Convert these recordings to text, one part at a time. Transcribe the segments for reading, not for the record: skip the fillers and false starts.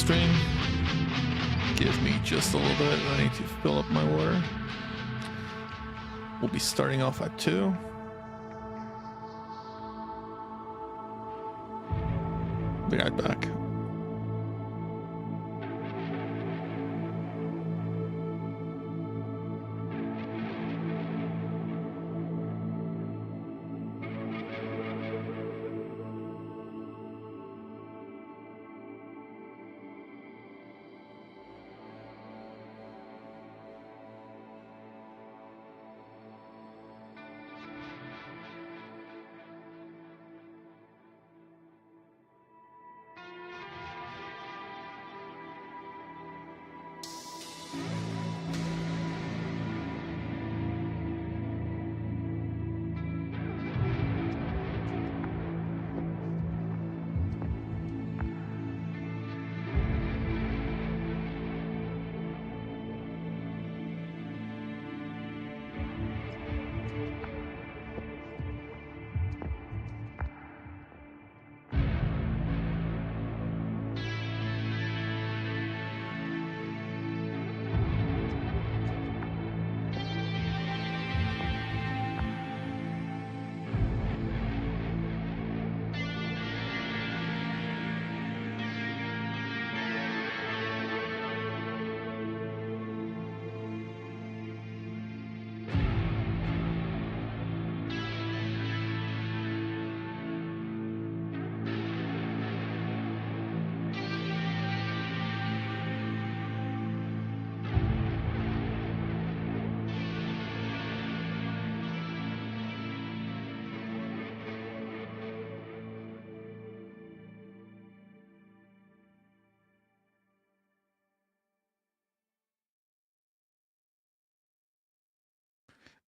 stream. Give me just a little bit. I need to fill up my water. We'll be starting off at 2. Be right back.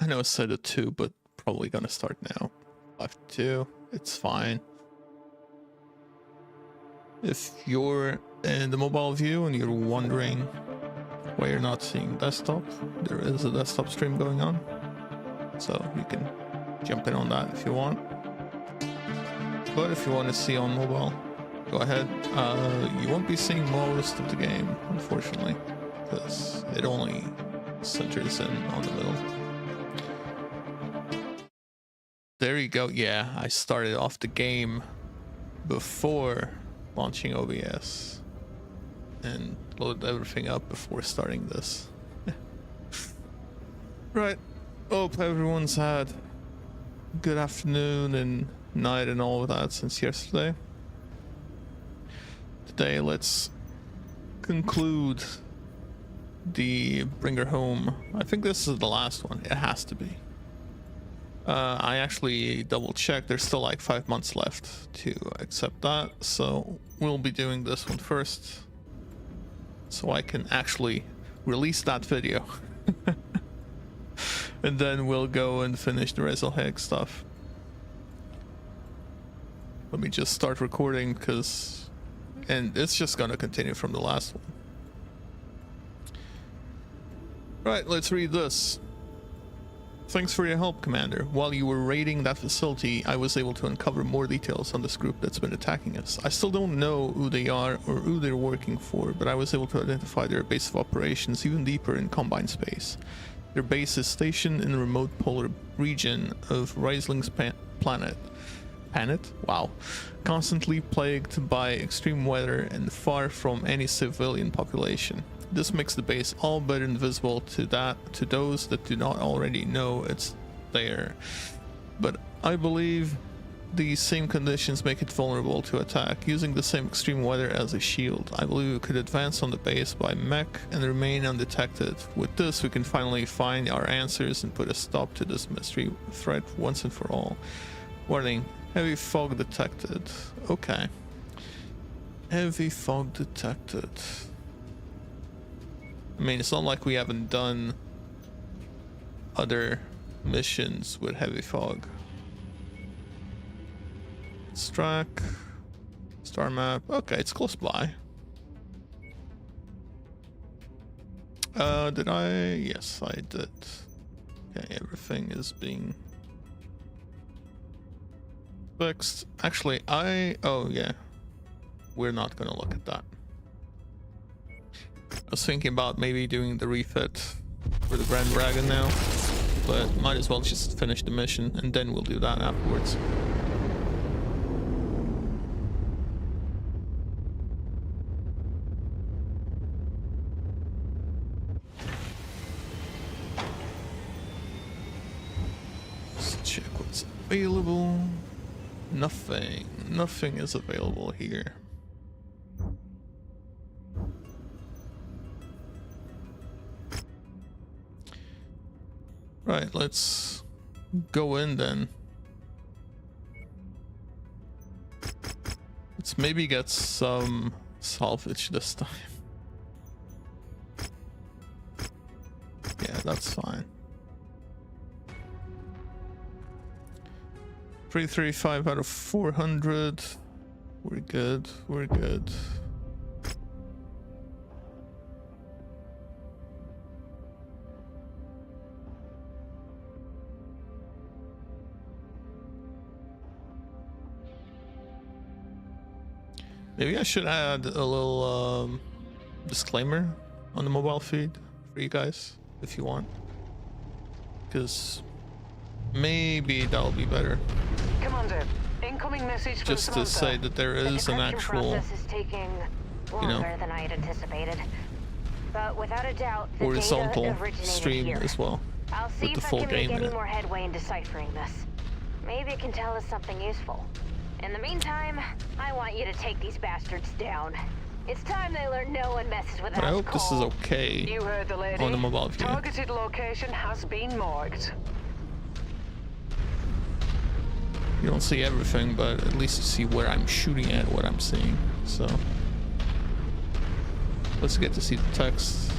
I know I said it 2, but probably gonna start now. 5-2, it's fine. If you're in the mobile view and you're wondering why you're not seeing desktop, there is a desktop stream going on. So you can jump in on that if you want. But if you want to see on mobile, go ahead. You won't be seeing most of the game, unfortunately, because it only centers in on the middle. There you go. Yeah, I started off the game before launching OBS and loaded everything up before starting this. Right. Hope everyone's had a good afternoon and night and all of that since yesterday. Today, let's conclude the Bring Her Home. I think this is the last one. It has to be. I actually double checked. There's still like 5 months left to accept that, so we'll be doing this one first so I can actually release that video. And then we'll go and finish the Rezelheg stuff. Let me just start recording because, and it's just gonna continue from the last one. Right, let's read this. Thanks for your help, Commander. While you were raiding that facility, I was able to uncover more details on this group that's been attacking us. I still don't know who they are or who they're working for, but I was able to identify their base of operations even deeper in Combine space. Their base is stationed in the remote polar region of Reisling's planet. Wow. Constantly plagued by extreme weather and far from any civilian population. This makes the base all but invisible to those that do not already know it's there. But I believe these same conditions make it vulnerable to attack. Using the same extreme weather as a shield, I believe we could advance on the base by mech and remain undetected. With this, we can finally find our answers and put a stop to this mystery threat once and for all. Warning, heavy fog detected. Okay. Heavy fog detected. I mean, it's not like we haven't done other missions with heavy fog. Strack, star map. Okay, it's close by. Did I? Yes, I did. Okay, everything is being fixed. Actually, oh yeah, we're not gonna look at that. was thinking about maybe doing the refit for the Grand Dragon now, but might as well just finish the mission and then we'll do that afterwards. Let's check what's available. Nothing is available here. Right, let's go in then. Let's maybe get some salvage this time. Yeah, that's fine. 335 out of 400. We're good. We're good. Maybe I should add a little disclaimer on the mobile feed for you guys if you want, because maybe that'll be better. Commander, incoming message from just to Samantha. say that there is an actual, process is taking you know, longer than I had anticipated. But without a doubt, the horizontal data originated stream here. as well, I'll see with the if full I can make game in any it. more headway in deciphering this. Maybe it can tell us something useful. In the meantime, I want you to take these bastards down. It's time they learn no one messes with us. But I hope this is okay You heard the lady. on the mobile view. Targeted location has been marked. You don't see everything, but at least you see where I'm shooting at, what I'm seeing. So let's get to see the text.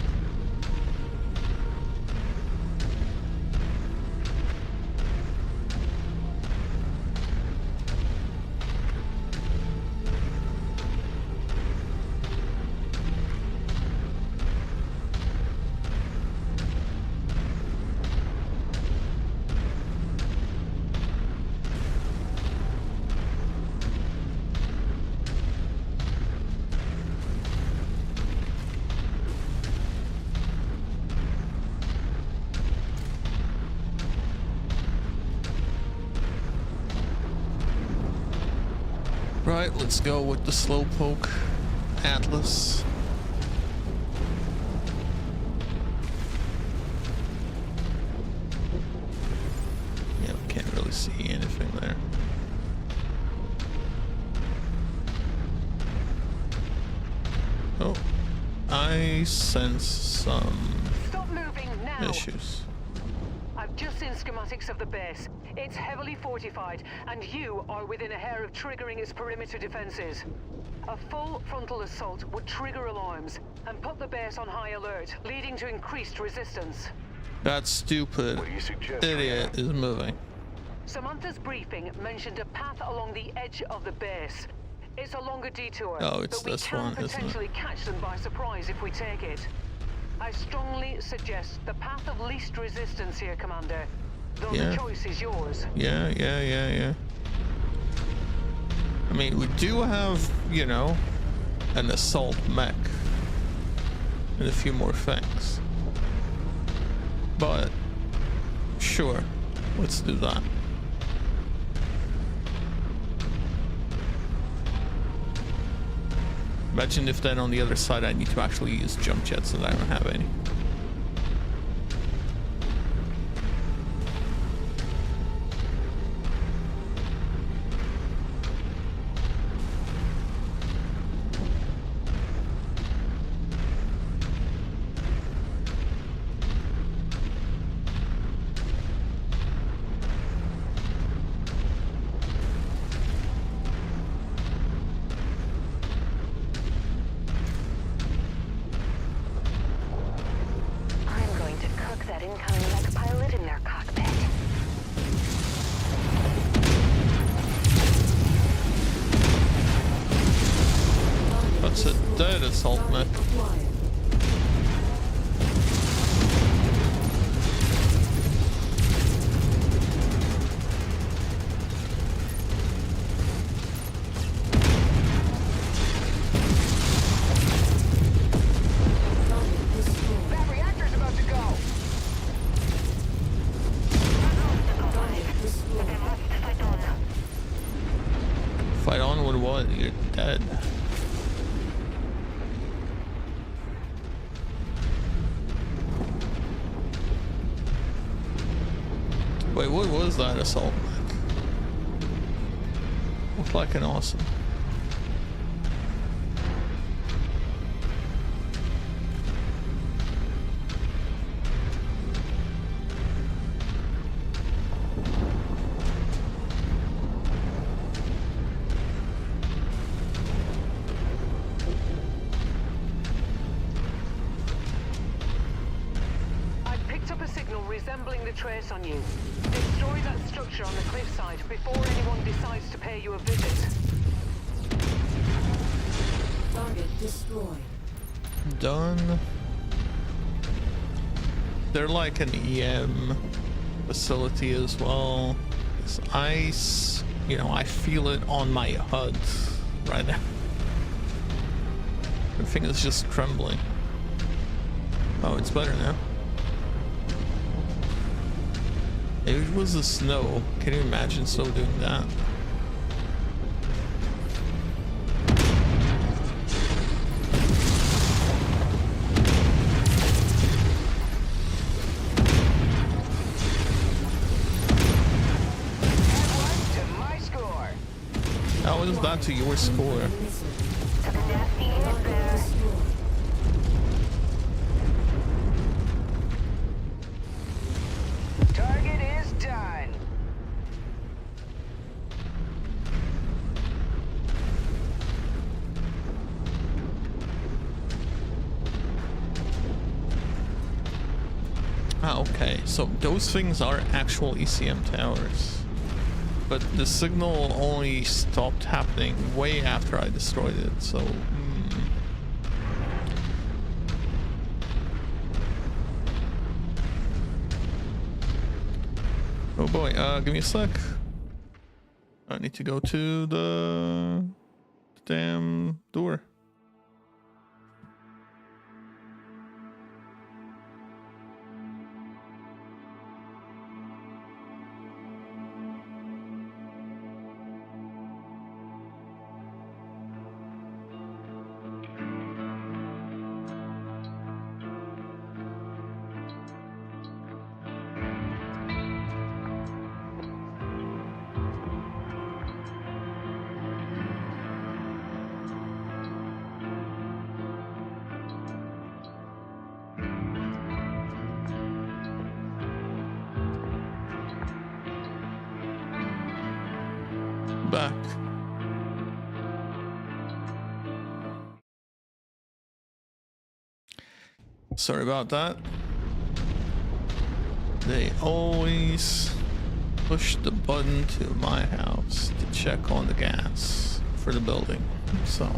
Right, let's go with the Slowpoke Atlas. Yeah, we can't really see anything there. Oh, I sense some Stop moving now. issues. I've just seen schematics of the base. It's heavily fortified, and you are within a hair of triggering its perimeter defenses. A full frontal assault would trigger alarms and put the base on high alert, leading to increased resistance. That stupid What do you suggest, idiot is moving. Samantha's briefing mentioned a path along the edge of the base. It's a longer detour, Oh, it's but we this can one, isn't it? potentially catch them by surprise if we take it. I strongly suggest the path of least resistance here, Commander. Though Yeah. the choice is yours. Yeah. I mean, we do have, you know, an assault mech and a few more things. But sure, let's do that. Imagine if then on the other side I need to actually use jump jets and I don't have any. I'm going to cook that incoming mech pilot in their cockpit. That's a dead assault mech. what was that assault like? Looked like an awesome. Trace on you. Destroy that structure on the cliffside before anyone decides to pay you a visit. Target destroyed. Done. They're like an EM facility as well. This ice, you know, I feel it on my HUD right now. Everything is just trembling. Oh, it's better now. Maybe it was the snow. Can you imagine snow doing that? How is that to your score? Okay, so those things are actual ECM towers, but the signal only stopped happening way after I destroyed it, so oh boy, give me a sec. I need to go to the damn door. Back. Sorry about that. They always push the button to my house to check on the gas for the building, so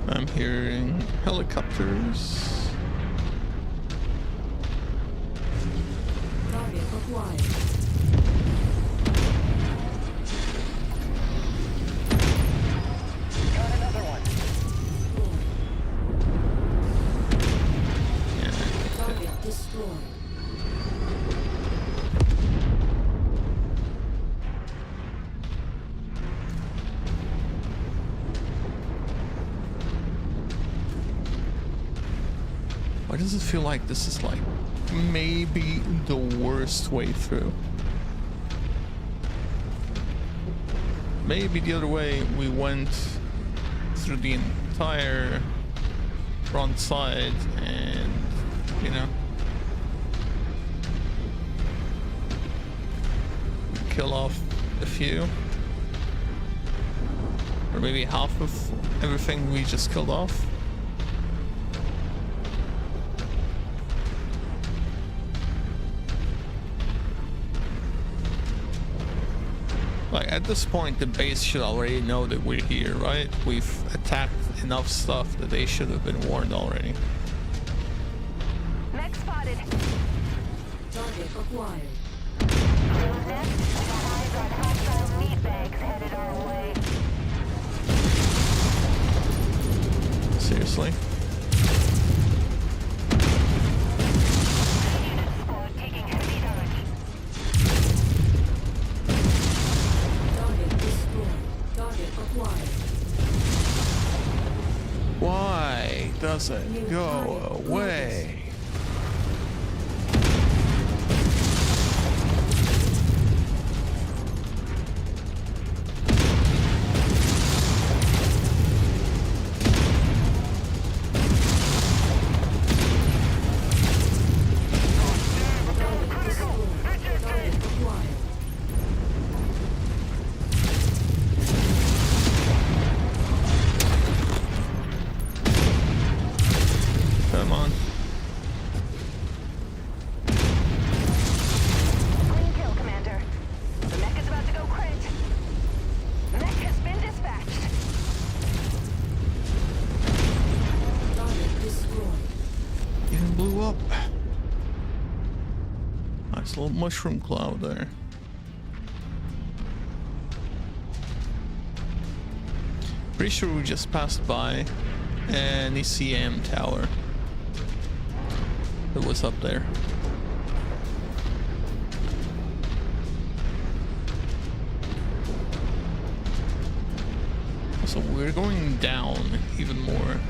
I'm hearing helicopters. Target acquired. Got another one. Yeah. Target destroyed. Why does it feel like this is like maybe the worst way through? Maybe the other way we went through the entire front side and, you know, kill off a few. Or maybe half of everything we just killed off. Like, at this point, the base should already know that we're here, right? We've attacked enough stuff that they should have been warned already. Mech spotted. Target acquired. Next, eyes on hostile meat bags headed our way. obviously. Taking heavy damage. Target destroyed. Target acquired. Why does it go away? Come on. Clean kill, Commander. The mech is about to go crit. Mech has been dispatched. Target destroyed. Even blew up. Nice little mushroom cloud there. Pretty sure we just passed by an ECM tower that was up there. So we're going down even more.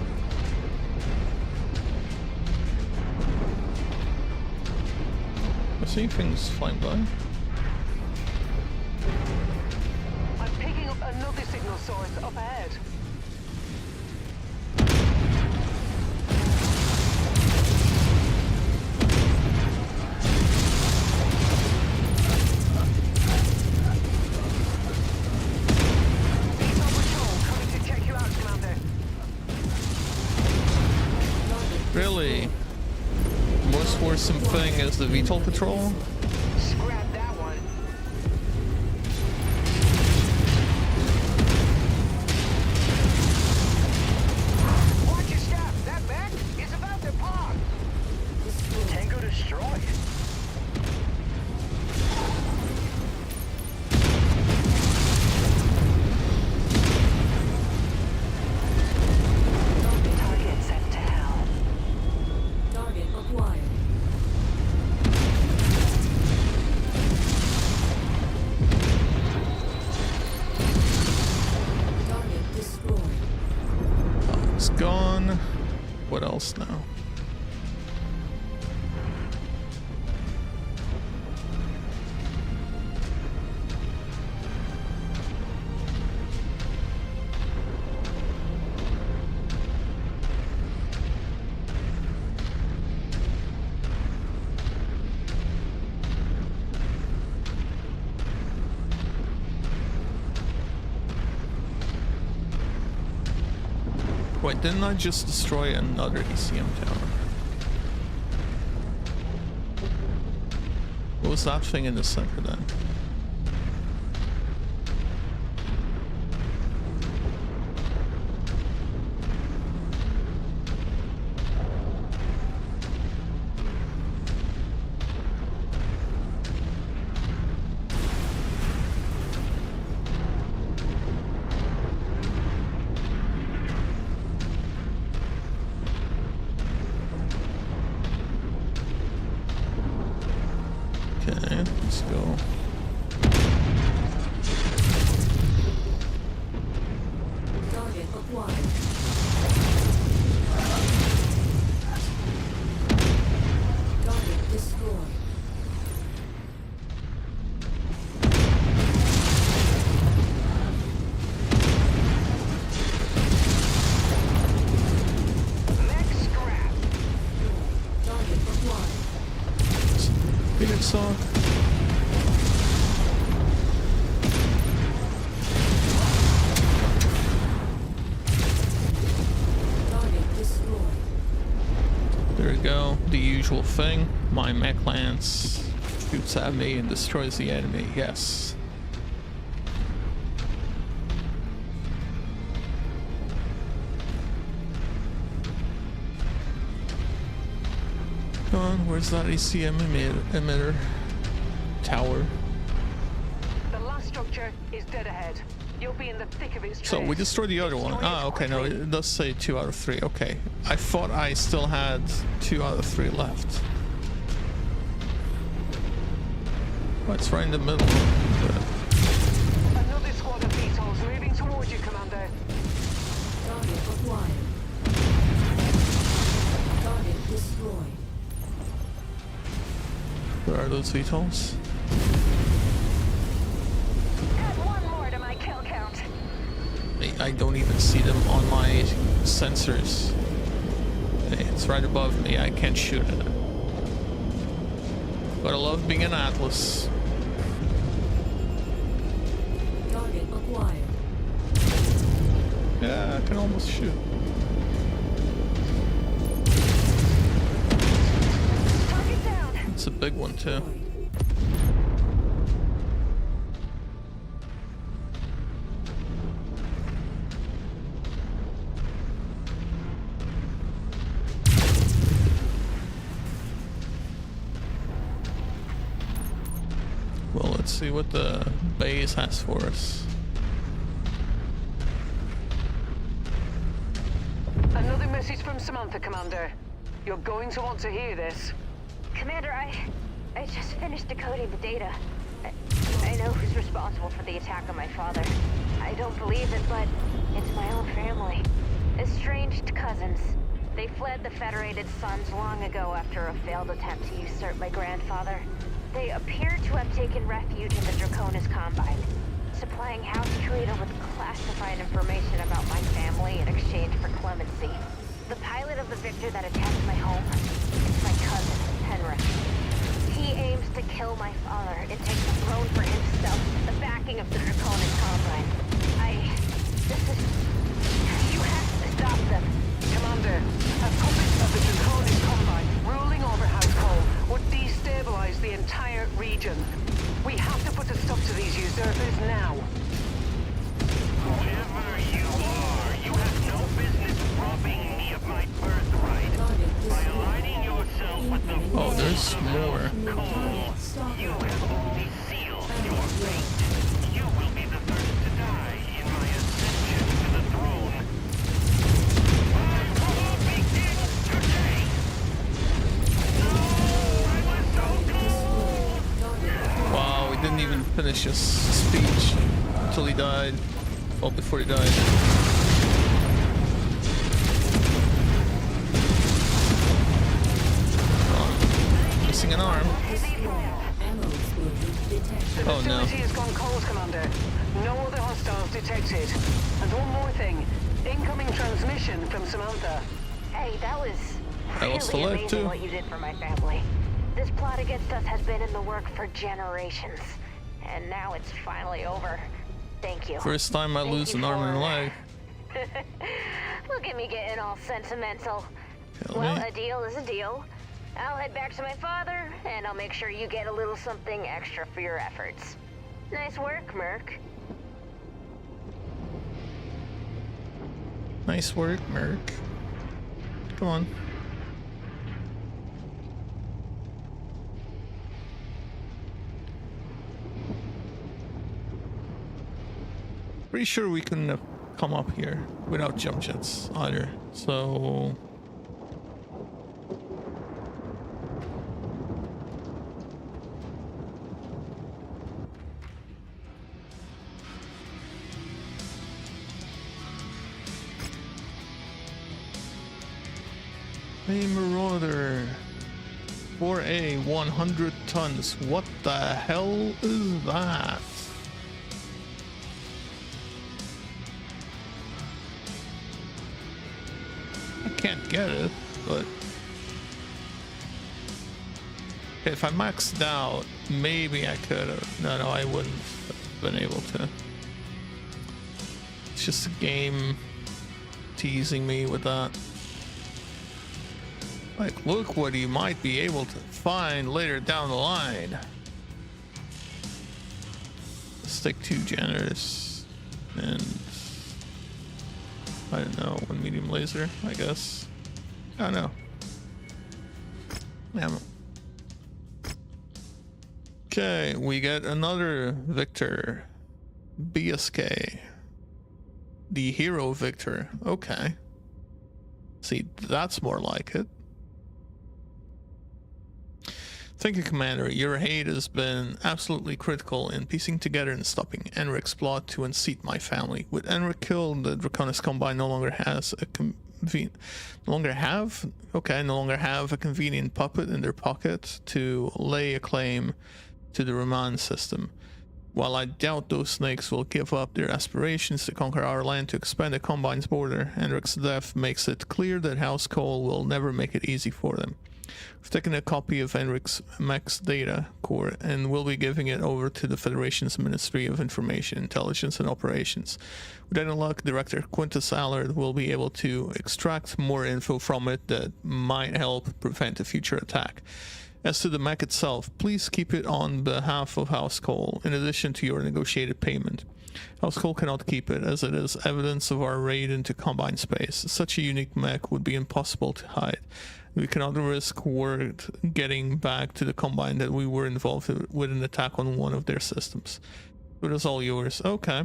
I see things flying by. I'm picking up another signal source up ahead. VTOL patrol coming to check you out, Commander. Really? The most worrisome thing is the VTOL patrol? Scrap that one. Watch your step. That mech is about to pop. Tango destroyed. Target sent to hell. Target acquired. Target destroyed. It's gone. What else now? Wait, didn't I just destroy another ECM tower? What was that thing in the center then? Okay, let's go. Target acquired. Target destroyed. Mech scrap. Target acquired. Phoenix saw. Target destroyed. There we go. The usual thing. My mech lance shoots at me and destroys the enemy. Yes. Come on, where's that ECM emitter? Tower. The last structure is dead ahead. You'll be in the thick of its So we trace. destroyed the other one. Destroy Ah, it okay, no, quickly. it does say 2 out of 3. Okay. I thought I still had 2 out of 3 left. Oh, it's right in the middle. Another squad of VTOLs moving towards you, Commander. Target acquired. Target destroyed. Where are those VTOLs? Add one more to my kill count. I don't even see them on my sensors. Hey, it's right above me. I can't shoot at it. But I love being an Atlas. Target acquired. Yeah, I can almost shoot. Target down. It's a big one too. Well, let's see what the base has for us. Another message from Samantha, Commander. You're going to want to hear this. Commander, I just finished decoding the data. I know who's responsible for the attack on my father. I don't believe it, but it's my own family. Estranged cousins. They fled the Federated Suns long ago after a failed attempt to usurp my grandfather. They appear to have taken refuge in the Draconis Combine, supplying House Creator with classified information about my family in exchange for clemency. The pilot of the Victor that attacked my home is my cousin, Henrik. He aims to kill my father and take the throne for himself, the backing of the Draconis Combine. You have to stop them. Commander, a puppet of the Draconis Combine ruling over House Cole would destabilize the entire region. We have to put a stop to these usurpers now. Whoever you are, you have no business robbing me of my birthright. By aligning yourself with the Oh, there's more. Cole, you have only sealed your fate. You will be the first to die in my ascension to the throne. My war begins today. No, I was so cold. Wow, we didn't even finish his speech until he died. Well, before he died. Oh, missing an arm. Ammo explosion detected. The Oh, no. facility has gone cold, Commander. No other hostiles detected. And one more thing. Incoming transmission from Samantha. Hey, that was I lost a really leg, amazing too. what you did for my family. This plot against us has been in the work for generations. And now it's finally over. Thank you. First time I Thank lose you an arm and a for- leg. Look at me getting all sentimental. Tell Well, me. a deal is a deal. I'll head back to my father, and I'll make sure you get a little something extra for your efforts. Nice work, Merc. Nice work, Merc. Come on. Pretty sure we couldn't have come up here without jump jets either. So a Marauder 4A 100 tons. What the hell is that? I can't get it, but if I maxed out, maybe I could have. No, I wouldn't have been able to. It's just a game teasing me with that. Like, look what you might be able to find later down the line. Stick 2 generators and I don't know, 1 medium laser, I guess. I don't know. Ammo. Okay, we get another Victor. BSK. The hero Victor. Okay. See, that's more like it. Thank you, Commander. Your aid has been absolutely critical in piecing together and stopping Enric's plot to unseat my family. With Enric killed, the Draconis Combine no longer has a no longer have a convenient puppet in their pocket to lay a claim to the Roman system. While I doubt those snakes will give up their aspirations to conquer our land to expand the Combine's border, Enric's death makes it clear that House Cole will never make it easy for them. We've taken a copy of Enric's mech's data core and will be giving it over to the Federation's Ministry of Information, Intelligence and Operations. With any luck, Director Quintus Allard will be able to extract more info from it that might help prevent a future attack. As to the mech itself, please keep it on behalf of House Cole, in addition to your negotiated payment. House Cole cannot keep it, as it is evidence of our raid into Combine space. Such a unique mech would be impossible to hide. We cannot risk word getting back to the Combine that we were involved with an attack on one of their systems. It is all yours. Okay.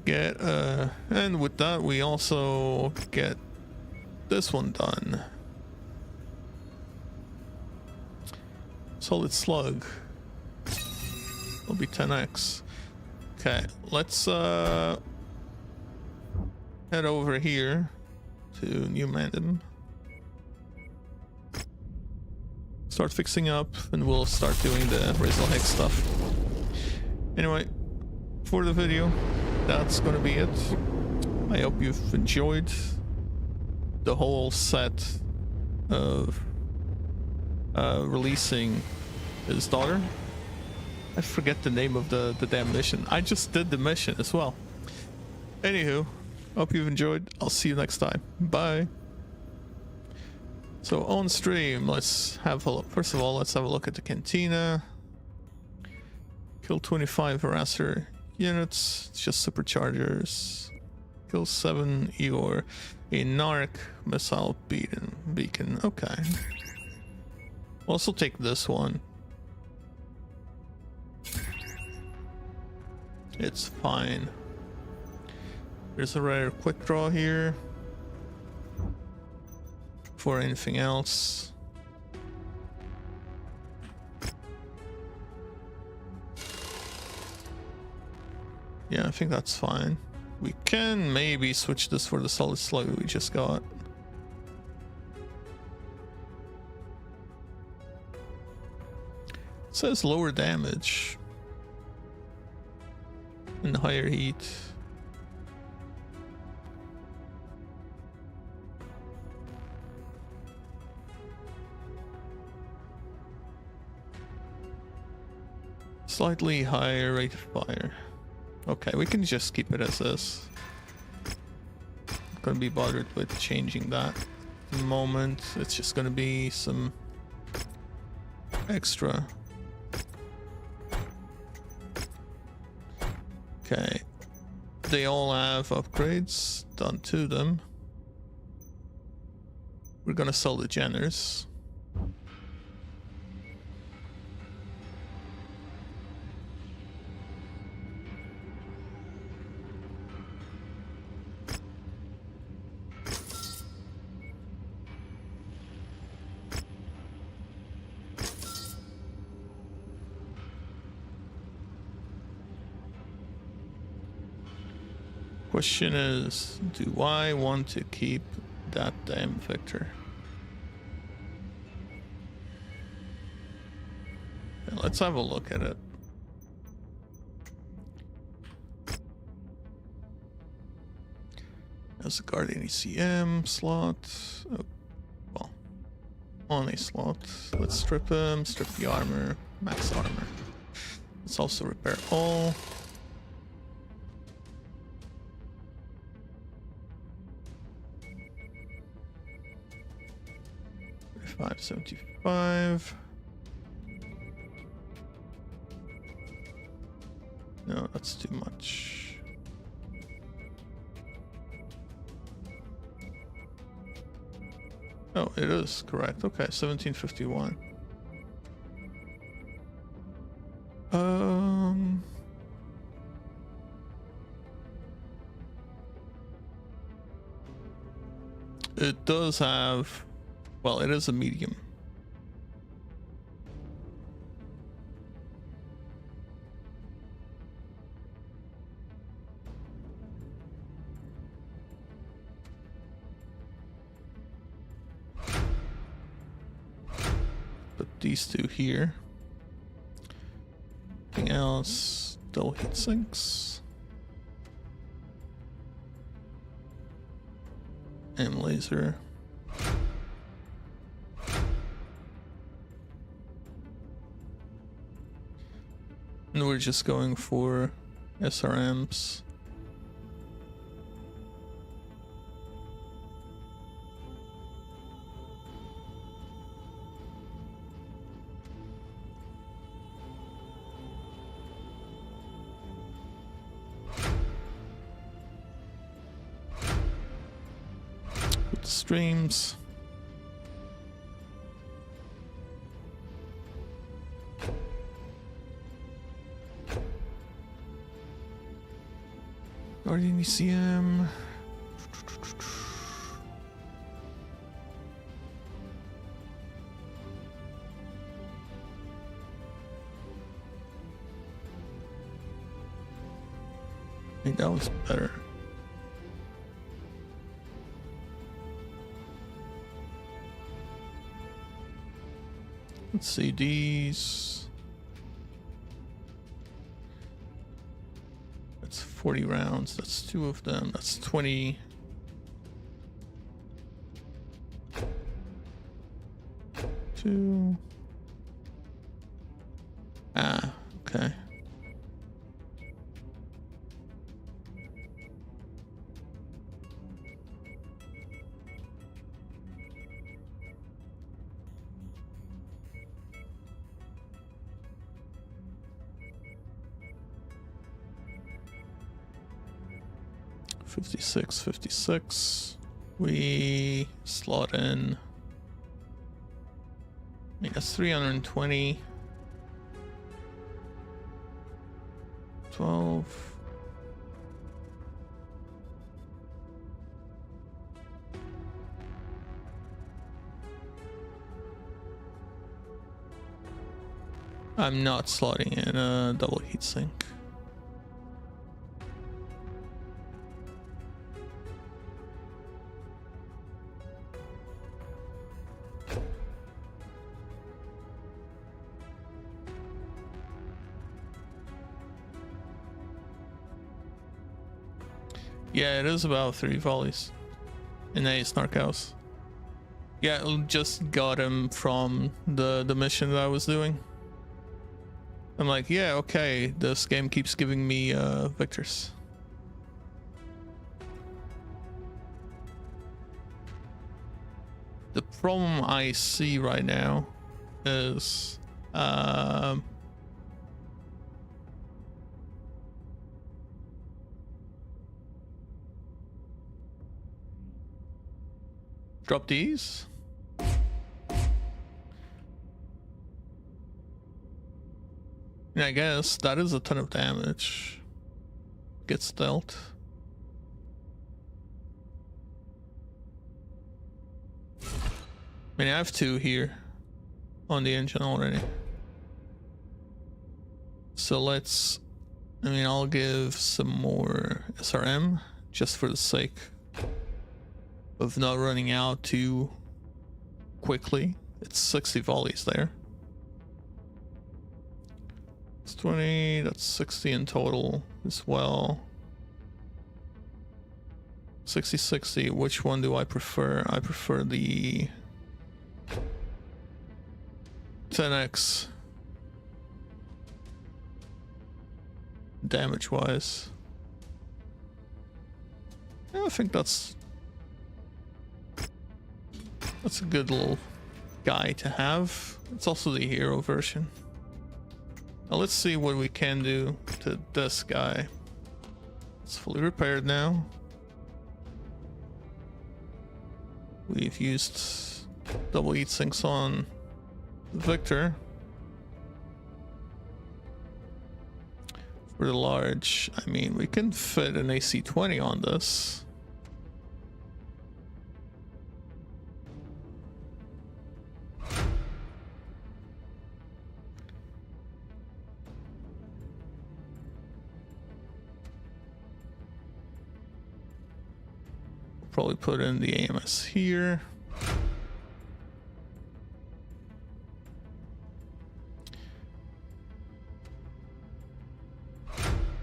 And with that, we also get this one done. Solid Slug. It'll be 10x. Okay, let's head over here to New Mandem. Start fixing up, and we'll start doing the Rizal Hex stuff. Anyway, for the video, that's gonna be it. I hope you've enjoyed the whole set of releasing his daughter. I forget the name of the damn mission. I just did the mission as well. Anywho, hope you've enjoyed. I'll see you next time. Bye. So on stream, let's have a look. First of all, let's have a look at the cantina. Kill 25 harasser units. It's just superchargers. Kill 7 Igor. A Narc missile beacon. Okay. We'll also take this one. It's fine. There's a rare quick draw here. For anything else. Yeah, I think that's fine. We can maybe switch this for the solid slug we just got. It says lower damage and higher heat. Slightly higher rate of fire. Okay, we can just keep it as this. Not gonna be bothered with changing that at the moment. It's just gonna be some extra. Okay, they all have upgrades done to them. We're gonna sell the Jenners. Question is, do I want to keep that damn Victor? Okay, let's have a look at it. As a Guardian ECM slot. Oh, well, on a slot. Let's strip him, strip the armor, max armor. Let's also repair all. 575. No, that's too much. Oh, it is correct. Okay, 1751. It does have, well, it is a medium. Put these two here. Anything else? Dual heat sinks. And laser. And we're just going for SRMs. With streams. Guardian Museum. I think that was better. Let's see these. That's 40 rounds. That's 2 of them. That's 20. Two. Ah, okay. $56.56. We slot in. I guess 320. 12. I'm not slotting in a double heatsink. Yeah, it is about 3 volleys in a Snark House. Yeah, I just got him from the mission that I was doing. I'm like, yeah, okay, this game keeps giving me victors. The problem I see right now is drop these. Yeah, I guess that is a ton of damage. Gets dealt. I mean, I have 2 here on the engine already. So let's, I mean, I'll give some more SRM just for the sake of not running out too quickly. It's 60 volleys there. It's 20, that's 60 in total as well. 60-60, which one do I prefer? I prefer the 10x damage wise. Yeah, I think that's a good little guy to have. It's also the hero version. Now let's see what we can do to this guy. It's fully repaired now. We've used double heat sinks on Victor. For the large, I mean, we can fit an AC-20 on this. probably put in the AMS here.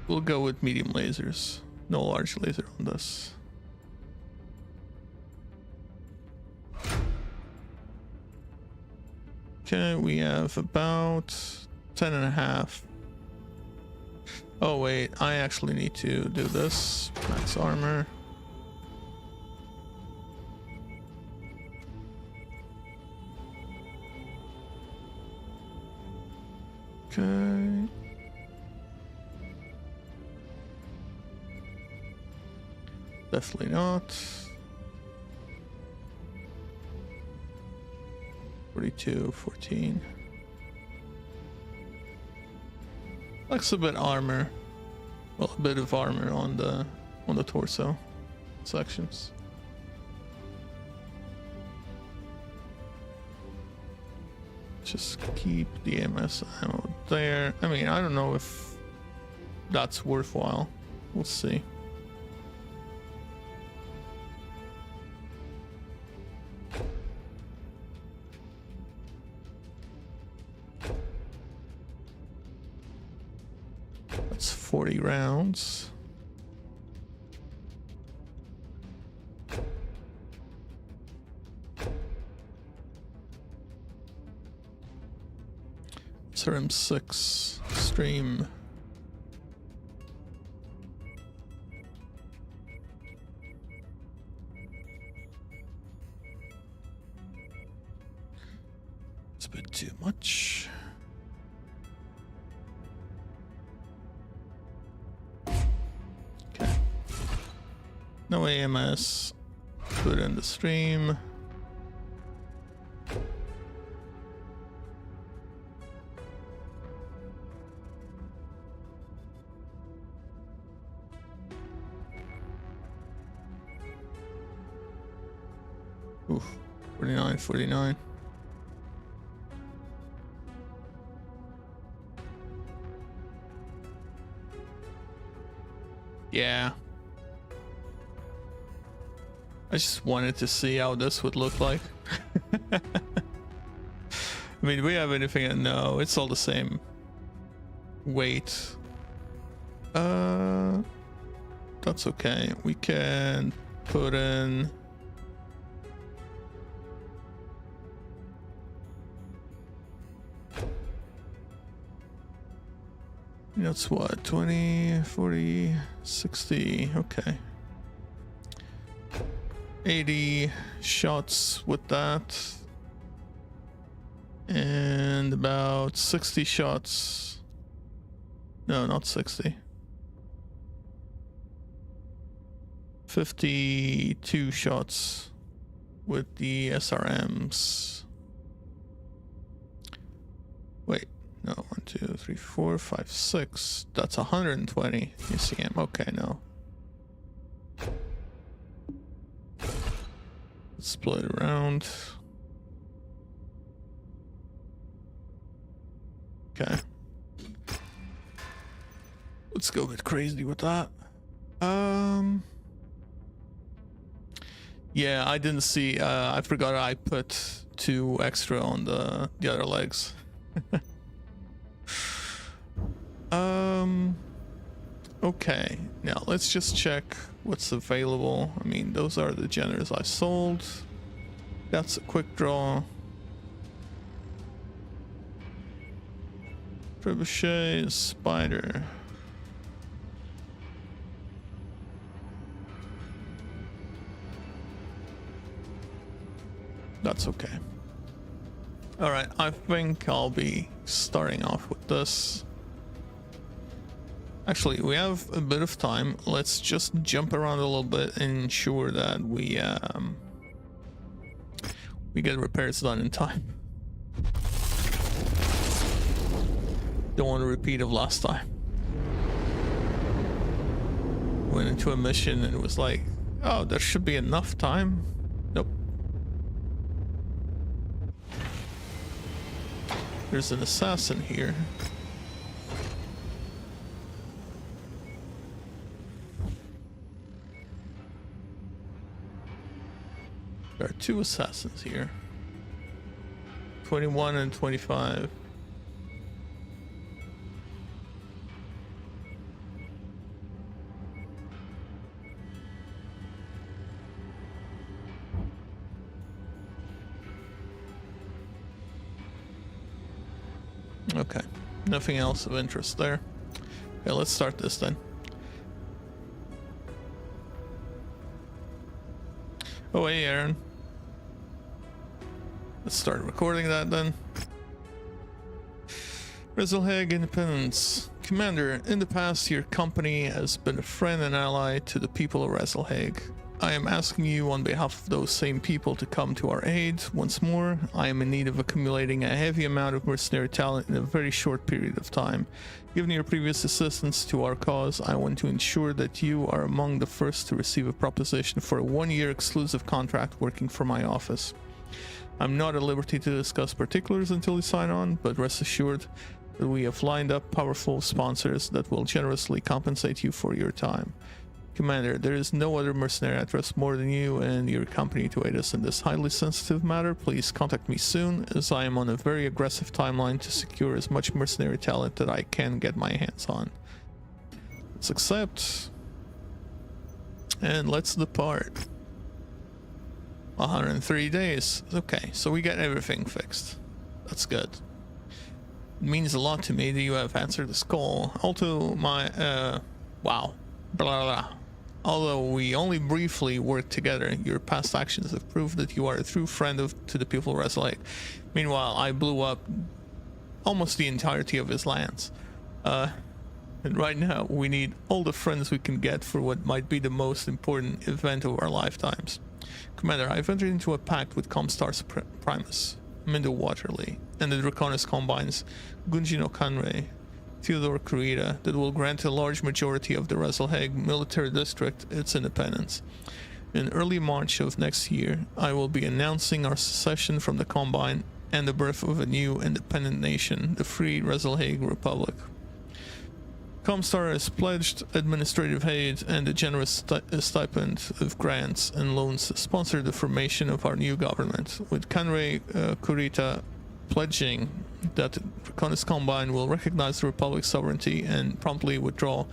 We'll go with medium lasers. No large laser on this. Okay, we have about 10.5. Oh wait, I actually need to do this. Max armor. Okay. Definitely not. 42, 14. Looks a bit armor. Well, a bit of armor on the torso sections. Just keep the MS ammo there. I mean, I don't know if that's worthwhile. We'll see. That's 40 rounds. Serum 6 stream. It's a bit too much. Okay. No AMS. Put in the stream. Oof, 49, 49. Yeah. I just wanted to see how this would look like. I mean, do we have anything? No, it's all the same weight. That's okay. We can put in that's what, 20, 40, 60, okay. 80 shots with that. And about 60 shots. No, not 60. 52 shots with the SRMs. Wait. No, 1, 2, 3, 4, 5, 6. That's 120 ECM. Okay, no. Let's split it around. Okay. Let's go a bit crazy with that. Yeah, I didn't see. I forgot I put 2 extra on the other legs. Okay, now let's just check what's available. I mean, those are the generators I sold. That's a quick draw. Trebuchet, spider. That's okay. All right, I think I'll be starting off with this. Actually, we have a bit of time. Let's just jump around a little bit and ensure that we get repairs done in time. Don't want a repeat of last time. Went into a mission and it was like, oh, there should be enough time. Nope. There's an assassin here. There are two assassins here. 21 and 25. Okay, nothing else of interest there. Okay, let's start this then. Oh, hey, Aaron. Let's start recording that then. Rezalhaig Independence. Commander, in the past, your company has been a friend and ally to the people of Rezalhaig. I am asking you on behalf of those same people to come to our aid once more. I am in need of accumulating a heavy amount of mercenary talent in a very short period of time. Given your previous assistance to our cause, I want to ensure that you are among the first to receive a proposition for a 1-year exclusive contract working for my office. I'm not at liberty to discuss particulars until you sign on, but rest assured that we have lined up powerful sponsors that will generously compensate you for your time. Commander, there is no other mercenary I trust more than you and your company to aid us in this highly sensitive matter. Please contact me soon, as I am on a very aggressive timeline to secure as much mercenary talent that I can get my hands on. Let's accept. And let's depart. 103 days. Okay, so we got everything fixed. That's good. It means a lot to me that you have answered this call. Also, my, wow. Blah, blah. Although we only briefly worked together, your past actions have proved that you are a true friend to the people of Rezalhaig. Meanwhile, I blew up almost the entirety of his lands. And right now, we need all the friends we can get for what might be the most important event of our lifetimes. Commander, I've entered into a pact with Comstar Primus, Mindo Waterley, and the Draconis Combines, Gunjino Kanrei, Theodore Kurita, that will grant a large majority of the Rezalhaig military district its independence. In early March of next year, I will be announcing our secession from the Combine and the birth of a new independent nation, the Free Rezalhaig Republic. Comstar has pledged administrative aid and a generous stipend of grants and loans to sponsor the formation of our new government, with Kanrei Kurita pledging that the Draconis Combine will recognize the Republic's sovereignty and promptly withdraw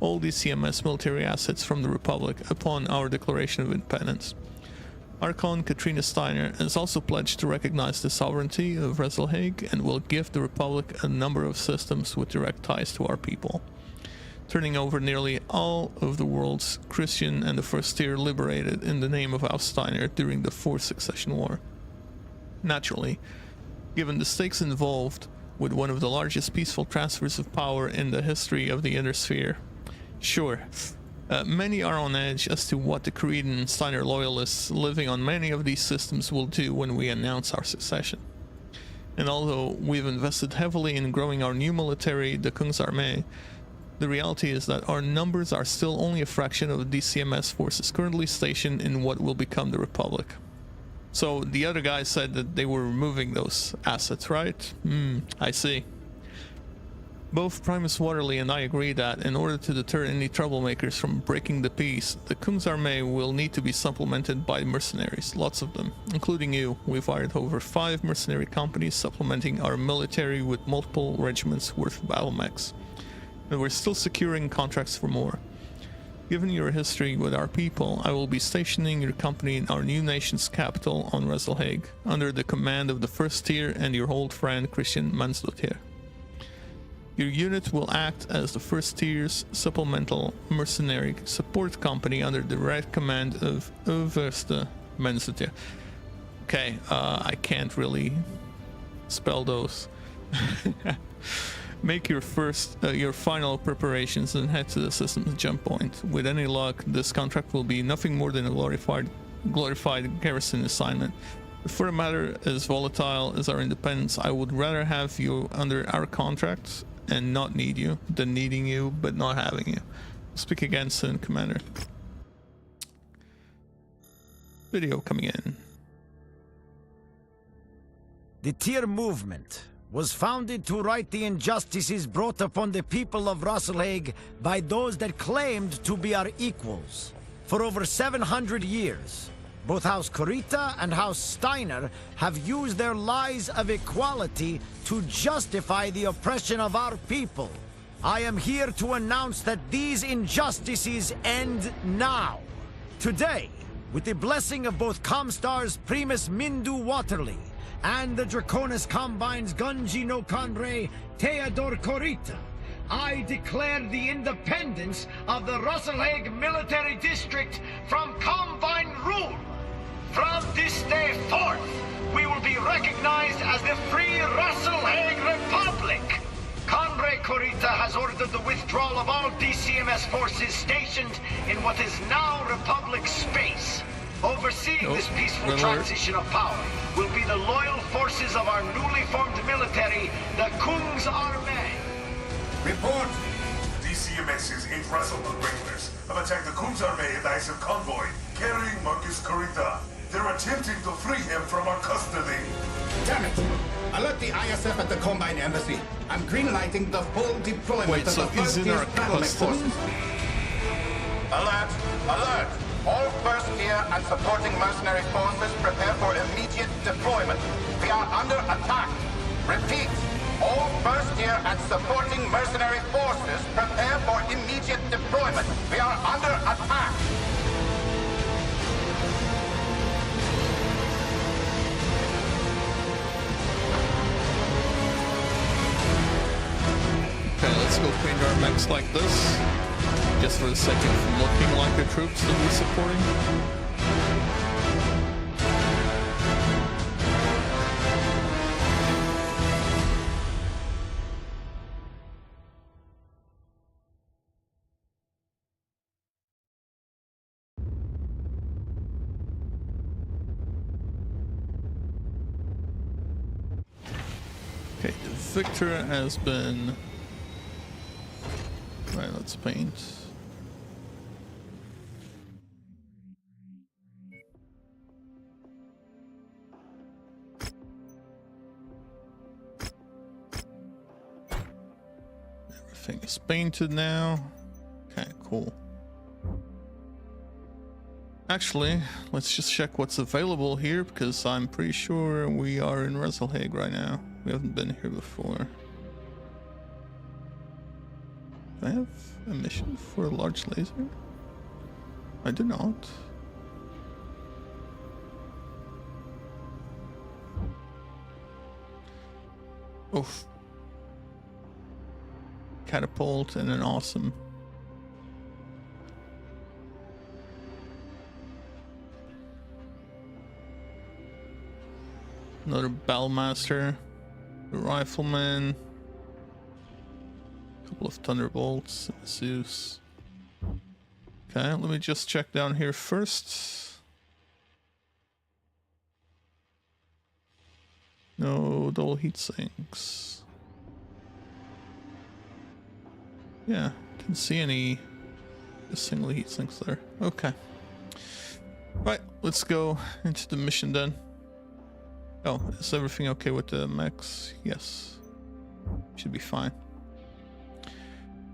all DCMS military assets from the Republic upon our declaration of independence. Archon Katrina Steiner has also pledged to recognize the sovereignty of Rezalhaig and will give the Republic a number of systems with direct ties to our people, turning over nearly all of the world's Christian and the First Tier liberated in the name of House Steiner during the Fourth Succession War. Naturally, given the stakes involved with one of the largest peaceful transfers of power in the history of the Inner Sphere. Sure, many are on edge as to what the Creed and Steiner loyalists living on many of these systems will do when we announce our succession. And although we've invested heavily in growing our new military, the Kungsarmee, the reality is that our numbers are still only a fraction of the DCMS forces currently stationed in what will become the Republic. So the other guy said that they were removing those assets, right? I see. Both Primus Waterley and I agree that in order to deter any troublemakers from breaking the peace, the Kungsarmee will need to be supplemented by mercenaries, lots of them, including you. We've hired over 5 mercenary companies supplementing our military with multiple regiments worth of battle mechs. And we're still securing contracts for more. Given your history with our people, I will be stationing your company in our new nation's capital on Rezalhaig, under the command of the First Tier and your old friend Christian Mansdottir. Your unit will act as the First Tier's supplemental mercenary support company under the direct command of Overste Mansdottir. Okay, I can't really spell those. Make your final preparations and head to the system's jump point. With any luck, this contract will be nothing more than a glorified garrison assignment. For a matter as volatile as our independence, I would rather have you under our contract and not need you than needing you but not having you. Speak again soon, Commander. Video coming in. The Tier movement was founded to right the injustices brought upon the people of Rezalhaig by those that claimed to be our equals. For over 700 years, Both House Kurita and House Steiner have used their lies of equality to justify the oppression of our people. I am here to announce that these injustices end now. Today, with the blessing of both Comstar's Primus Mindu Waterly and the Draconis Combine's Gunji no Kanrei Theodor Kurita, I declare the independence of the Russell Hague Military District from Combine rule. From this day forth, we will be recognized as the Free Russell Hague Republic. Conrad Kurita has ordered the withdrawal of all DCMS forces stationed in what is now Republic space. Overseeing this peaceful transition of power will be the loyal forces of our newly formed military, the Kungs Armee. Report! DCMS's 8 Russellman regulars have attacked the Kungs Armee and ISF convoy, carrying Marcus Kurita. They're attempting to free him from our custody. Damn it! Alert the ISF at the Combine Embassy. I'm greenlighting the full deployment Wait, of so the he's in our first-tier battlement custody? forces. Alert! Alert! All first-tier and supporting mercenary forces prepare for immediate deployment. We are under attack. Repeat. All first-tier and supporting mercenary forces prepare for immediate deployment. We are under attack. Okay, let's go train our mechs like this. Just for the sake of looking like the troops that we're supporting. Okay, the victor has been... Right, let's paint. Everything is painted now. Okay, cool. Actually, let's just check what's available here, because I'm pretty sure we are in Russell Hague right now. We haven't been here before. Do I have a mission for a large laser? I do not. Oof. Catapult and an awesome. Another Bellmaster, a Rifleman, a couple of Thunderbolts, and a Zeus. Okay, let me just check down here first. No dual heat sinks. Yeah, didn't see any single heat sinks there. Okay. Right, let's go into the mission then. Oh, is everything okay with the mechs? Yes. Should be fine.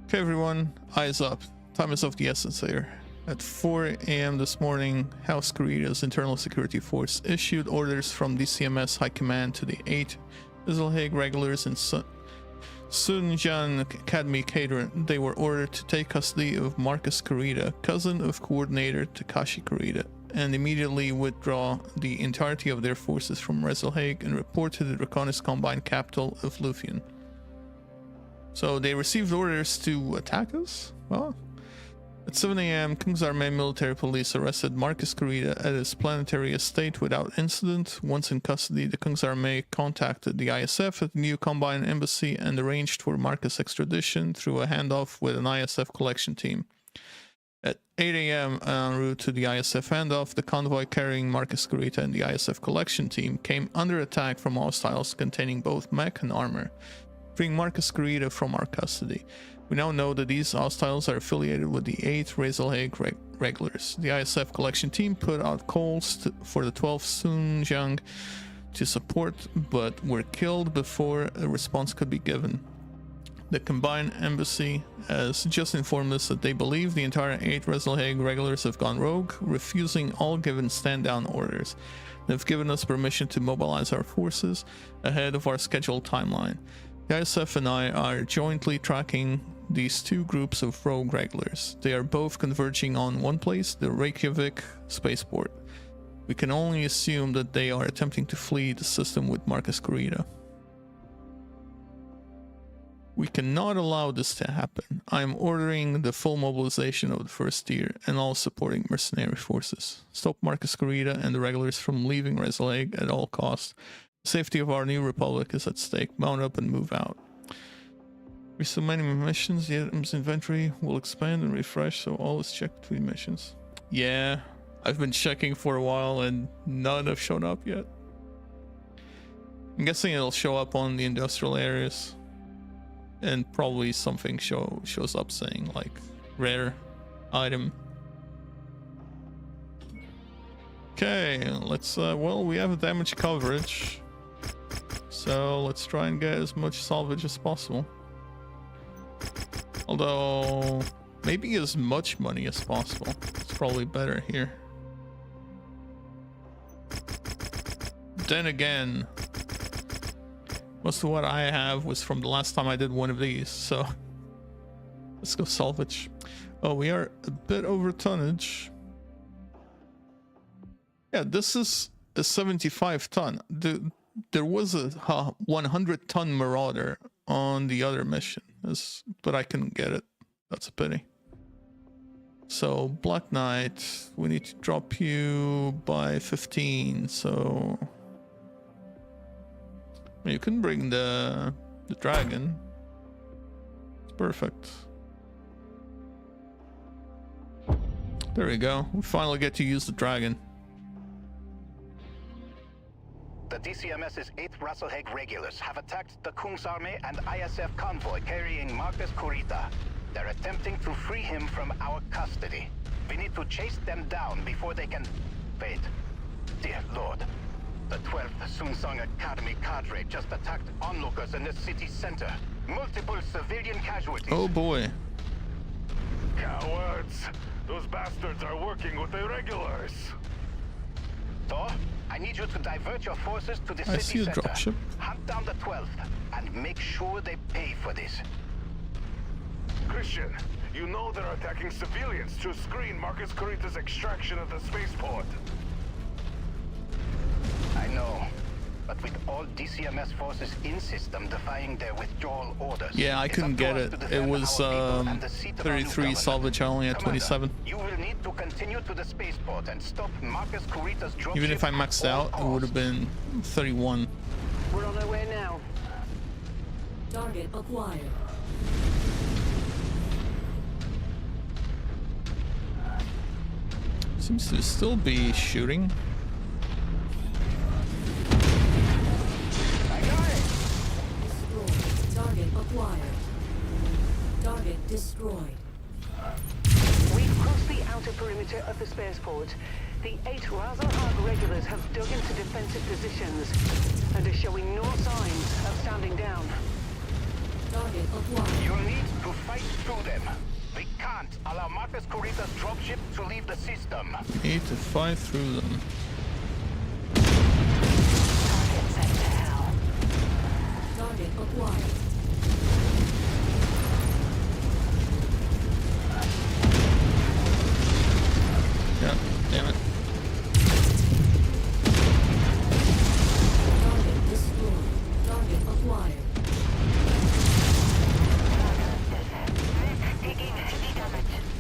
Okay, everyone, eyes up. Time is of the essence here. At 4 a.m. this morning, House Kurita's Internal Security Force issued orders from DCMS High Command to the 8 Russell Hague regulars in Sunjan Academy Cadron. They were ordered to take custody of Marcus Kurita, cousin of Coordinator Takashi Kurita, and immediately withdraw the entirety of their forces from Russell Hague and report to the Draconis Combine capital of Lufien. So they received orders to attack us? Well, at 7 a.m., King's Armée military police arrested Marcus Kurita at his planetary estate without incident. Once in custody, the King's Armée contacted the ISF at the new Combine embassy and arranged for Marcus' extradition through a handoff with an ISF collection team. At 8 a.m. en route to the ISF handoff, the convoy carrying Marcus Kurita and the ISF collection team came under attack from hostiles containing both mech and armor, freeing Marcus Kurita from our custody. We now know that these hostiles are affiliated with the 8th Russell Hague regulars. The ISF collection team put out calls for the 12th Sunjang to support, but were killed before a response could be given. The combined embassy has just informed us that they believe the entire 8 Reselhague regulars have gone rogue, refusing all given stand-down orders. They've given us permission to mobilize our forces ahead of our scheduled timeline. The ISF and I are jointly tracking these 2 groups of rogue regulars. They are both converging on one place, the Reykjavik spaceport. We can only assume that they are attempting to flee the system with Marcus Corrida. We cannot allow this to happen. I am ordering the full mobilization of the first tier and all supporting mercenary forces. Stop Marcus Corrida and the regulars from leaving Reselhague at all costs. The safety of our new republic is at stake. Mount up and move out. With so many missions, the items inventory will expand and refresh, so always check between missions. Yeah, I've been checking for a while and none have shown up yet. I'm guessing it'll show up on the industrial areas. And probably something shows up saying like rare item. Okay, let's well, we have a damage coverage, so let's try and get as much salvage as possible. Although maybe as much money as possible. It's probably better here. Then again, most of what I have was from the last time I did one of these, so let's go salvage. Oh, we are a bit over tonnage. Yeah, this is a 75 ton. There was a 100 ton Marauder on the other mission, but I couldn't get it. That's a pity. So Black Knight, we need to drop you by 15, so you can bring the dragon. It's perfect. There we go. We finally get to use the dragon. The DCMS's 8th Reselhague regulars have attacked the Kungsarmé and ISF convoy carrying Marcus Corrida. They're attempting to free him from our custody. We need to chase them down before they can... Wait. Dear Lord. The 12th Sunsong Academy cadre just attacked onlookers in the city center. Multiple civilian casualties. Oh boy. Cowards! Those bastards are working with the regulars! Thor, I need you to divert your forces to the I city see a center. dropship. Hunt down the 12th and make sure they pay for this. Christian, you know they're attacking civilians to screen Marcus Corrida's extraction at the spaceport. I know, but with all DCMS forces in system defying their withdrawal orders... Yeah, I couldn't get it. It was 33 salvage, I only had 27. You will need to continue to the spaceport and stop Marcus Corrida's dropship. Even if I maxed out, it would have been 31. We're on our way now. Target acquired. Seems to still be shooting. Destroyed. Target acquired. Target destroyed. We've crossed the outer perimeter of the spaceport. The 8 Reselhague regulars have dug into defensive positions and are showing no signs of standing down. Target acquired. You need to fight through them. We can't allow Marcus Corrida's dropship to leave the system. Need to fight through them. Target set to hell. Target acquired. Yeah, damn it. Target destroyed. Target acquired.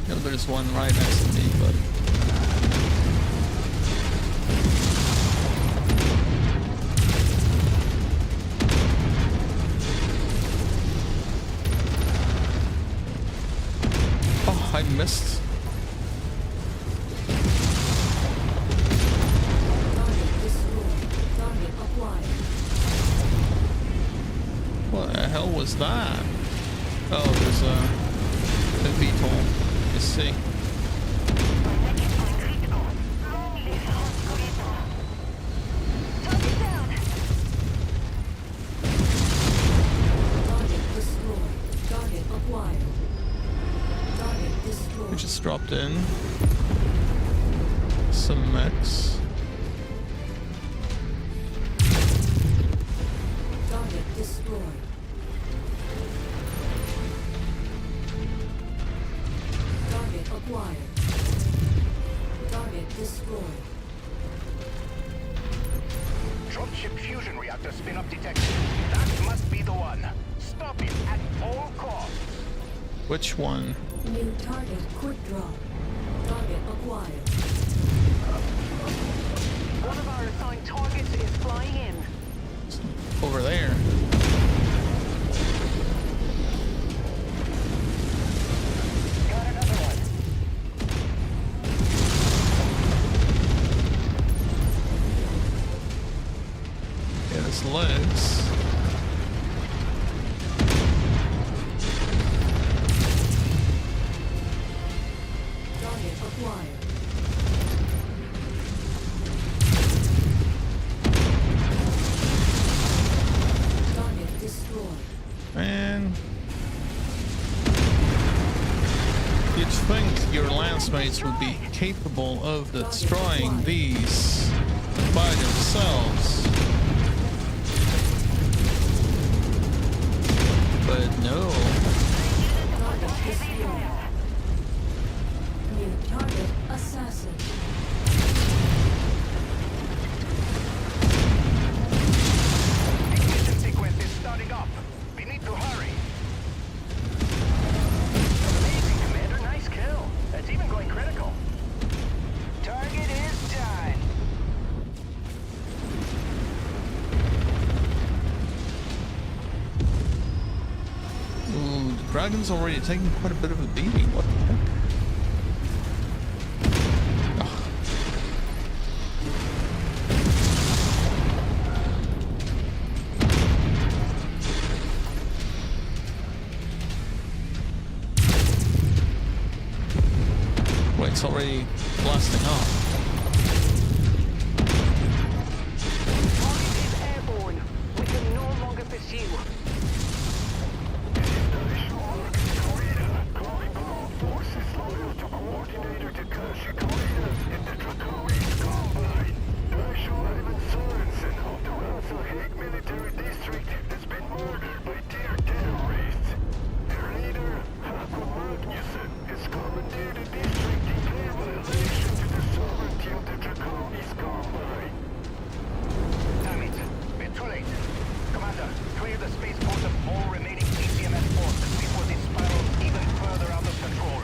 Yeah, there's one right next to me, but... Oh, I missed. Target destroyed. Target acquired. What the hell was that? Oh, there's a VTOL. I see. Target down. Target destroyed. acquired. Target destroyed. We just dropped in some mechs. Target destroyed. Target acquired. Target destroyed. Dropship fusion reactor spin-up detected. That must be the one. Stop it at all costs. Which one? New target quick draw. Target acquired. One of our assigned targets is flying in. Over there. Got another one. Yeah, his legs. Target acquired. Target destroyed. Man. You'd think your lancemates would be capable of destroying these by themselves. But no. Target destroyed. New target assassin. Ignition sequence is starting up. We need to hurry. Amazing, Commander. Nice kill. It's even going critical. Target is done. Ooh, the dragon's already taking quite a bit of a beating. What the heck? Ugh. Wait, it's already blasting off. Target is airborne. We can no longer pursue. Damn it. We're too late. Commander, clear the spaceport of all remaining DCMS forces before this spirals even further out of control.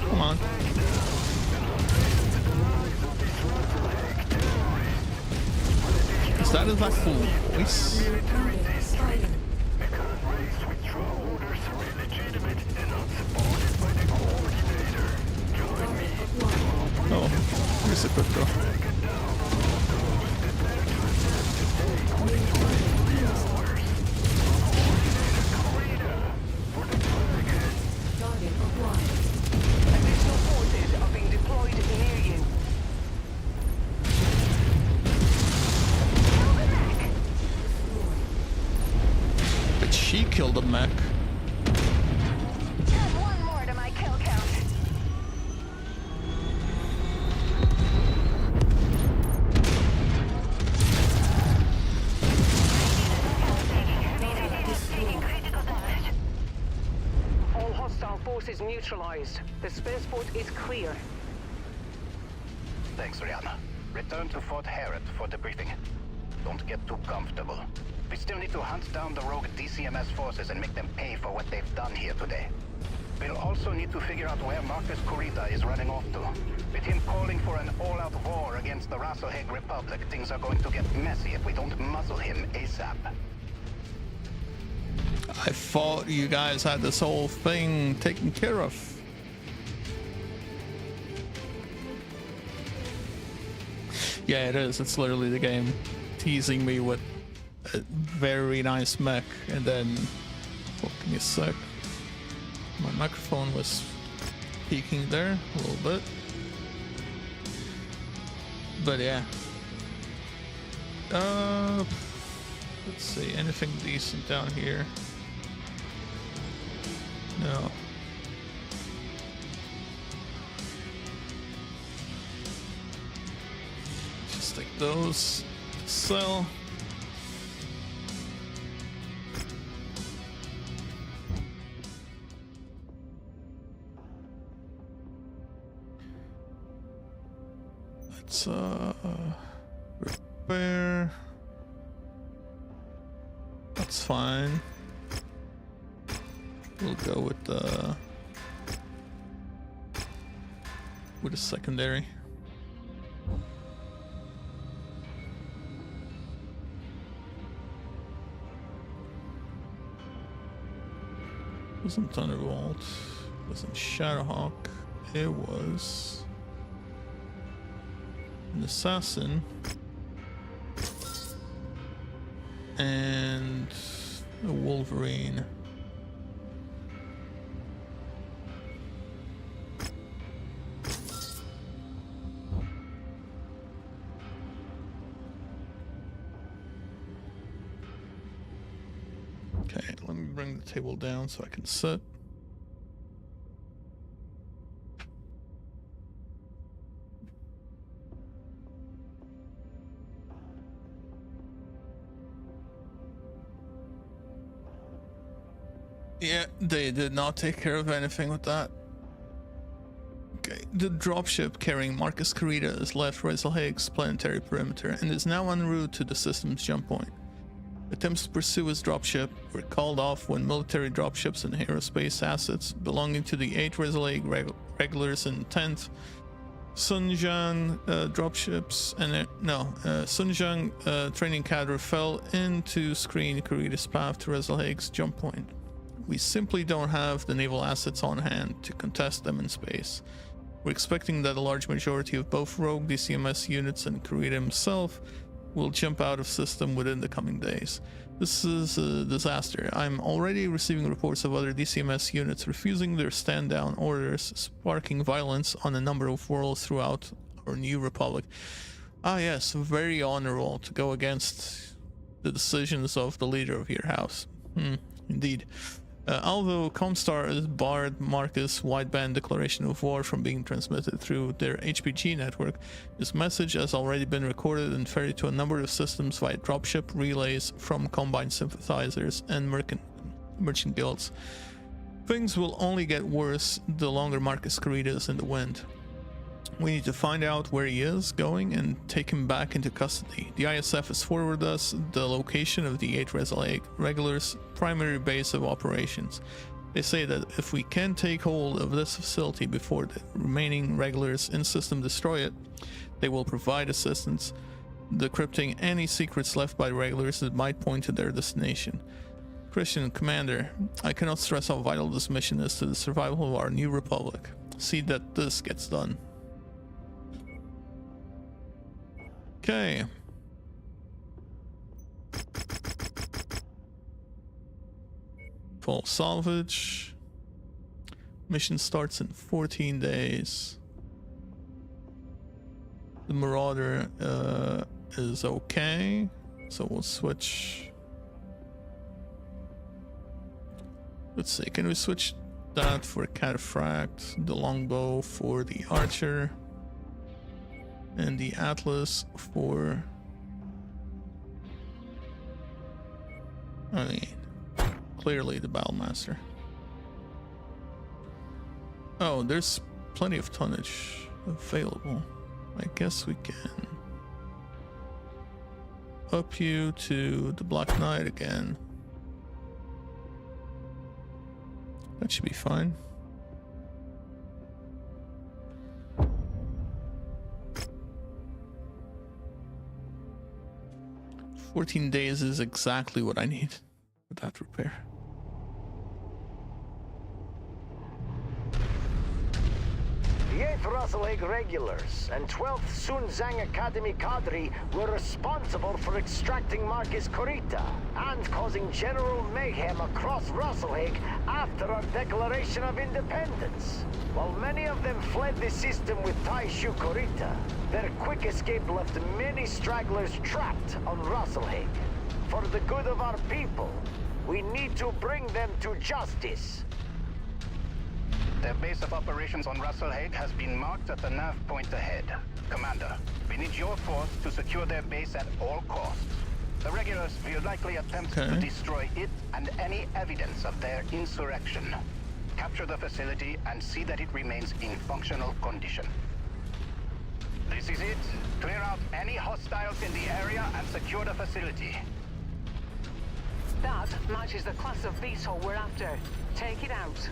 Come on. Is that his actual voice? Target spider. Target acquired. Oh, where's it quick though? Target acquired. Additional forces are being deployed near you. But she killed a mech. Add one more to my kill count. All hostile forces neutralized. The spaceport is clear. Thanks, Rihanna. Return to Fort Harrod for debriefing. Don't get too comfortable. We still need to hunt down the rogue DCMS forces and make them pay for what they've done here today. We'll also need to figure out where Marcus Kurita is running off to. With him calling for an all-out war against the Rasselheg Republic, things are going to get messy if we don't muzzle him ASAP. I thought you guys had this whole thing taken care of. Yeah, it is. It's literally the game teasing me with a very nice mech and then fucking you suck. My microphone was peaking there a little bit. But yeah. Let's see, anything decent down here? No. Just take those to sell. Let's repair. That's fine. We'll go with the secondary. Wasn't Thunderbolt, wasn't Shadowhawk, it was an Assassin and a Wolverine. Okay, let me bring the table down so I can sit. Yeah, they did not take care of anything with that. Okay, the dropship carrying Marcus Carita has left Rezelhaig's planetary perimeter and is now en route to the system's jump point. Attempts to pursue his dropship were called off when military dropships and aerospace assets belonging to the 8 Rezelhaig regulars and 10th Sunjang dropships and Sunjang training cadre fell in to screen Carita's path to Rezelhaig's jump point. We simply don't have the naval assets on hand to contest them in space. We're expecting that a large majority of both rogue DCMS units and Carita himself will jump out of system within the coming days. This is a disaster. I'm already receiving reports of other DCMS units refusing their stand-down orders, sparking violence on a number of worlds throughout our new republic. Ah yes, very honorable to go against the decisions of the leader of your house. Indeed. Although Comstar has barred Marcus' wideband declaration of war from being transmitted through their HPG network, this message has already been recorded and ferried to a number of systems via dropship relays from Combine sympathizers and merchant guilds. Things will only get worse the longer Marcus Carita is in the wind. We need to find out where he is going and take him back into custody. The ISF has forwarded us the location of the 8 Rezelhaig regulars' primary base of operations. They say that if we can take hold of this facility before the remaining regulars in system destroy it, they will provide assistance, decrypting any secrets left by regulars that might point to their destination. Christian, Commander, I cannot stress how vital this mission is to the survival of our new republic. See that this gets done. Okay. Full salvage. Mission starts in 14 days. The Marauder is okay, so we'll switch. Let's see, can we switch that for Cataphract, the Longbow for the Archer, and the Atlas for, I mean, clearly the Battlemaster. Oh, there's plenty of tonnage available. I guess we can up you to the Black Knight again. That should be fine. $14 days is exactly what I need for that repair. The 8th Russell regulars and 12th Sunzang Academy cadre were responsible for extracting Marcus Corita and causing general mayhem across Russell after our declaration of independence. While many of them fled the system with Taishu Corita, their quick escape left many stragglers trapped on Russell. For the good of our people, we need to bring them to justice. Their base of operations on Russell has been marked at the nav point ahead. Commander, we need your force to secure their base at all costs. The regulars will likely attempt to destroy it and any evidence of their insurrection. Capture the facility and see that it remains in functional condition. This is it. Clear out any hostiles in the area and secure the facility. That matches the class of VTOL we're after. Take it out.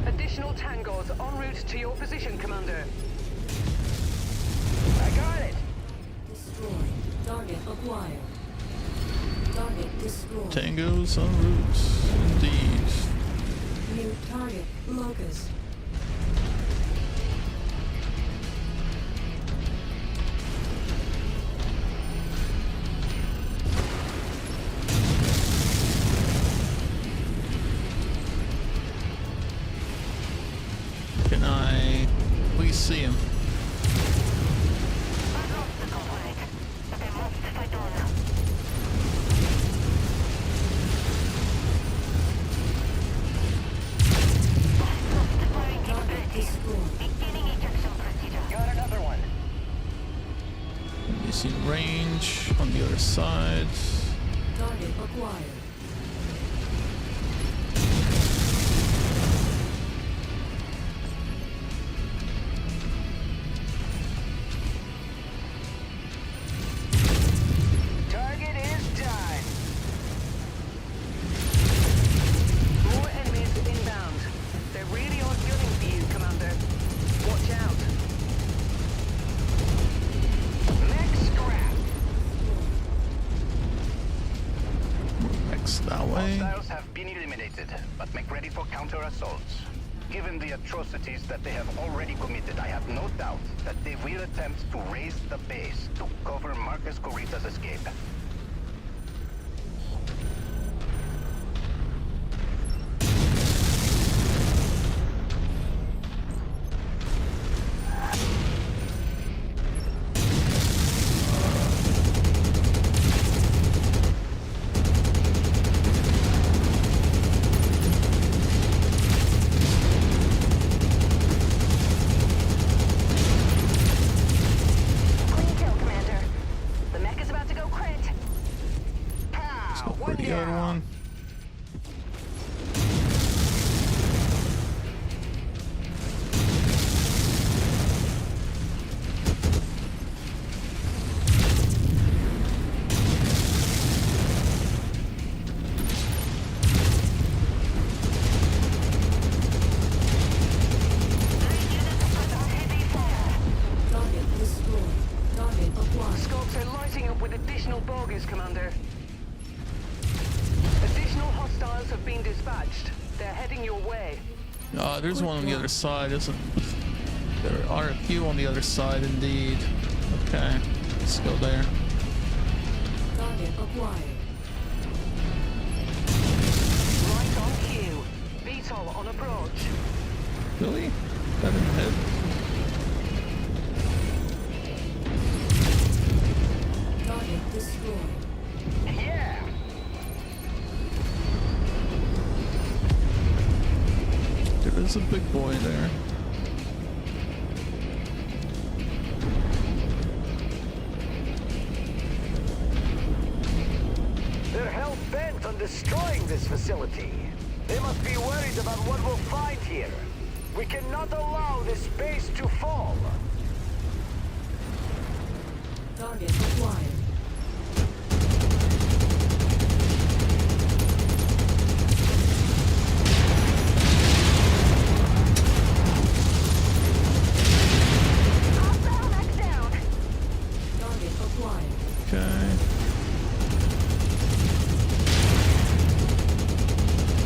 Additional tangos en route to your position, Commander. I got it! Destroyed. Target acquired. Target destroyed. Tangos en route, indeed. New target. Locust. Can I please see him? Target destroyed. Got another one. He's in range on the other side. Target acquired. Target is done. More enemies inbound. They really are gunning for you, Commander. Watch out. Next scrap. X that way. Hostiles have been eliminated, but make ready for counter-assaults. Given the atrocities that they have already committed, I have no doubt that they will attempt to raise the base to cover Marcus Corita's escape. Clean kill, Commander. The mech is about to go crit. Pow! For the other one. Target destroyed. Target acquired. Scopes are lighting up with additional bogies, Commander. Additional hostiles have been dispatched. They're heading your way. There's one on the other side, isn't there? Are a few on the other side, indeed. Okay, let's go there. Target acquired. Right on cue. VTOL on approach. Really? That didn't hit. Target destroyed. Yeah! There is a big boy there. They're hell-bent on destroying this facility. They must be worried about what we'll find here. We cannot allow this base to fall. Target acquired. Hostile mech down. Target acquired. Okay.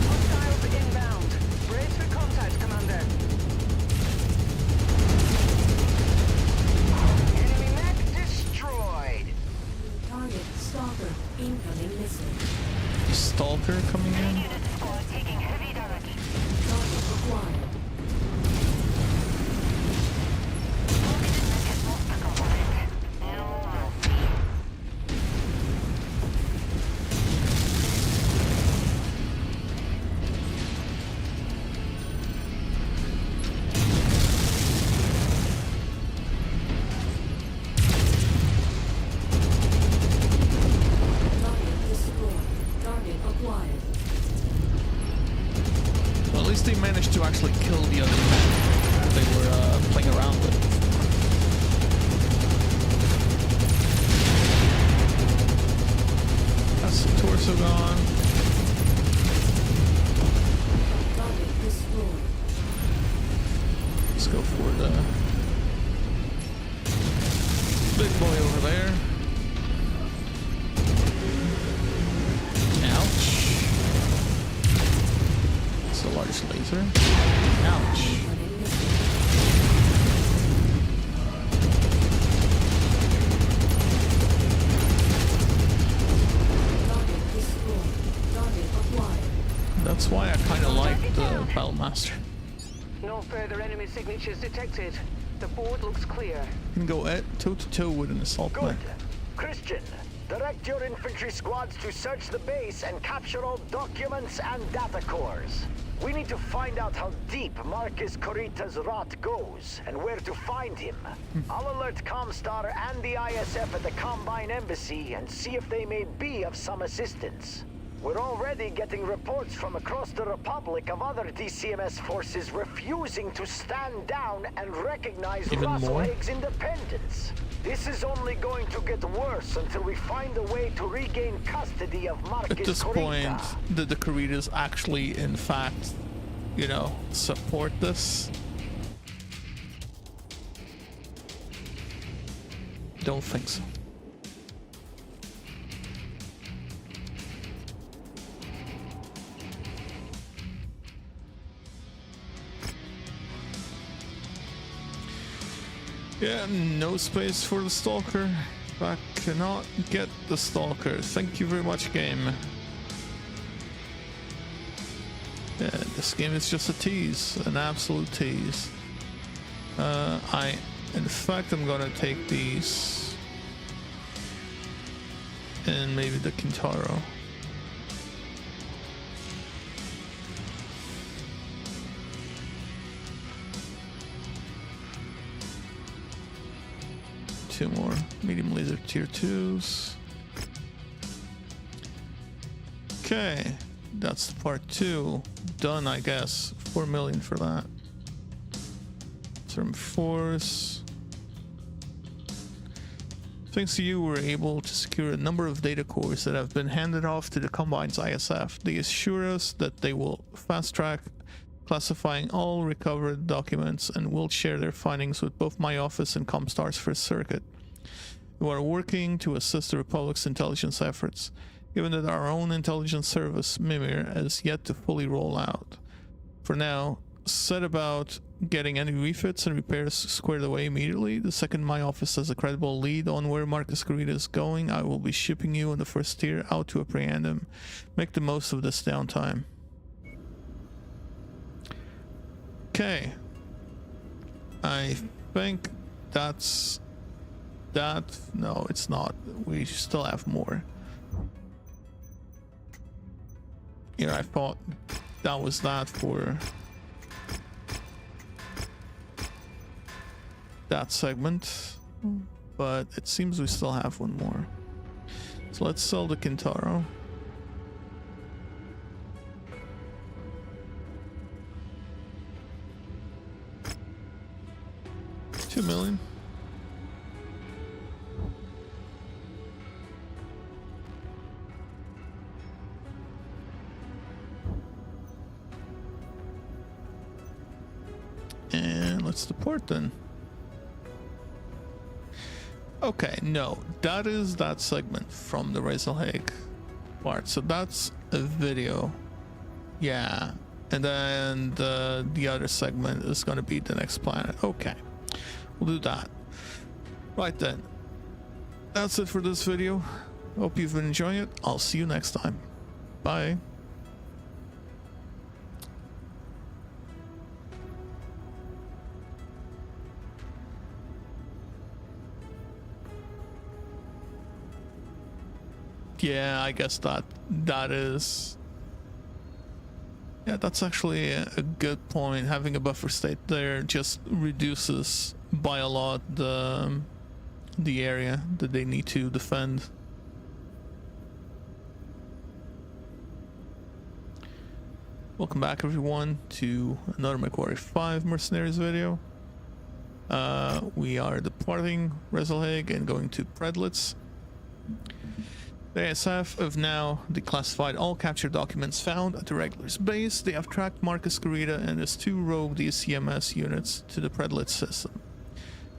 Hostiles stalker coming in. Unit squad taking heavy damage. Target acquired. Target destroyed. Target acquired. Well, at least they managed to actually kill the other men they were playing around with. That's the torso gone. Target destroyed. Let's go for the big boy over there. Ouch. It's a large laser. Ouch. Target destroyed. Target acquired. That's why I kind of like the Battlemaster. No further enemy signatures detected. The board looks clear. You can go toe to toe with an assault Good. mech. Christian, direct your infantry squads to search the base and capture all documents and data cores. We need to find out how deep Marcus Corita's rot goes and where to find him. I'll alert Comstar and the ISF at the Combine Embassy and see if they may be of some assistance. We're already getting reports from across the Republic of other DCMS forces refusing to stand down and recognize Even Russell more? Hague's independence. This is only going to get worse until we find a way to regain custody of Marcus At this Corita. point, the Coritas actually, in fact, you know, support this. Don't think so. Yeah, no space for the Stalker. I cannot get the Stalker. Thank you very much, game. Yeah, this game is just a tease, an absolute tease. In fact, I'm gonna take these and maybe the Kintaro. Two more medium laser tier 2s. Okay, that's part 2 done, I guess. 4 million for that. Term force. Thanks to you, we're able to secure a number of data cores that have been handed off to the Combine's ISF. They assure us that they will fast track classifying all recovered documents and will share their findings with both my office and Comstar's First Circuit. We are working to assist the Republic's intelligence efforts, given that our own intelligence service, Mimir, has yet to fully roll out. For now, set about getting any refits and repairs squared away immediately. The second my office has a credible lead on where Marcus Corita is going, I will be shipping you in the first tier out to apprehend him. Make the most of this downtime. Okay. I think that's that. No, it's not. We still have more. Here, I thought that was that for that segment, but it seems we still have one more. So let's sell the Kintaro. $2 million. And let's deport then. Okay, no, that is that segment from the Razorhag part. So that's a video. Yeah. And then the other segment is going to be the next planet. Okay. We'll do that. Right then. That's it for this video. Hope you've been enjoying it. I'll see you next time. bye. Yeah, I guess that is... Yeah, that's actually a good point. Having a buffer state there just reduces by a lot the area that they need to defend. Welcome back everyone to another MW5 Mercenaries video. We are departing Reselhague and going to Predlitz. The ASF have now declassified all captured documents found at the Regulars base. They have tracked Marcus Garita and his 2 rogue DCMS units to the Predlitz system.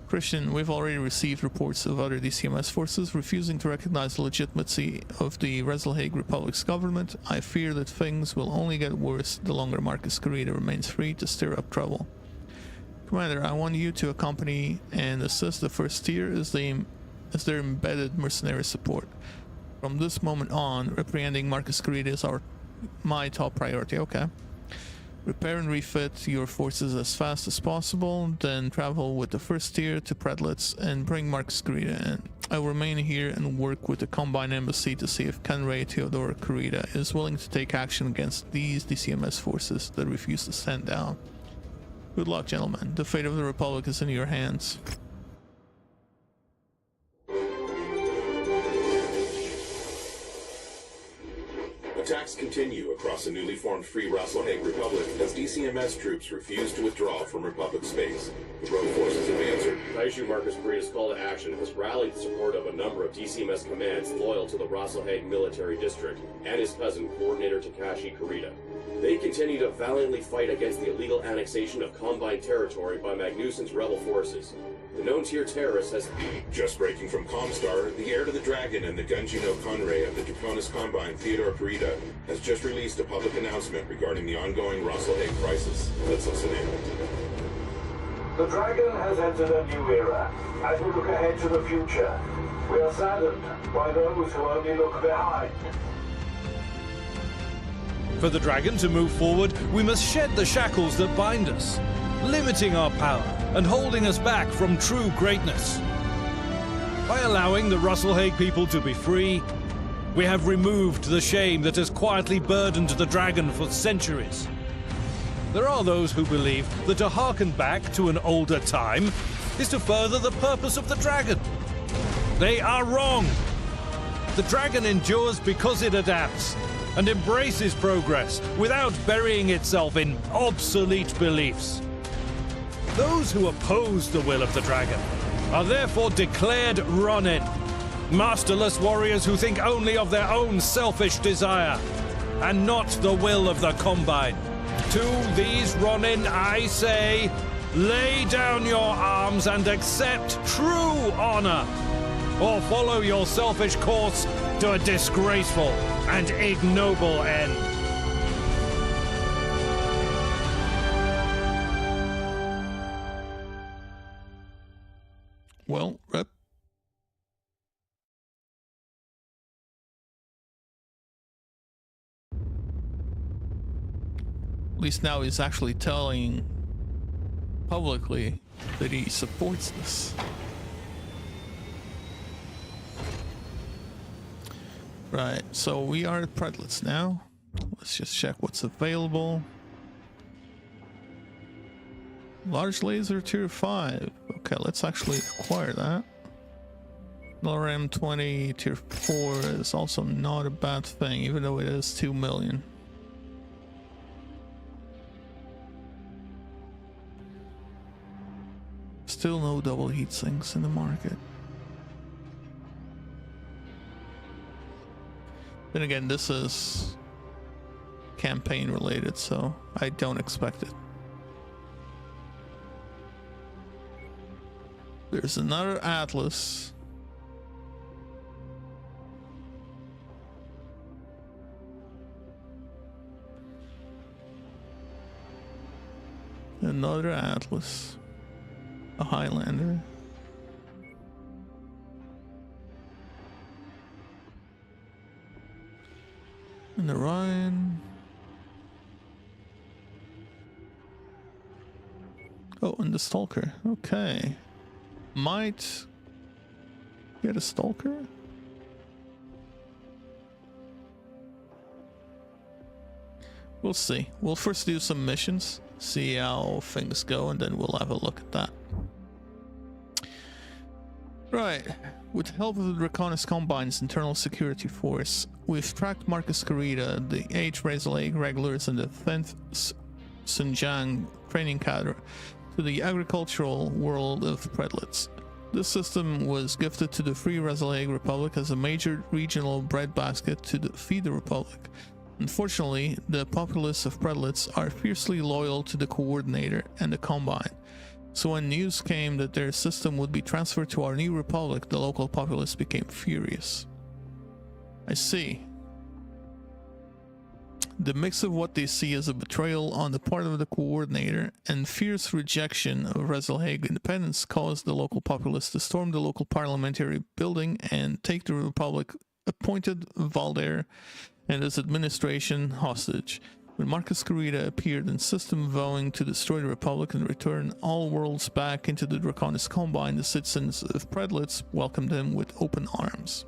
Christian, we've already received reports of other DCMS forces refusing to recognize the legitimacy of the Reselhague Republic's government. I fear that things will only get worse the longer Marcus Garita remains free to stir up trouble. Commander, I want you to accompany and assist the first tier as their embedded mercenary support. From this moment on, apprehending Marcus Garita is my top priority. Okay. Repair and refit your forces as fast as possible, then travel with the first tier to Predlitz and bring Marcus Garita in. I will remain here and work with the Combine Embassy to see if Kenray Theodore Garita is willing to take action against these DCMS forces that refuse to stand down. Good luck, gentlemen. The fate of the Republic is in your hands. Attacks continue across the newly formed Free Reselhague Republic as DCMS troops refuse to withdraw from Republic space. The rogue forces have answered. I issue Marcus Garita's call to action has rallied the support of a number of DCMS commands loyal to the Reselhague Military District and his cousin, Coordinator Takashi Garita. They continue to valiantly fight against the illegal annexation of Combine territory by Magnuson's rebel forces. The known tier terrorist has... Just breaking from Comstar, the heir to the Dragon and the Gunji no Conray of the Draconis Combine, Theodore Garita, has just released a public announcement regarding the ongoing Reselhague crisis. Let's listen in. The Dragon has entered a new era. As we look ahead to the future, we are saddened by those who only look behind. For the Dragon to move forward, we must shed the shackles that bind us, limiting our power and holding us back from true greatness. By allowing the Reselhague people to be free, we have removed the shame that has quietly burdened the Dragon for centuries. There are those who believe that to harken back to an older time is to further the purpose of the Dragon. They are wrong. The Dragon endures because it adapts and embraces progress without burying itself in obsolete beliefs. Those who oppose the will of the Dragon are therefore declared Ronin, masterless warriors who think only of their own selfish desire and not the will of the Combine. To these Ronin I say, lay down your arms and accept true honor, or follow your selfish course to a disgraceful and ignoble end. Well, Rep. At least now he's actually telling publicly that he supports this. Right, so we are at Predlitz now. Let's just check what's available. Large laser tier 5. Okay, let's actually acquire that. LRM-20 tier 4 is also not a bad thing, even though it is 2 million. Still no double heat sinks in the market. Then again, this is campaign related, so I don't expect it. There's another Atlas. Another Atlas. A Highlander. And the Rhine. Oh, and the Stalker. Okay. Might get a Stalker? We'll see. We'll first do some missions, see how things go, and then we'll have a look at that. Right. With the help of the Draconis Combine's internal security force, we've tracked Marcus Carida, the 8th Razorlake Regulars, and the 10th Xinjiang training cadre to the agricultural world of Predlets. This system was gifted to the Free Razorlake Republic as a major regional breadbasket to feed the Republic. Unfortunately, the populace of Predlets are fiercely loyal to the Coordinator and the Combine. So when news came that their system would be transferred to our new republic, the local populace became furious. I see. The mix of what they see as a betrayal on the part of the Coordinator and fierce rejection of Razorlake independence caused the local populace to storm the local parliamentary building and take the republic appointed Valdair and his administration hostage. When Marcus Carida appeared in system vowing to destroy the Republic and return all worlds back into the Draconis Combine, the citizens of Predlets welcomed him with open arms.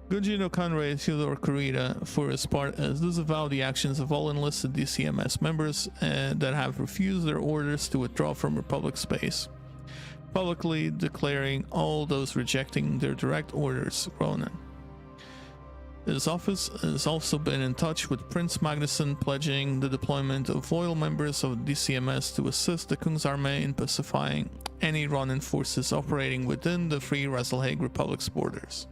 Gugino Conrad Theodore Carida, for his part, has disavowed the actions of all enlisted DCMS members that have refused their orders to withdraw from Republic space, publicly declaring all those rejecting their direct orders Ronin. His office has also been in touch with Prince Magnuson, pledging the deployment of loyal members of DCMS to assist the Kungsarmé in pacifying any Ronin forces operating within the Free Razorlake Republic's borders.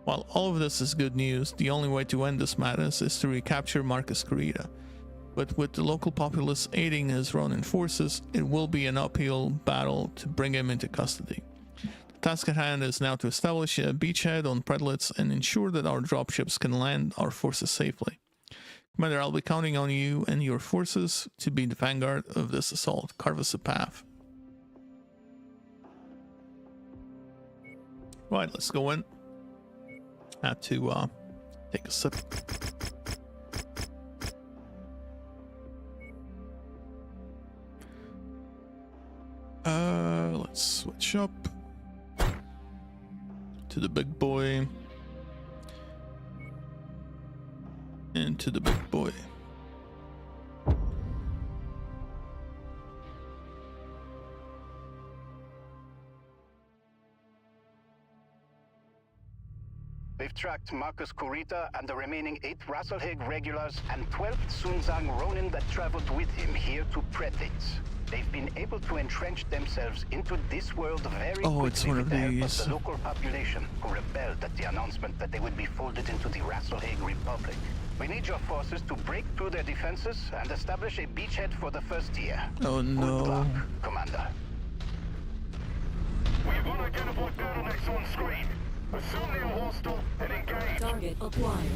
While all of this is good news, the only way to end this madness is to recapture Marcus Carida. But with the local populace aiding his Ronin forces, it will be an uphill battle to bring him into custody. The task at hand is now to establish a beachhead on Predlets and ensure that our dropships can land our forces safely. Commander, I'll be counting on you and your forces to be the vanguard of this assault. Carve us a path. Right, let's go in. Had to take a sip. Let's switch up to the big boy and to the big boy. We've tracked Marcus Kurita and the remaining 8 Razorlake regulars and 12th Xinjiang Ronin that traveled with him here to Predlets. They've been able to entrench themselves into this world very quickly with the help of the local population, who rebelled at the announcement that they would be folded into the Razorlake Republic. We need your forces to break through their defenses and establish a beachhead for the first year. Oh no. Good luck, Commander. We've got identified turtlenecks on screen. Assume they're hostile and engage. Target acquired.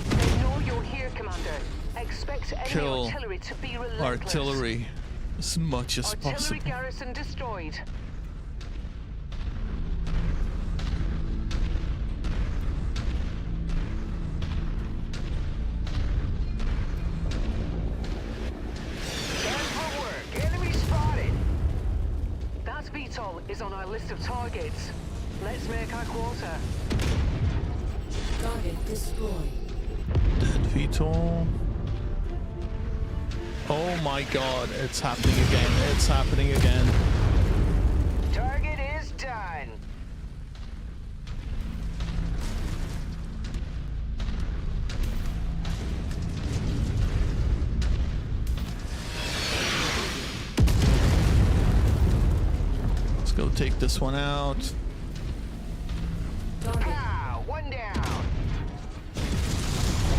They know you're here, Commander. Expect enemy Kill artillery to be relentless. artillery as much as Artillery possible. garrison destroyed. Stand for work. Enemy spotted. That VTOL is on our list of targets. Let's make our quota. Target destroyed. Dead VTOL. Oh my god, it's happening again. It's happening again. Target is done. Let's go take this one out. Ah, one down.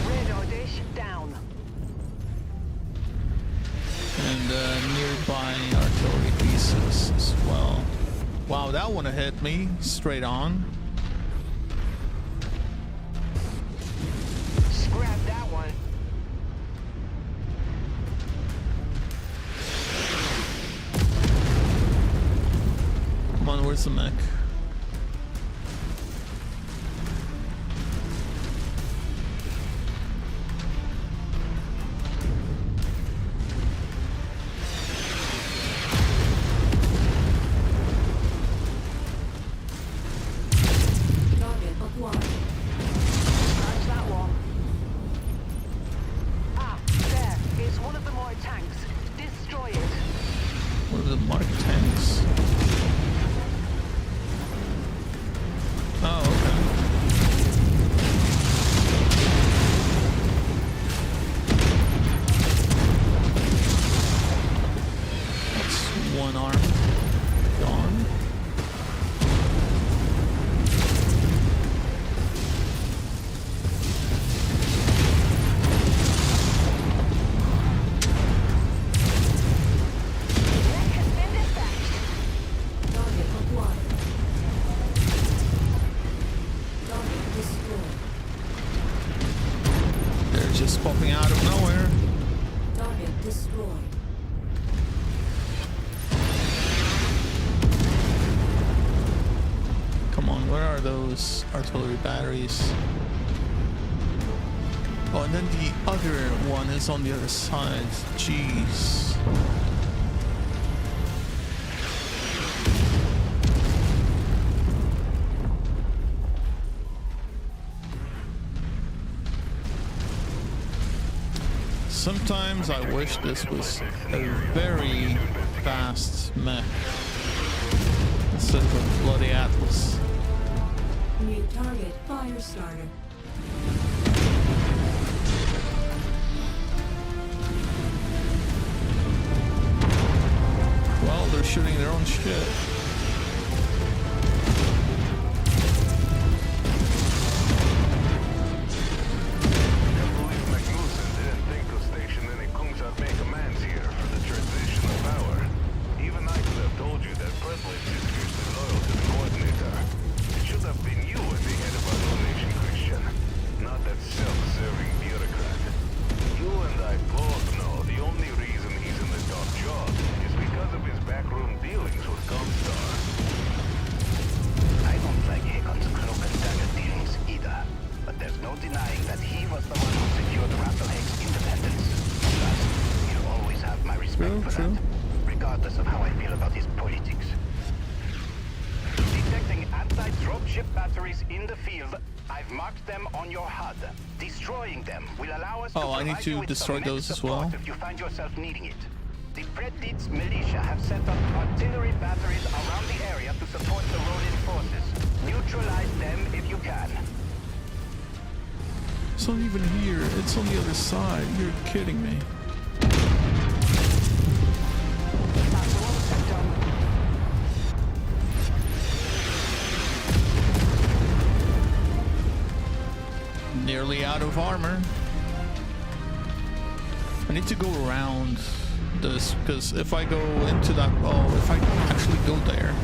Radar dish down. And nearby artillery pieces as well. Wow, that one hit me straight on. Scrap that one. Come on, where's the mech? just popping out of nowhere. Target destroyed. Come on, where are those artillery batteries? Oh, and then the other one is on the other side. Jeez. Sometimes I wish this was a very fast mech instead of a bloody Atlas. New target fire starter. Well, they're shooting their own shit. Regardless of how I feel about his politics. Detecting anti-dropship batteries in the field. I've marked them on your HUD. Destroying them will allow us to I need to destroy those as well. If you find yourself needing it. The Predit's militia have set up artillery batteries around the area to support the Ronin forces. Neutralize them if you can. It's not even here. It's on the other side. You're kidding me. Nearly out of armor. I need to go around this because if I go into that, if I actually go there,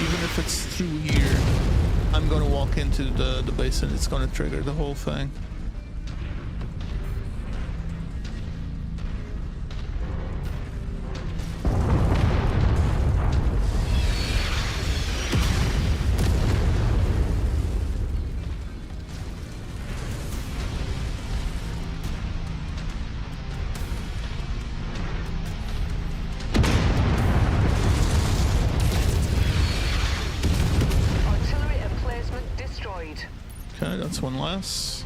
even if it's through here, I'm gonna walk into the base and it's gonna trigger the whole thing. Okay, that's one less.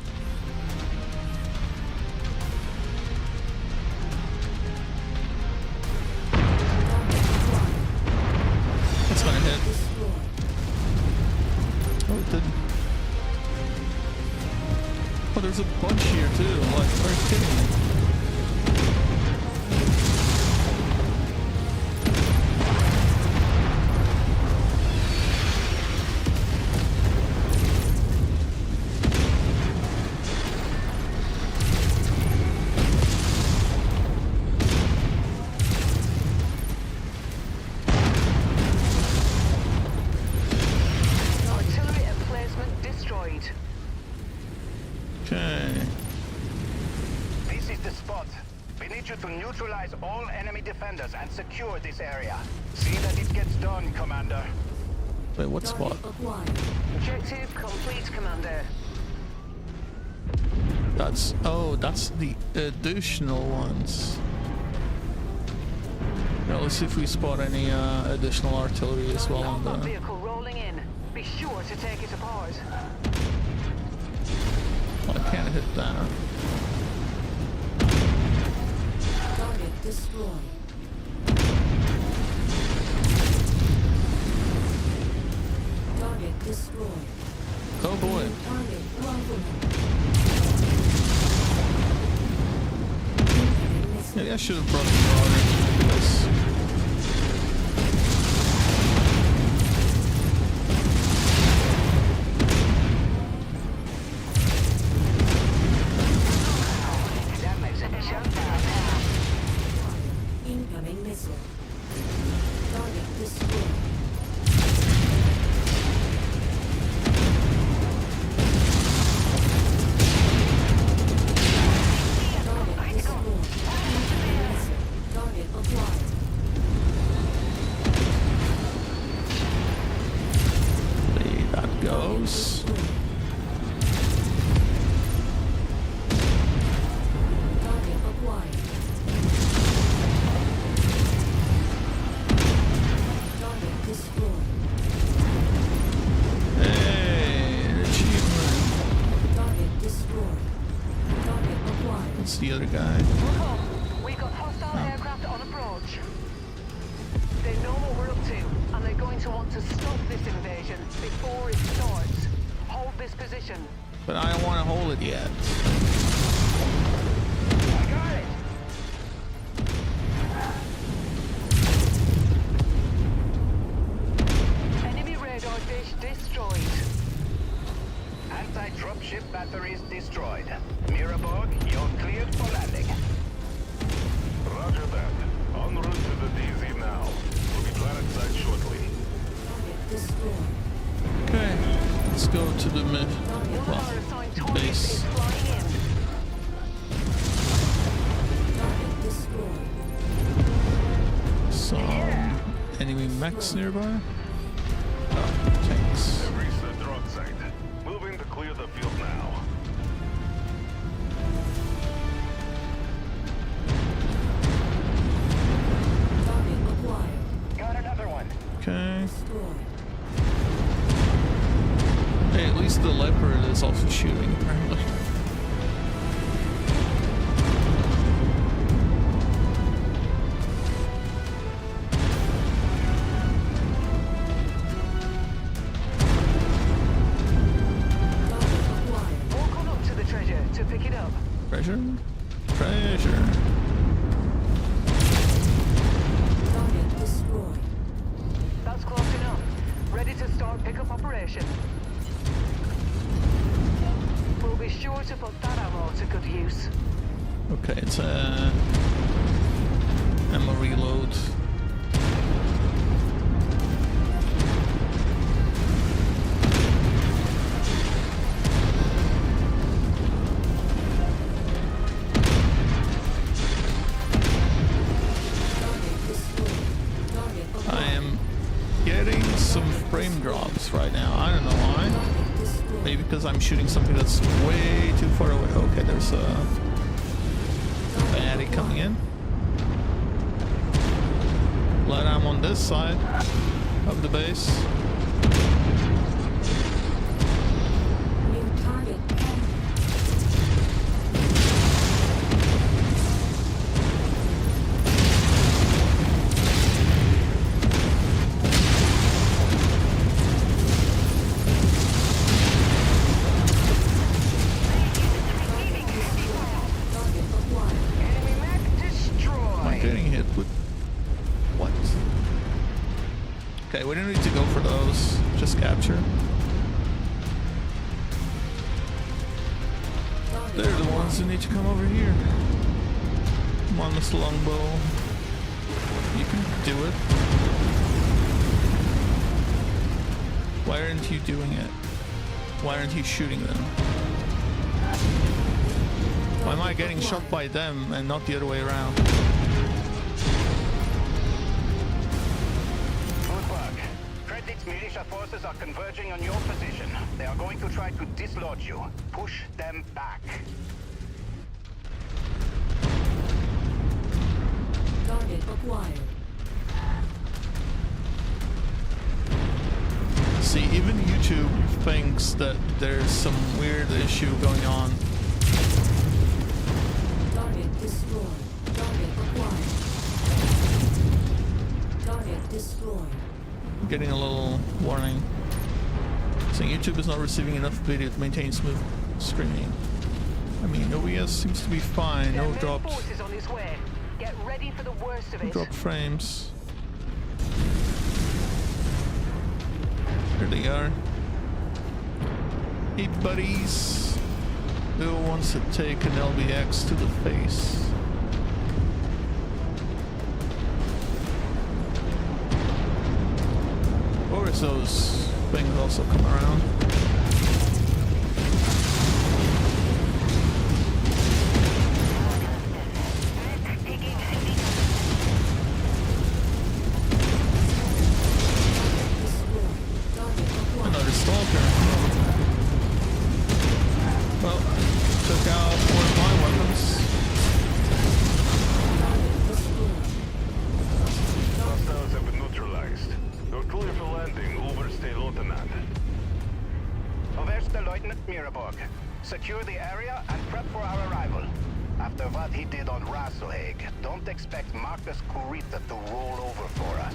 That's gonna hit. Oh, it didn't. Oh, there's a bunch here too. Like, are you kidding me? And secure this area. See that it gets done, Commander. Wait, what spot? Objective complete, Commander. That's the additional ones. Now let's see if we spot any additional artillery as well on the vehicle rolling in. Be sure to take it apart. Well, I can't hit that. Target destroyed. Target destroyed. Oh boy. Target Maybe I should have brought the water. Incoming missile. Target destroyed. What's the other guy? Look up. We've got hostile aircraft on approach. They know what we're up to, and they're going to want to stop this invasion before it starts. Hold this position. But I don't want to hold it yet. I got it. Enemy radar dish destroyed. Anti-dropship batteries destroyed. Mirabog, you're cleared for landing. Roger that. En route to the DZ now. We'll be planetside shortly. Okay, let's go to the mid. Well, base. Some enemy mechs nearby. Oh, tanks. They've reached the drone site. Moving to clear the field now. Got another one. Okay. Hey, at least the leopard is also shooting, apparently. Walk on up to the treasure to pick it up. Treasure? Treasure. That's close enough. Ready to start pickup operation. We'll be sure to put that ammo to good use. Okay, it's a ammo reload. I am getting some frame drops right now. I don't know why. Maybe because I'm shooting something that's way too far away. Okay, there's a baddie coming in. Glad I'm on this side of the base. Okay, we don't need to go for those. Just capture. They're the ones who need to come over here. Come on, Mr. Longbow. You can do it. Why aren't you doing it? Why aren't you shooting them? Why am I getting shot by them and not the other way around? Militia forces are converging on your position. They are going to try to dislodge you. Push them back. Target acquired. See, even YouTube thinks that there's some weird issue going on. Target destroyed. Target acquired. Target destroyed. Getting a little warning saying YouTube is not receiving enough video to maintain smooth streaming. I mean, OBS seems to be fine. No dropped. Forces on his way. Get ready for the worst of it. Drop frames. Here they are. Hey buddies. Who wants to take an LBX to the face? Or is those things also come around? Another stalker. Well, took out one of my weapons. Hostiles have been neutralized. You're clear for landing, Oberste Lieutenant. Overste Lieutenant Mirabog. Secure the area and prep for our arrival. After what he did on Rasselhag, don't expect Marcus Kurita to roll over for us.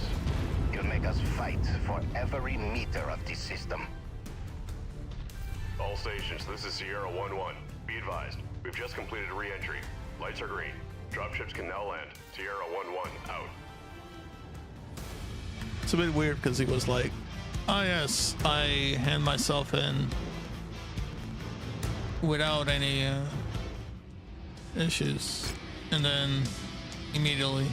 He'll make us fight for every meter of this system. All stations, this is Sierra 1-1. Be advised, we've just completed re-entry. Lights are green. Dropships can now land. Sierra 1-1, out. It's a bit weird because he was like, "Ah, yes, I hand myself in without any issues," and then immediately,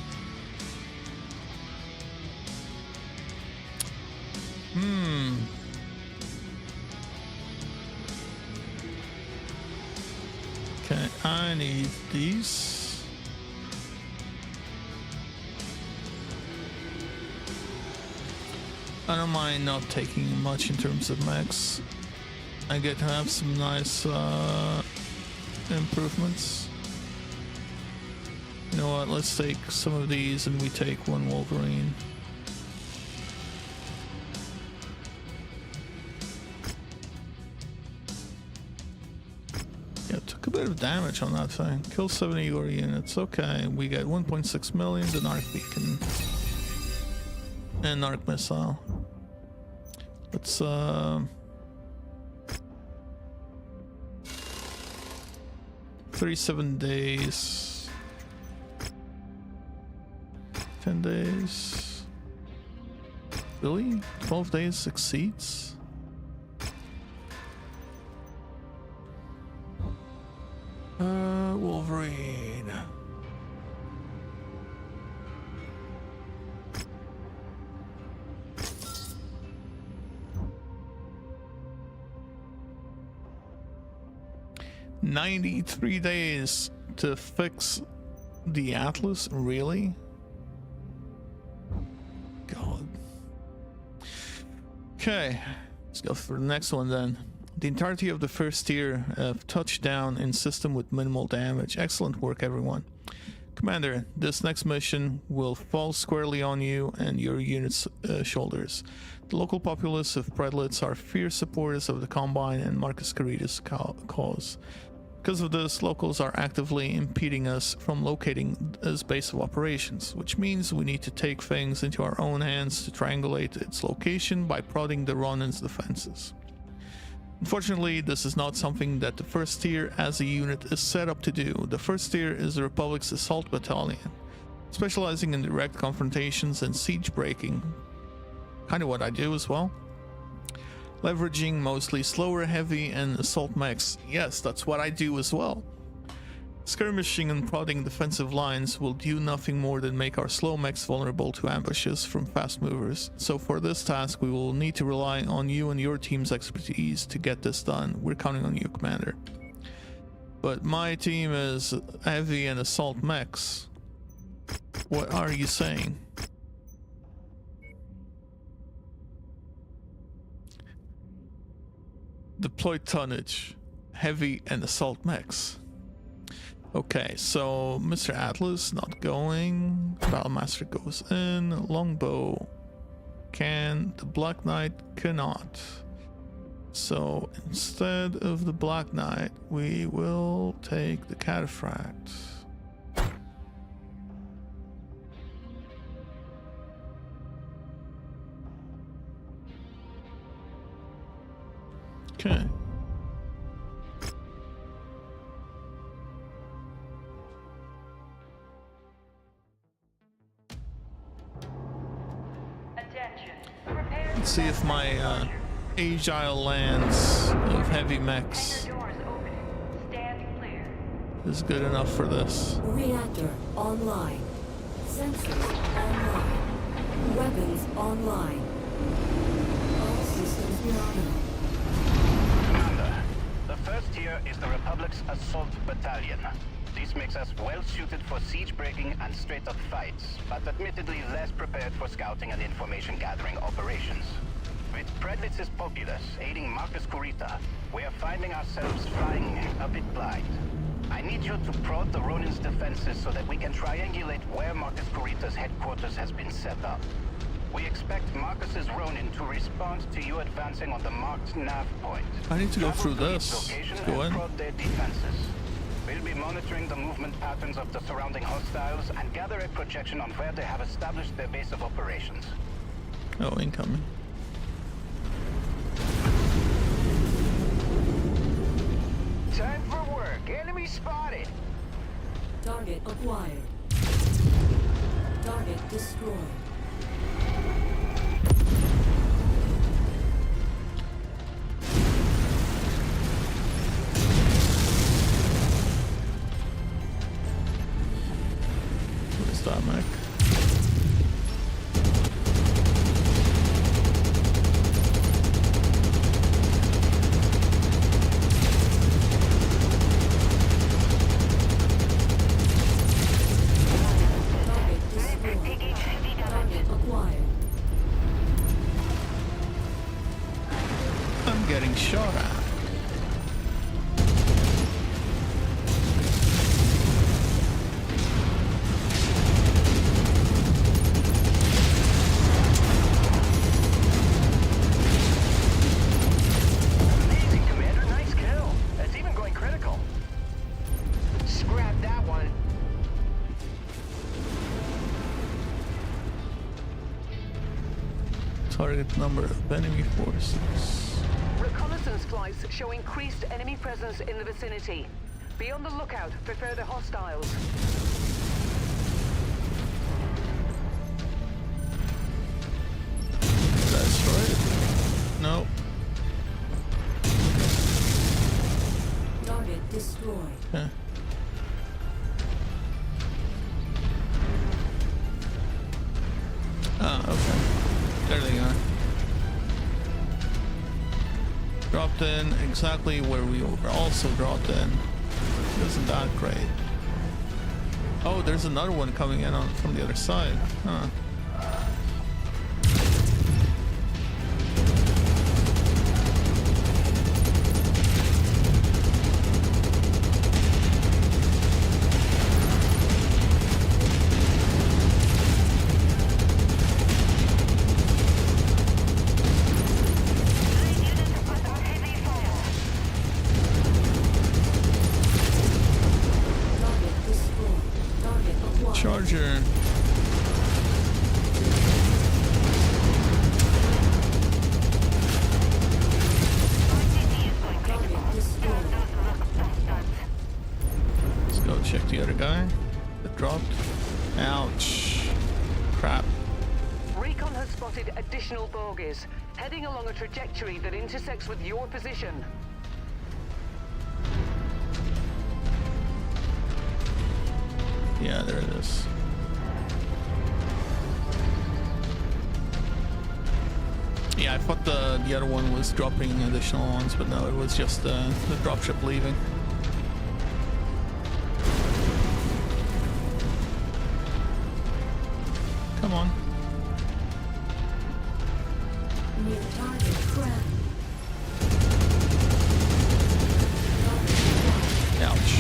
okay, I need these. I don't mind not taking much in terms of max. I get to have some nice improvements. You know what, let's take some of these and we take one Wolverine. Yeah, took a bit of damage on that thing. Kill 70 Euro units. Okay, we get 1.6 million, the Narc Beacon and Narc Missile. Let's 37 days, 10 days, really? 12 days succeeds? Wolverine. $93 days to fix the Atlas? Really? God. Okay, let's go for the next one then. The entirety of the first tier have touched down in system with minimal damage. Excellent work, everyone. Commander, this next mission will fall squarely on you and your unit's shoulders. The local populace of Predlitz are fierce supporters of the Combine and Marcus Kurita's cause. Because of this, locals are actively impeding us from locating its base of operations, which means we need to take things into our own hands to triangulate its location by prodding the Ronin's defenses. Unfortunately, this is not something that the first tier as a unit is set up to do. The first tier is the Republic's assault battalion, specializing in direct confrontations and siege breaking. Kind of what I do as well. Leveraging mostly slower, heavy, and assault mechs. Yes, that's what I do as well. Skirmishing and prodding defensive lines will do nothing more than make our slow mechs vulnerable to ambushes from fast movers. So for this task, we will need to rely on you and your team's expertise to get this done. We're counting on you, Commander. But my team is heavy and assault mechs. What are you saying? Deployed tonnage, heavy and assault mechs. Okay, so Mr. Atlas not going. Battlemaster goes in. Longbow can. The Black Knight cannot. So instead of the Black Knight, we will take the Cataphract. Okay. Let's see if my agile lands of heavy mechs is good enough for this. Reactor online. Sensors online. Weapons online. All systems nominal. Commander, the first tier is the Republic's assault battalion. This makes us well suited for siege breaking and straight up fights, but admittedly less prepared for scouting and information gathering operations. With Predlitz's populace aiding Marcus Kurita, we are finding ourselves flying a bit blind. I need you to prod the Ronin's defenses so that we can triangulate where Marcus Kurita's headquarters has been set up. We expect Marcus's Ronin to respond to you advancing on the marked nav point. I need to go through this. Go in. Prod their defenses. We'll be monitoring the movement patterns of the surrounding hostiles and gather a projection on where they have established their base of operations. Oh, incoming. Time for work. Enemy spotted. Target acquired. Target destroyed. Where's that, Mac? I'm getting shot at. Amazing, Commander. Nice kill. It's even going critical. Scrap that one. Target number of enemy forces. Reconnaissance flights show increased enemy presence in the vicinity. Be on the lookout for further hostiles. That's right. No. Target destroyed. Yeah. Ah, okay. There they are. Dropped in exactly where we were also dropped in. Isn't that great? Oh, there's another one coming in from the other side. Huh. Charger. Let's go check the other guy that dropped. Ouch. Crap. Recon has spotted additional bogies, heading along a trajectory that intersects with your position. Yeah, there it is. Yeah, I thought the other one was dropping additional ones, but no, it was just the dropship leaving. Come on. Near target crack. Ouch.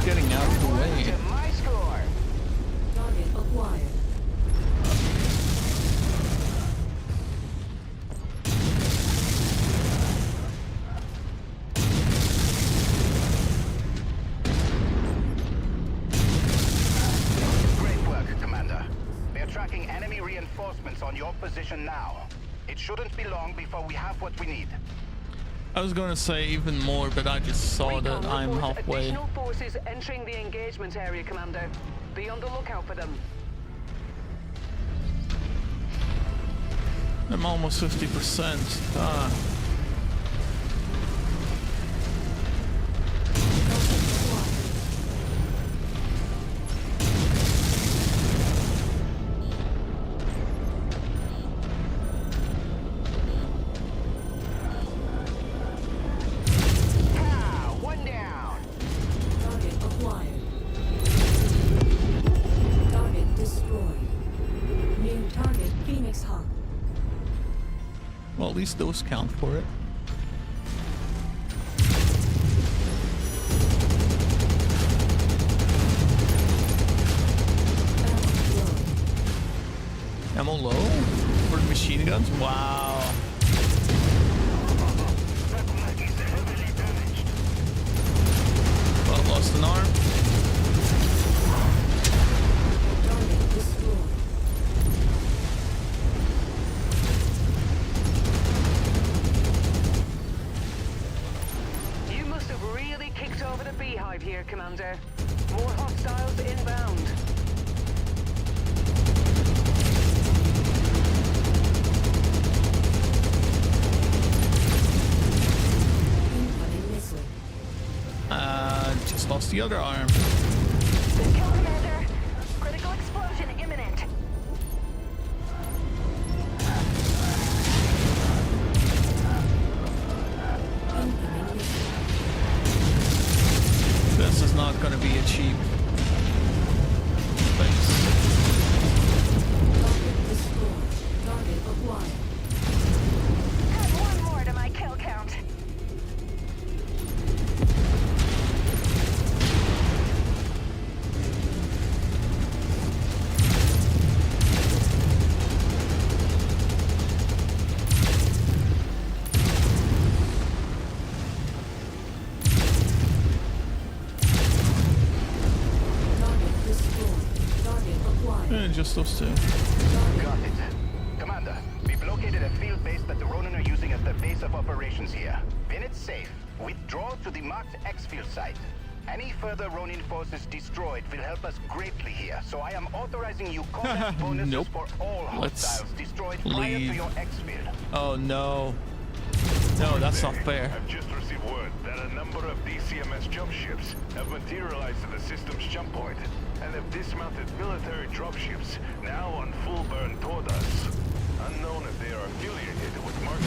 Getting out of the way. My score. Target acquired. Great work, Commander. They're tracking enemy reinforcements on your position now. It shouldn't be long before we have what we need. I was going to say even more, but I just saw that I'm halfway. Additional forces entering the engagement area, Commander. Be on the lookout for them. I'm almost 50%. Ah. One down. Target acquired. Target destroyed. New target Phoenix Hawk. Well, at least those count for it. Ammo low for the machine guns? Wow. Well, lost an arm. Target destroyed. You must have really kicked over the beehive here, Commander. More hostiles inbound. Incoming missile. Just lost the other arm. Good kill, Commander. Critical explosion imminent. Incoming missile. This is not going to be a cheap fix. Target destroyed. Target acquired. Add one more to my kill count. Target destroyed. Target acquired. Just those two. Got it. Commander, we've located a field base that the Ronin are using as the base of operations here. When it's safe, withdraw to the marked X-field site. Any further Ronin forces destroyed will help us greatly here, so I am authorizing you combat bonuses Nope. for all Let's hostiles destroyed prior to leave. your X-field. Oh no. No, that's not fair. I've just received word that a number of DCMS jump ships have materialized at the system's jump point and have dismounted military dropships now on full burn toward us. Unknown if they are affiliated with Marcus.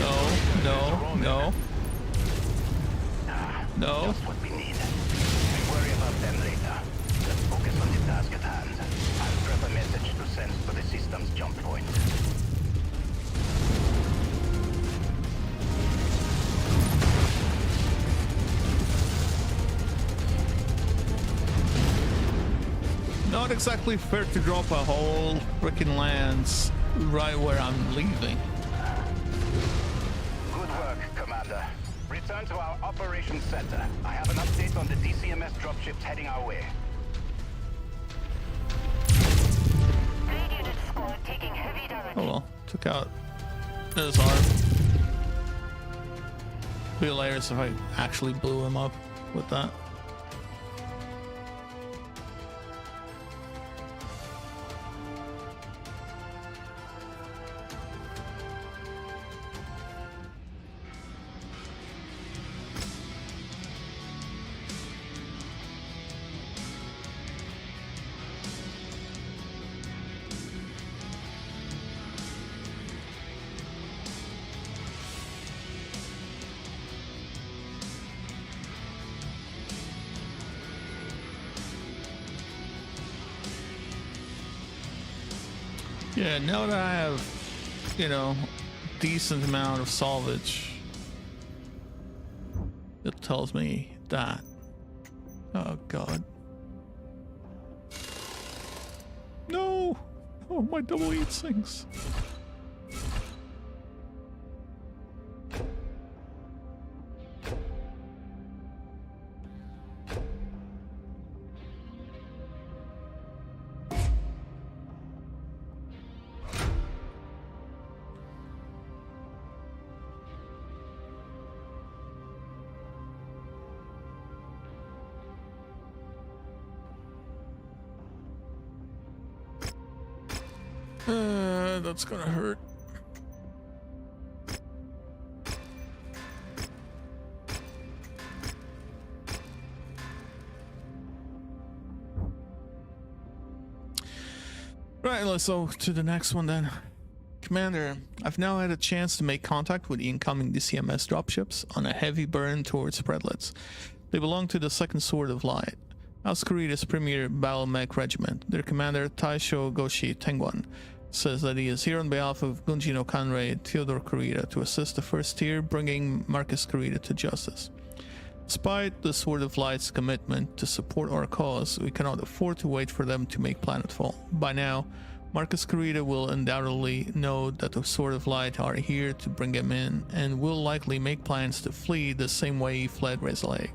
No. Just what we need. We'll worry about them later. Let's focus on the task at hand. I'll prep a message to send to the system's jump point. Not exactly fair to drop a whole freaking lands right where I'm leaving. Good work, Commander. Return to our operations center. I have an update on the DCMS dropships heading our way. Raid unit squad taking heavy damage. Oh well, took out his arm. Be hilarious if I actually blew him up with that. Yeah, now that I have, you know, decent amount of salvage, it tells me that. Oh god. No! Oh, my double eat sinks. That's gonna hurt. Right, let's go to the next one then. Commander, I've now had a chance to make contact with the incoming DCMS dropships on a heavy burn towards Predlets. They belong to the Second Sword of Light, House Kurita's premier battle mech regiment. Their commander, Taisho Goshi Tengwan, says that he is here on behalf of Gunji no Kanrei Theodore Kurita to assist the first tier, bringing Marcus Kurita to justice. Despite the Sword of Light's commitment to support our cause, we cannot afford to wait for them to make planetfall. By now, Marcus Kurita will undoubtedly know that the Sword of Light are here to bring him in, and will likely make plans to flee the same way he fled Razorleg.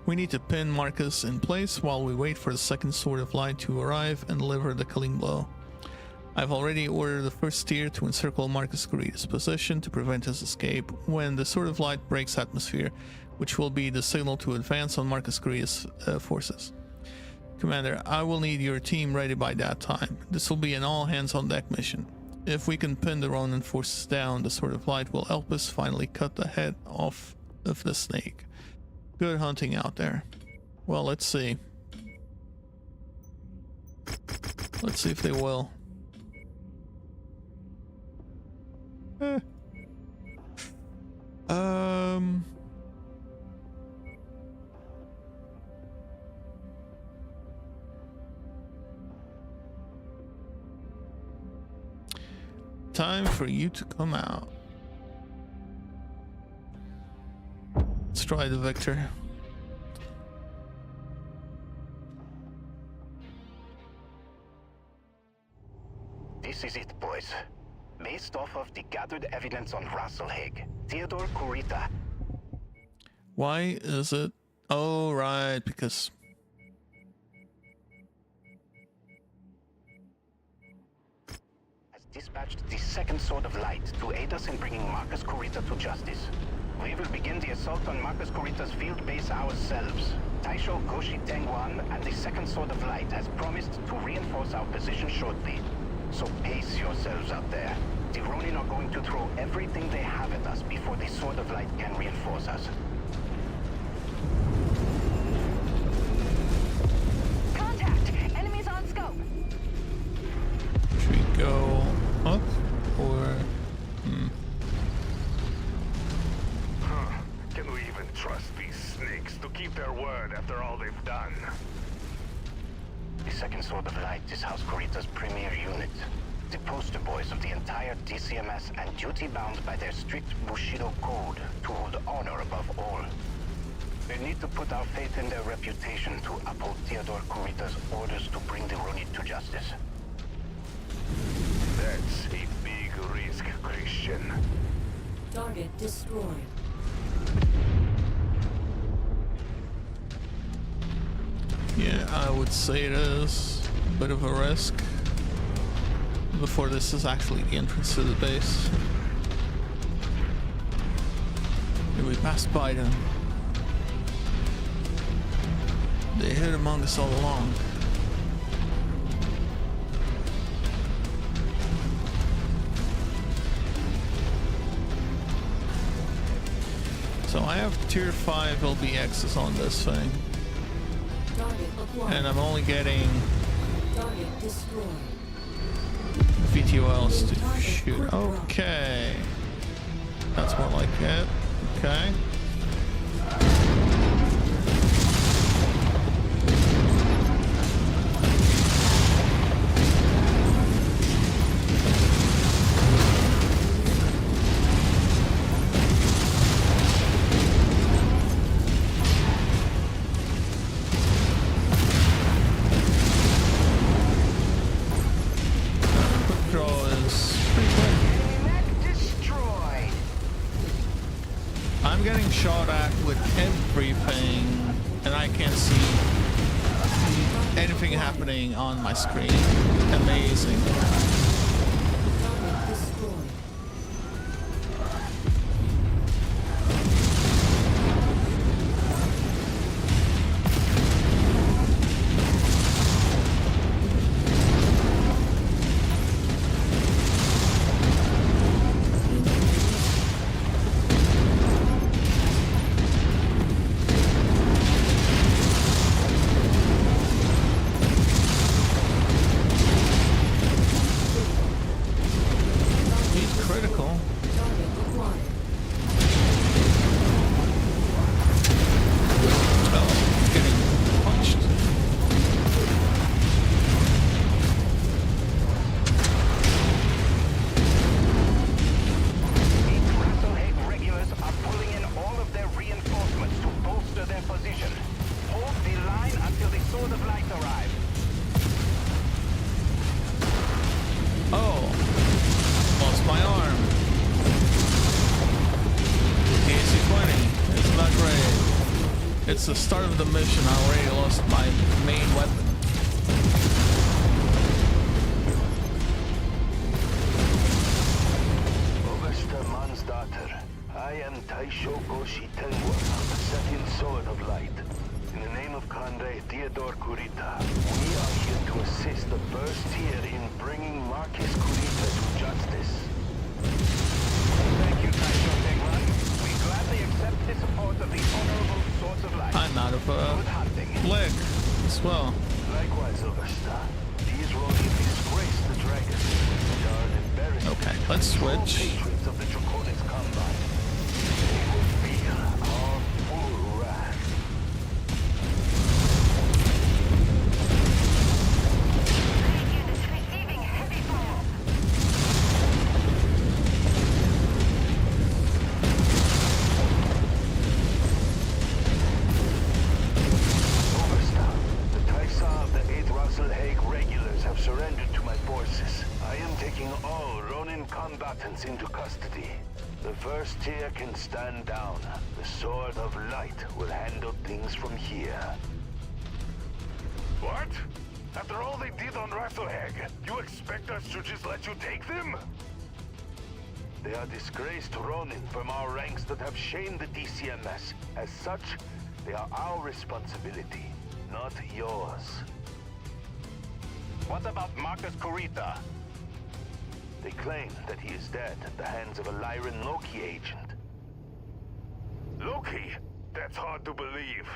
We need to pin Marcus in place while we wait for the second Sword of Light to arrive and deliver the killing blow. I've already ordered the first tier to encircle Marcus Kurita's position to prevent his escape when the Sword of Light breaks atmosphere, which will be the signal to advance on Marcus Kurita's forces. Commander, I will need your team ready by that time. This will be an all-hands-on-deck mission. If we can pin the Ronin forces down, the Sword of Light will help us finally cut the head off of the snake. Good hunting out there. Well, let's see. Let's see if they will. Time for you to come out. Let's try the Victor. This is it, boys. Based off of the gathered evidence on Rasselheg, Theodore Kurita. Why is it? Oh, right, because... has dispatched the second Sword of Light to aid us in bringing Marcus Kurita to justice. We will begin the assault on Marcus Kurita's field base ourselves. Taisho Goshi Tengwan and the second Sword of Light has promised to reinforce our position shortly. So pace yourselves out there. The Ronin are going to throw everything they have at us before the Sword of Light can reinforce us. Contact! Enemies on scope! Should we go up or... Can we even trust these snakes to keep their word after all they've done? The second Sword of Light is House Kurita's premier unit. The poster boys of the entire DCMS and duty-bound by their strict Bushido code to hold honor above all. We need to put our faith in their reputation to uphold Theodore Kurita's orders to bring the Ronin to justice. That's a big risk, Christian. Target destroyed. Yeah, I would say it is a bit of a risk. Before this is actually the entrance to the base. And we passed by them. They hid among us all along. So I have tier 5 LBXs on this thing. And I'm only getting Target destroyed. VTOLs to shoot. Okay. That's more like it. Okay. Shot at with everything, and I can't see anything happening on my screen. Amazing. It's the start of the mission. I already lost my main weapon. Overster Mansdatter, I am Taisho Goshi Tenwa of the Second Sword of Light. In the name of Conde Theodore Kurita, we are here to assist the first tier in bringing Marcus Kurita to justice. Thank you, Taisho Tenwa. We gladly accept the support of the Honorable Swords of Light. I'm out of Good hunting. leg as well. Likewise, Overster. These Ronin disgrace the dragon. They are an embarrassment. Okay, let's to all switch. patrons of the Draconis Combine. They will feel our full wrath. Receiving heavy fire. Overstar, the Taisa of the 8th Russell Hague regulars have surrendered to my forces. I am taking all Ronin combatants into custody. The first tier can stand down. The Sword of Light will handle things from here. What? After all they did on Rasselhag, you expect us to just let you take them? They are disgraced Ronin from our ranks that have shamed the DCMS. As such, they are our responsibility, not yours. What about Marcus Kurita? They claim that he is dead at the hands of a Lyran Loki agent. Loki? That's hard to believe.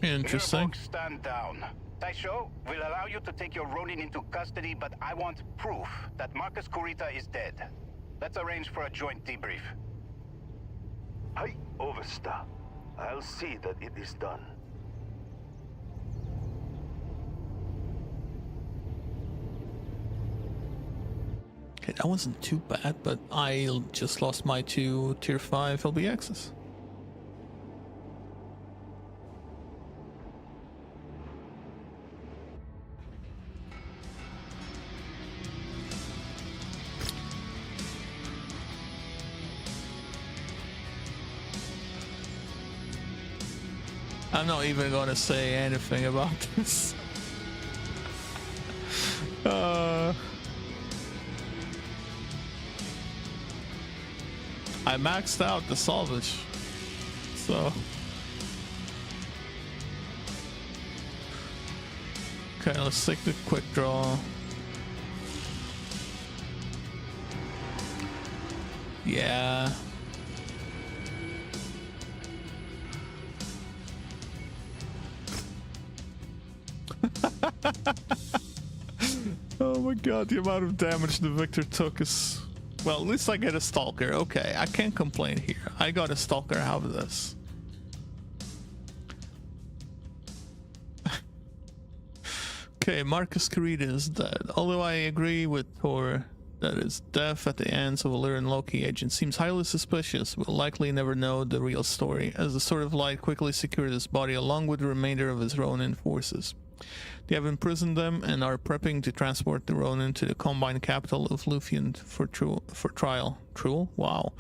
Interesting. Folks, stand down. Taisho will allow you to take your Ronin into custody, but I want proof that Marcus Kurita is dead. Let's arrange for a joint debrief. Hi, Overstar. I'll see that it is done. Okay, that wasn't too bad, but I just lost my 2 tier 5 LBXs. I'm not even gonna say anything about this. I maxed out the salvage, so okay, let's take the quick draw. Yeah. Oh my god, the amount of damage the Victor took is... Well, at least I get a Stalker. Okay, I can't complain here. I got a Stalker out of this. Okay, Marcus Kurita is dead. Although I agree with Thor that his death at the hands of a Lyran Loki agent seems highly suspicious, we'll likely never know the real story, as the Sword of Light quickly secured his body along with the remainder of his Ronin forces. They have imprisoned them and are prepping to transport the Ronin to the combined capital of Lufien for trial. Truel? Wow.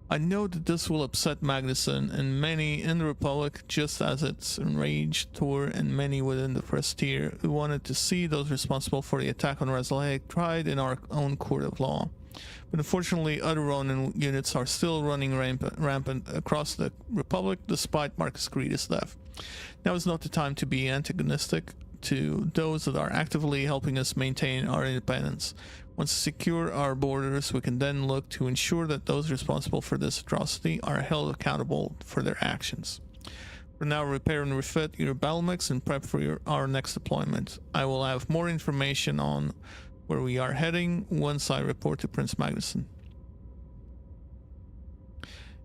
I know that this will upset Magnuson and many in the Republic, just as it's enraged Thor and many within the first tier who wanted to see those responsible for the attack on Rasselhag tried in our own court of law. But unfortunately, other Ronin units are still running rampant across the Republic despite Marcus Kurita's death. Now is not the time to be antagonistic to those that are actively helping us maintain our independence. Once we secure our borders, we can then look to ensure that those responsible for this atrocity are held accountable for their actions. For now, repair and refit your battle mix and prep for our next deployment. I will have more information on where we are heading once I report to Prince Magnuson.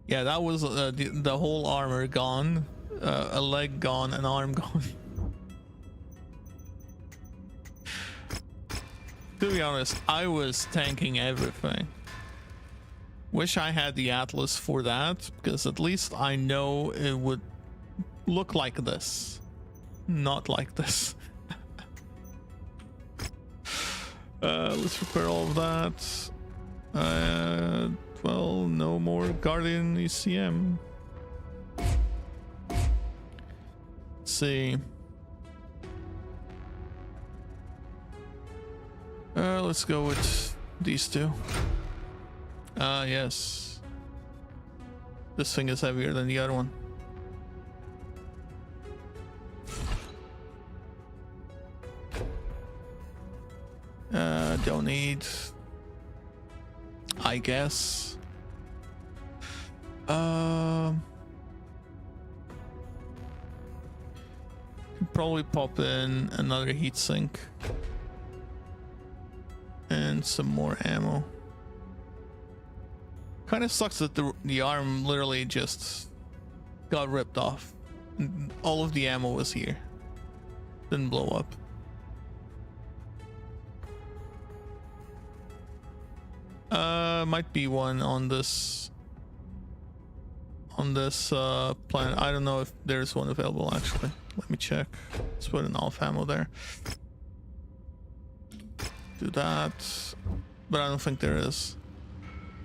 Yeah, that was the whole armor gone, a leg gone, an arm gone. To be honest, I was tanking everything. Wish I had the Atlas for that, because at least I know it would look like this, not like this. Let's repair all of that. Well, no more Guardian ECM. see. Let's go with these two. Yes. This thing is heavier than the other one. Don't need, I guess. Probably pop in another heatsink and some more ammo. Kind of sucks that the arm literally just got ripped off. All of the ammo was here. Didn't blow up. Might be one on this planet. I don't know if there's one available actually. Let me check. Let's put an off ammo there. Do that, but I don't think there is.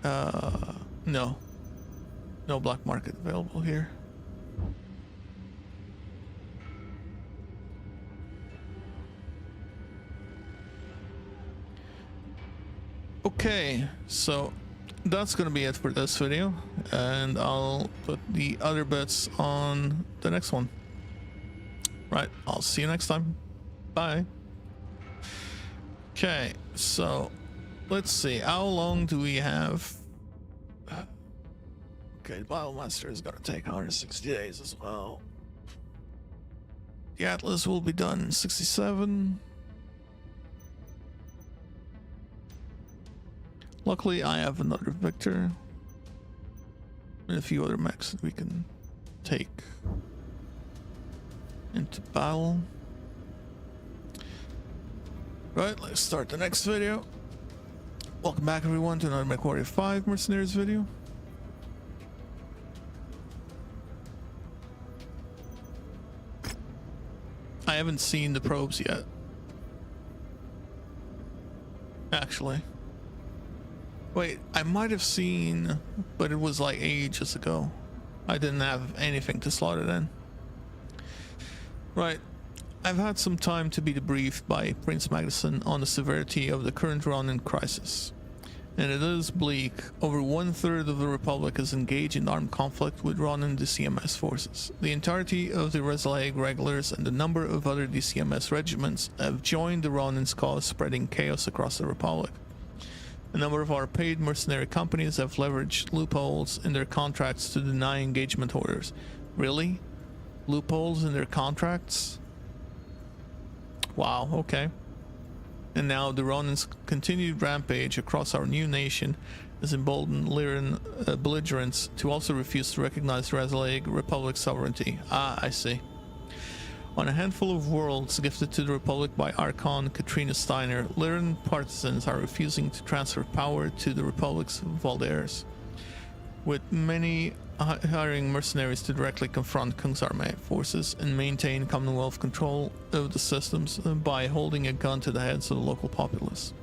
No black market available here. Okay, so that's gonna be it for this video, and I'll put the other bits on the next one. Right, I'll see you next time. Bye. Okay, so let's see, how long do we have? Okay, the Biomaster is gonna take 160 days as well. The Atlas will be done in 67. Luckily, I have another Victor and a few other mechs that we can take into battle. Right, let's start the next video. Welcome back everyone to another MW5 Mercenaries video. I haven't seen the probes yet. Actually. Wait, I might have seen, but it was like ages ago. I didn't have anything to slot it in. Right. I've had some time to be debriefed by Prince Magnuson on the severity of the current Ronin crisis. And it is bleak. Over 1/3 of the Republic is engaged in armed conflict with Ronin DCMS forces. The entirety of the Resolhague regulars and a number of other DCMS regiments have joined the Ronin's cause, spreading chaos across the Republic. A number of our paid mercenary companies have leveraged loopholes in their contracts to deny engagement orders. Really? Loopholes in their contracts? Wow, okay. And now the Ronin's continued rampage across our new nation has emboldened Lyran belligerents to also refuse to recognize Resolhague Republic sovereignty. Ah, I see. On a handful of worlds gifted to the Republic by Archon Katrina Steiner, Lyran partisans are refusing to transfer power to the Republic's Valdares, with many hiring mercenaries to directly confront Kungsarmé forces and maintain Commonwealth control of the systems by holding a gun to the heads of the local populace.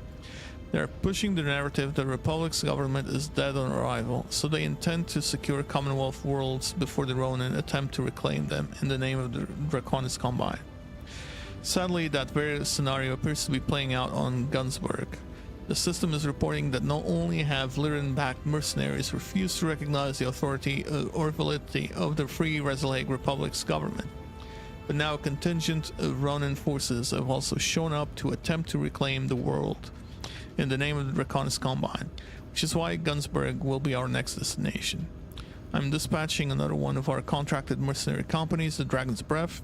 They are pushing the narrative that the Republic's government is dead on arrival, so they intend to secure Commonwealth worlds before the Ronin attempt to reclaim them in the name of the Draconis Combine. Sadly, that very scenario appears to be playing out on Gunsburg. The system is reporting that not only have Lyran-backed mercenaries refused to recognize the authority or validity of the Free Resolhague Republic's government, but now a contingent of Ronin forces have also shown up to attempt to reclaim the world in the name of the Draconis Combine, which is why Gunsburg will be our next destination. I'm dispatching another one of our contracted mercenary companies, the Dragon's Breath,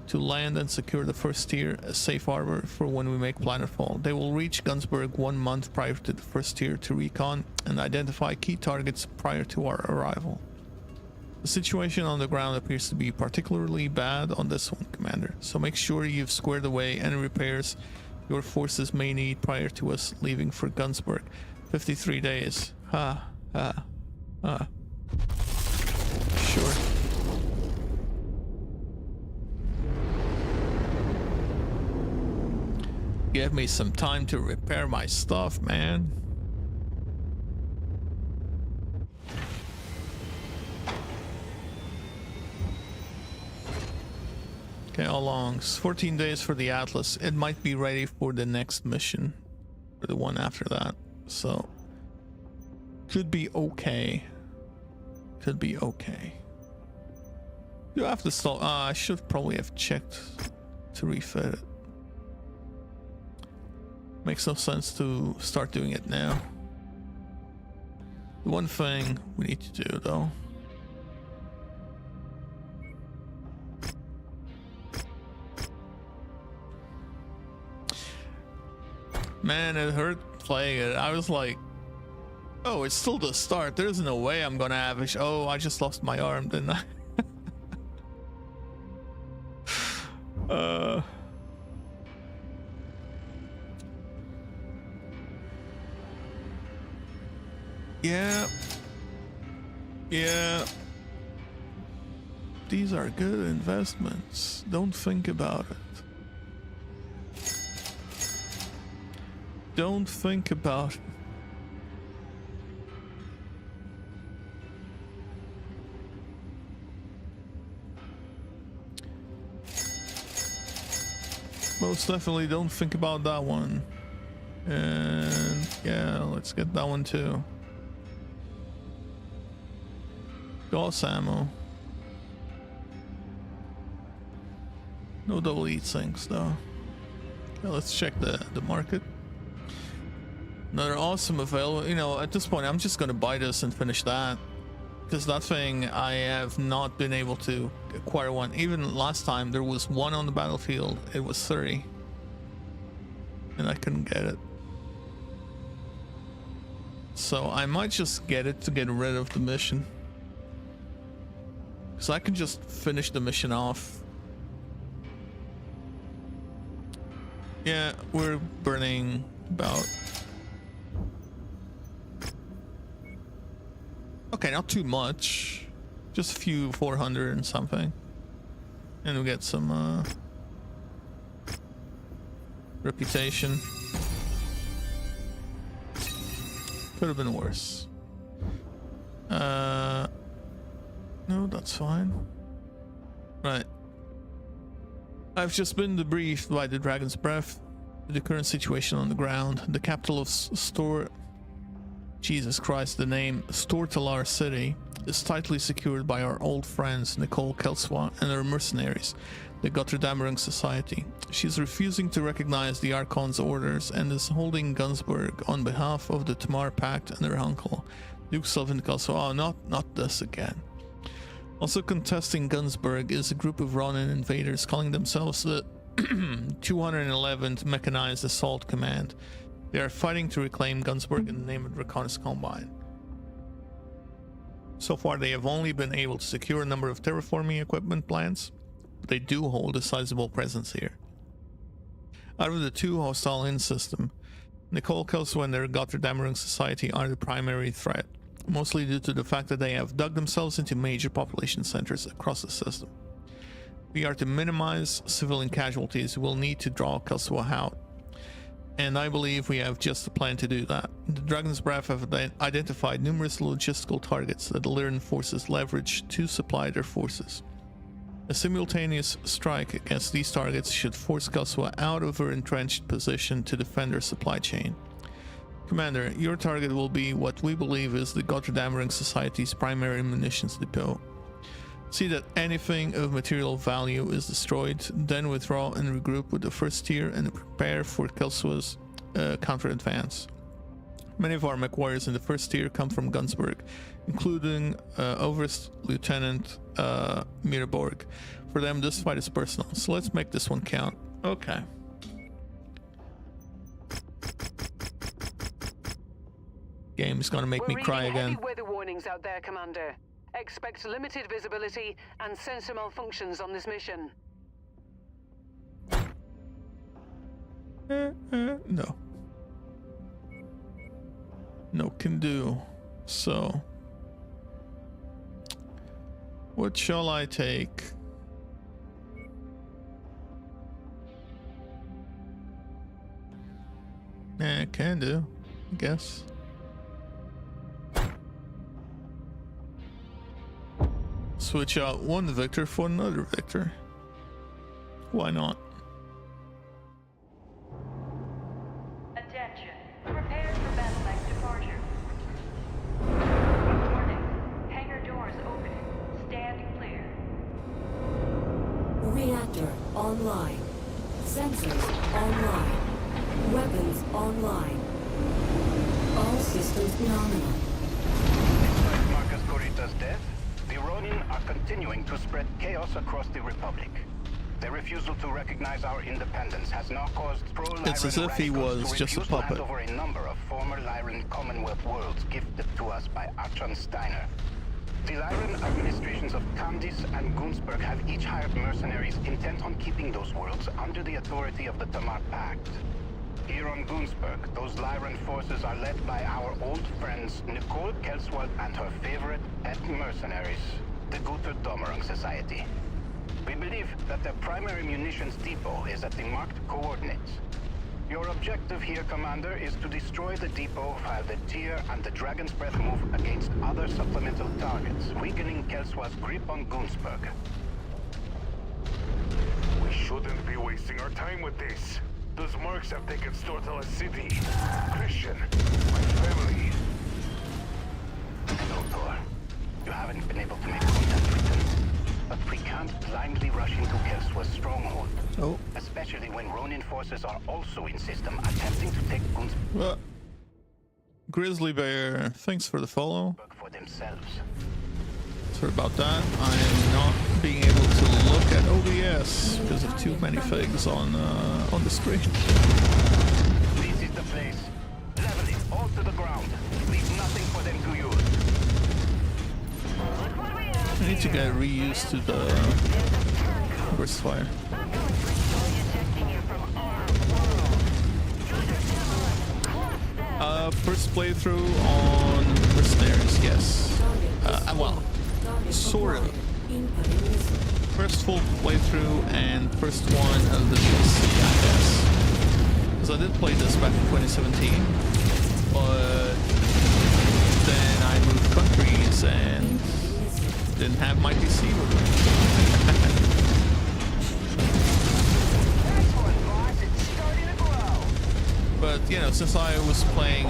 to land and secure the first tier, a safe harbor for when we make planetfall. They will reach Gunsburg 1 month prior to the first tier to recon and identify key targets prior to our arrival. The situation on the ground appears to be particularly bad on this one, Commander, so make sure you've squared away any repairs your forces may need prior to us leaving for Gunsburg. 53 days. Sure. Give me some time to repair my stuff, man. Okay, how long? It's 14 days for the Atlas. It might be ready for the next mission, or the one after that. So, could be okay. Could be okay. You have to stall. I should probably have checked to refit it. Makes no sense to start doing it now. The one thing we need to do though. Man, it hurt playing it. I was like, oh, it's still the start. There's no way I'm gonna have a oh, I just lost my arm, didn't I? Yeah. Yeah. These are good investments. Don't think about it. Don't think about it. Most definitely don't think about that one. And yeah, let's get that one too. Gauss ammo. No double heat sinks though. Okay, let's check the market. Another awesome available. You know, at this point I'm just gonna buy this and finish that, because that thing I have not been able to acquire one. Even last time there was one on the battlefield, it was 30 and I couldn't get it. So I might just get it to get rid of the mission, because I can just finish the mission off. Yeah, we're burning about, okay, not too much, just a few 400 and something, and we get some reputation. Could have been worse. No, that's fine. Right. I've just been debriefed by the Dragon's Breath. The current situation on the ground. The capital of Jesus Christ, the name Stortalar City is tightly secured by our old friends Nicole Kelswa and her mercenaries, the Gotterdammering Society. She's refusing to recognize the Archon's orders and is holding Gunsburg on behalf of the Tamar Pact and her uncle, Duke Sylvan Kelswa. Oh, not this again. Also contesting Gunsburg is a group of Ronin invaders calling themselves the 211th Mechanized Assault Command. They are fighting to reclaim Gunsburg in the name of Draconis Combine. So far they have only been able to secure a number of terraforming equipment plants, but they do hold a sizable presence here. Out of the two hostile in system, Nicole Kelswa and their Gotterdammering Society are the primary threat, mostly due to the fact that they have dug themselves into major population centers across the system. We are to minimize civilian casualties. We'll need to draw Kelswa out, and I believe we have just a plan to do that. The Dragon's Breath have identified numerous logistical targets that the Lyran forces leverage to supply their forces. A simultaneous strike against these targets should force Kelswa out of her entrenched position to defend her supply chain. Commander, your target will be what we believe is the Gotterdammering Society's primary munitions depot. See that anything of material value is destroyed, then withdraw and regroup with the first tier and prepare for Kelswa's counter-advance. Many of our McWarriors in the first tier come from Gunsburg, including Overst Lieutenant Mirborg. For them, this fight is personal, so let's make this one count. Okay. Game is gonna make me cry again. Heavy weather warnings out there, Commander. Expect limited visibility and sensor malfunctions on this mission. No. No can do. So, what shall I take? Can do, I guess. Switch out one Victor for another Victor. Why not? Attention. Prepare for battle mech departure. Warning. Hangar doors opening. Stand clear. Reactor online. Sensors online. Weapons online. All systems nominal. Despite Marcus Corita's death, the Ronin are continuing to spread chaos across the Republic. Their refusal to recognize our independence has now caused pro-Lyran It's as if he was just a refuse to hand puppet. over a number of former Lyran Commonwealth worlds gifted to us by Achan Steiner. The Lyran administrations of Candice and Gunsberg have each hired mercenaries intent on keeping those worlds under the authority of the Tamar Pact. Here on Gunsberg, those Lyran forces are led by our old friends Nicole Kelswald and her favorite pet mercenaries, the Guter Dommerung Society. We believe that their primary munitions depot is at the marked coordinates. Your objective here, Commander, is to destroy the depot while the Tyr and the Dragon's Breath move against other supplemental targets, weakening Kelswald's grip on Gunsberg. We shouldn't be wasting our time with this. Those Mercs have taken Stortala City. Christian, my family. Hello, Thor. You haven't been able to make contact with them. But we can't blindly rush into Kelswa's stronghold. Oh. Especially when Ronin forces are also in system, attempting to take Gunsberg Grizzly Bear, thanks for the follow. for themselves. Sorry about that. I am not being able to look at OBS because of too many figs on the screen. This is the place. Level it all to the ground. Leave nothing for them to use. I need to get reused to the burst fire. First playthrough on Mercenaries, yes. Well, sort of. First full playthrough and first one of the DLC, I guess. Because I did play this back in 2017, but then I moved countries and didn't have my PC with me. But, you know, since I was playing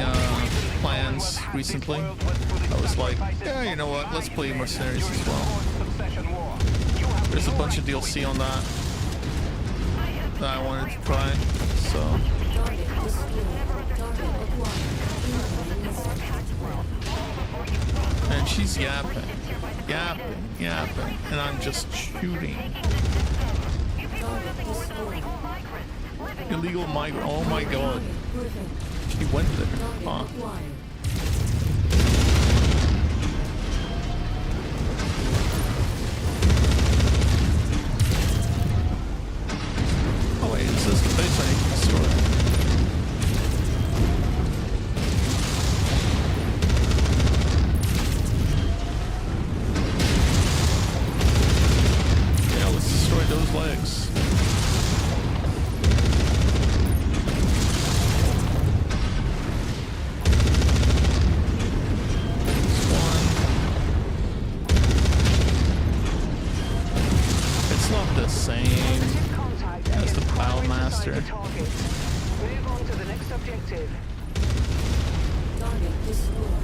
Plans recently, I was like, yeah, you know what, let's play Mercenaries as well. There's a bunch of DLC on that I wanted to try, so... And she's yapping, and I'm just shooting. Illegal migrant, oh my god. She went there, huh? Oh wait, this is the base I need to destroy. Yeah, let's destroy those legs. Move on to the next objective. Target destroyed.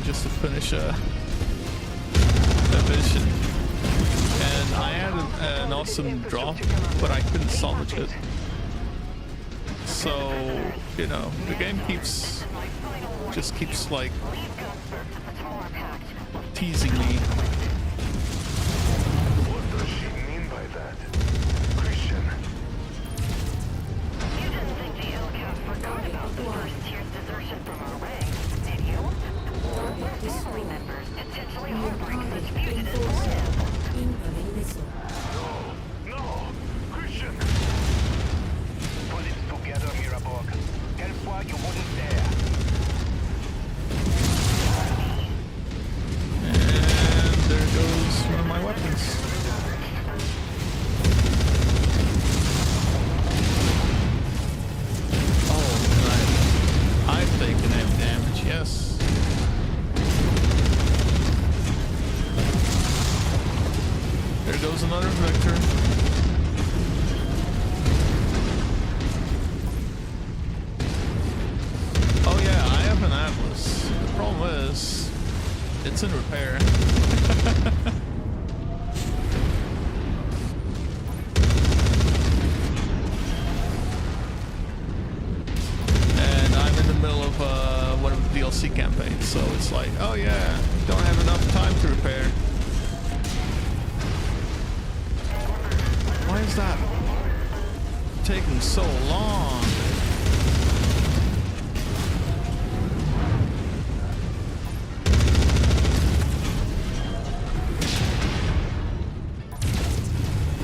Just to finish a mission, and I had an awesome drop, but I couldn't salvage it. So, you know, the game just keeps like teasing me. What does she mean by that? Christian? You didn't think the LCAS forgot about the first tier's desertion from our ranks, did you? Family members potentially harboring such fugitives. Incoming missile. No! Christian! Pull it together, Miraborg. Elsewhere you wouldn't dare There goes another vector. Oh yeah, I have an Atlas. The problem is, it's in repair. And I'm in the middle of one of the DLC campaigns, so it's like, oh yeah, don't have enough time to repair. Why is that taking so long?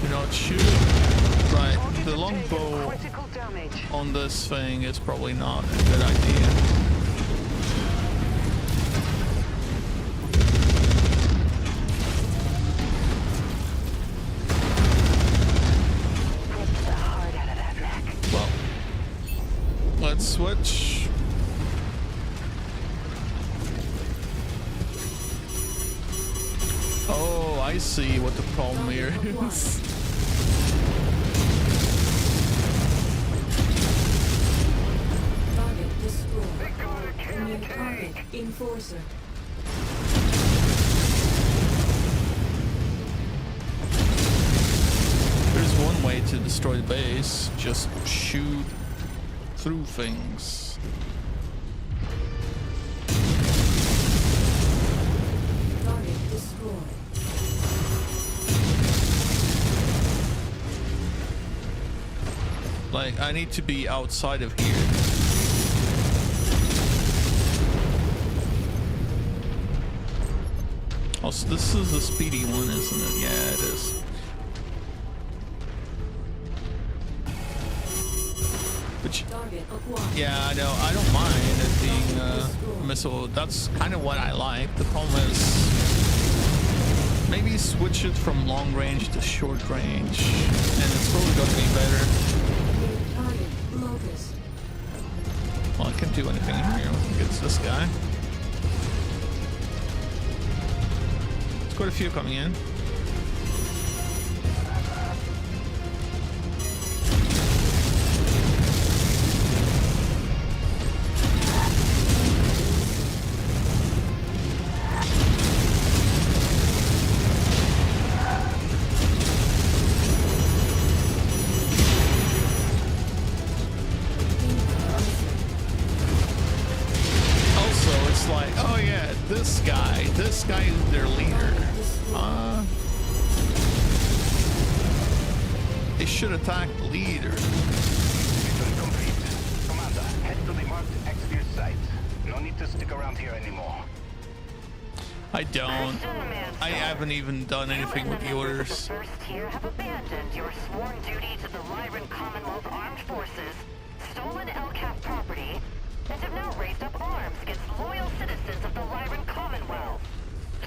You're not shooting. Right, the longbow on this thing is probably not a good idea. Well, let's switch. Oh, I see what the problem here is. Target destroyed. New target enforcer. There's one way to destroy the base, just shoot through things. Target destroyed. Like, I need to be outside of here. Also, this is the speedy one, isn't it? Yeah, it is. Which, yeah, I know. I don't mind it being a missile. That's kind of what I like. The problem is, maybe switch it from long range to short range, and it's probably going to be better. Well, I can't do anything here against this guy. There's quite a few coming in. This guy is their leader. They should attack the leader. Mission complete. Commander, head to the marked exfil site. No need to stick around here anymore. I don't. I haven't even done anything with the orders. First tier have abandoned your sworn duty to the Lyran Commonwealth Armed Forces, stolen LCAP property, and have now raised up arms against loyal citizens of the Lyran Commonwealth.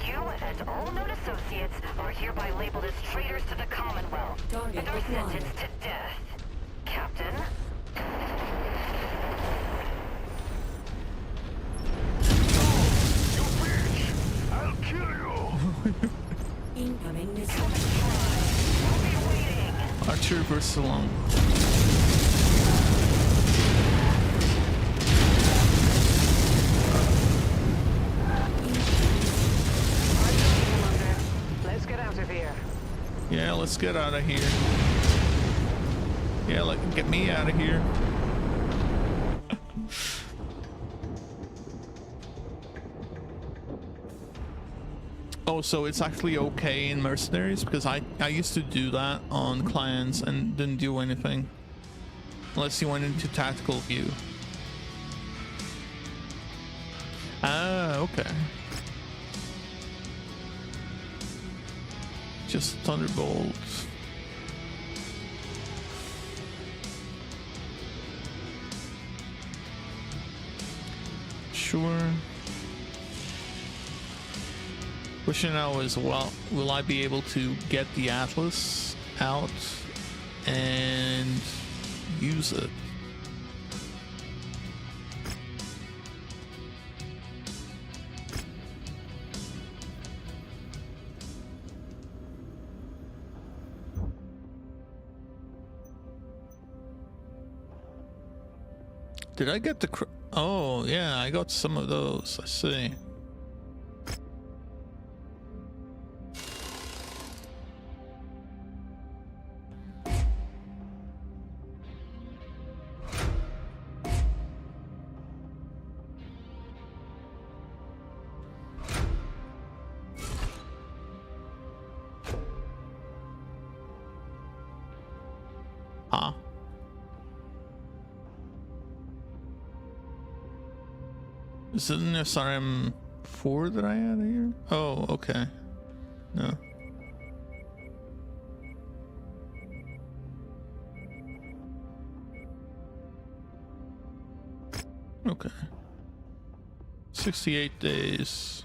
You and all known associates are hereby labeled as traitors to the Commonwealth and are sentenced to death. Captain? You bitch! I'll kill you! Incoming missile. We'll be waiting. Archer versus long. Let's get out of here. Yeah, let's get out of here. Yeah, like, get me out of here. Oh, so it's actually okay in Mercenaries? Because I used to do that on clients and didn't do anything. Unless you went into tactical view. Ah, okay. Just Thunderbolt. Sure. Question now is, well, will I be able to get the Atlas out and use it? Did I get the... Oh, yeah, I got some of those. I see. Huh? Is it an SRM4 that I had here? Oh, okay. No. Okay. 68 days.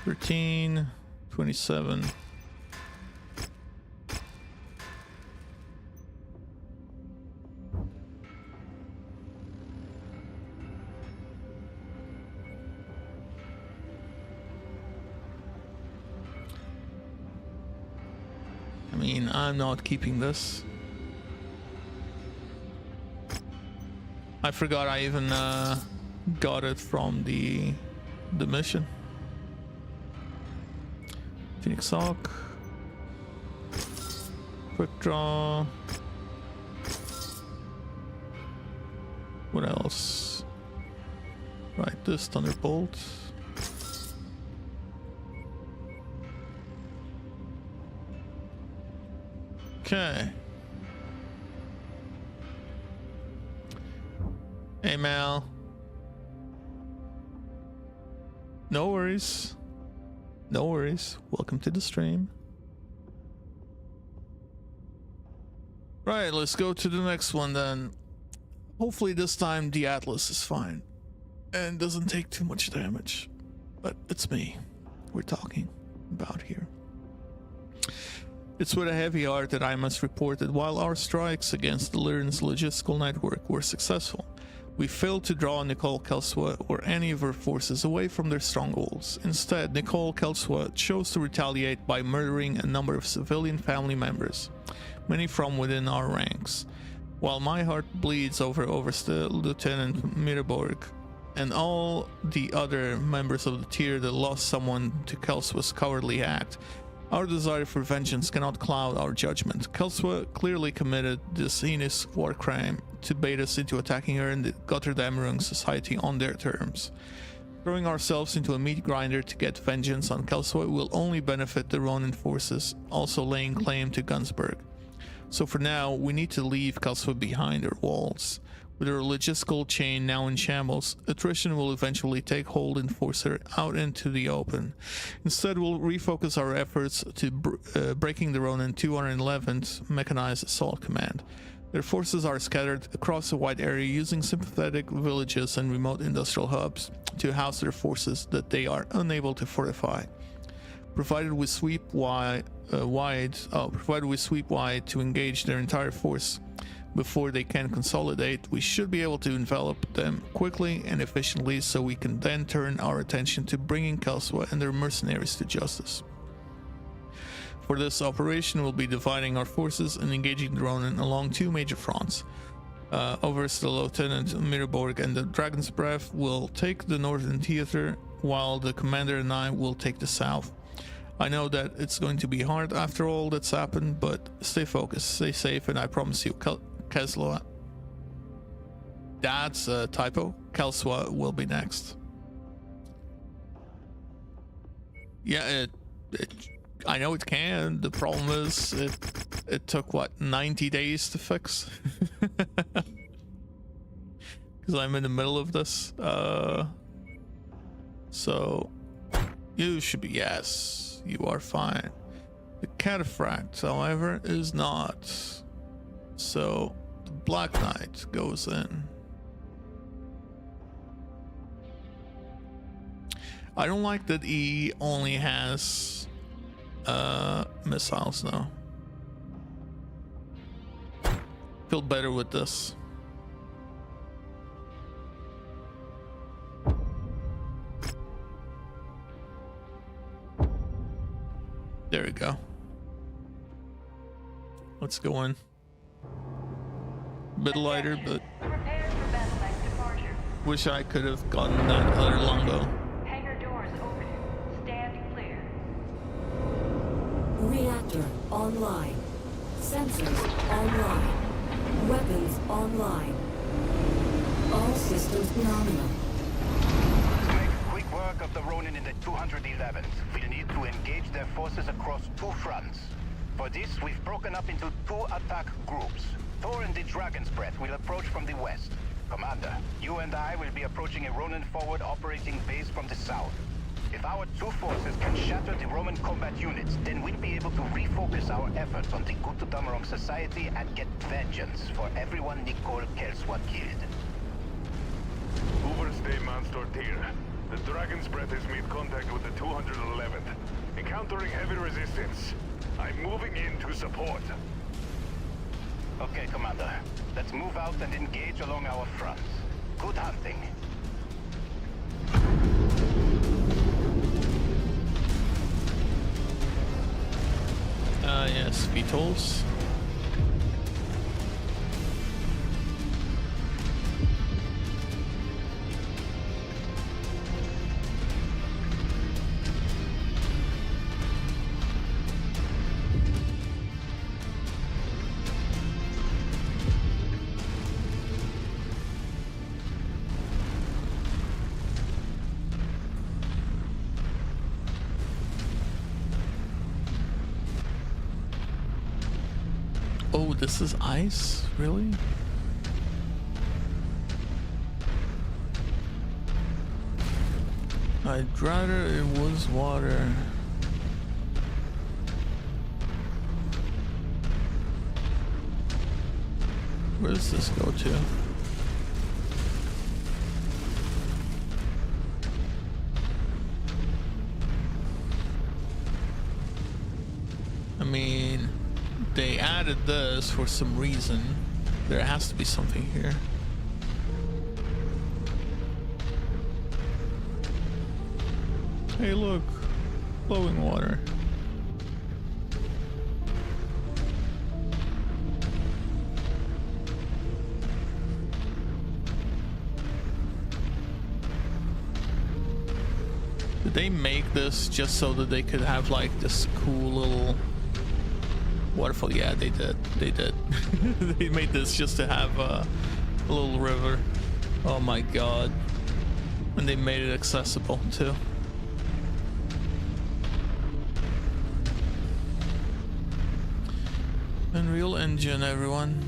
13, 27. I mean, I'm not keeping this. I forgot I even got it from the mission. Phoenix Hawk. Quick draw. What else? Right, this Thunderbolt. Okay. Hey, Mal. No worries. No worries. Welcome to the stream. Right, let's go to the next one then. Hopefully this time the Atlas is fine and doesn't take too much damage. But it's me we're talking about here. It's with a heavy heart that I must report that while our strikes against the Lyran's logistical network were successful, we failed to draw Nicole Kelswa or any of her forces away from their strongholds. Instead, Nicole Kelswa chose to retaliate by murdering a number of civilian family members, many from within our ranks. While my heart bleeds over Overste Lieutenant Miraborg and all the other members of the tier that lost someone to Kelswa's cowardly act, our desire for vengeance cannot cloud our judgment. Kelswa clearly committed this heinous war crime to bait us into attacking her and the Gotterdammerung society on their terms. Throwing ourselves into a meat grinder to get vengeance on Kelswa will only benefit the Ronin forces also laying claim to Gunsberg. So for now, we need to leave Kelswa behind our walls. With our logistical chain now in shambles, attrition will eventually take hold and force her out into the open. Instead, we'll refocus our efforts to breaking the Ronin 211th Mechanized Assault Command. Their forces are scattered across a wide area using sympathetic villages and remote industrial hubs to house their forces that they are unable to fortify. Provided we sweep wide to engage their entire force before they can consolidate, we should be able to envelop them quickly and efficiently so we can then turn our attention to bringing Kelswa and their mercenaries to justice. For this operation, we'll be dividing our forces and engaging the Ronin along two major fronts. Overste Lieutenant Miraborg and the Dragon's Breath will take the northern theater, while the commander and I will take the south. I know that it's going to be hard after all that's happened, but stay focused, stay safe, and I promise you, Kelswa. That's a typo. Kelswa will be next. Yeah, I know it can. The problem is it took what, 90 days to fix? Because I'm in the middle of this. So you should be, yes, you are fine. The Cataphract, however, is not. So the Black Knight goes in. I don't like that he only has missiles now. Feel better with this. There we go. Let's go in. bit lighter, but wish I could have gotten that other longbow. Hangar doors open. Stand clear. Reactor online. Sensors online. Weapons online. All systems nominal. To make quick work of the Ronin in the 211th, we'll need to engage their forces across two fronts. For this, we've broken up into two attack groups. Thor and the Dragon's Breath will approach from the west. Commander, you and I will be approaching a Ronin forward operating base from the south. If our two forces can shatter the Roman combat units, then we'll be able to refocus our efforts on the Gutudamarom Society and get vengeance for everyone Nicole Kelswa killed. Overstay Monster Tier. The Dragon's Breath has made contact with the 211th. Encountering heavy resistance. I'm moving in to support. Okay, Commander. Let's move out and engage along our fronts. Good hunting. Yes, VTOLs. Oh, this is ice? Really? I'd rather it was water. Where does this go to? I mean, they added this for some reason. There has to be something here. Hey, look, flowing water. Did they make this just so that they could have like this cool little waterfall? Yeah, they did. They did. They made this just to have a little river. Oh my god. And they made it accessible too. Unreal Engine, everyone.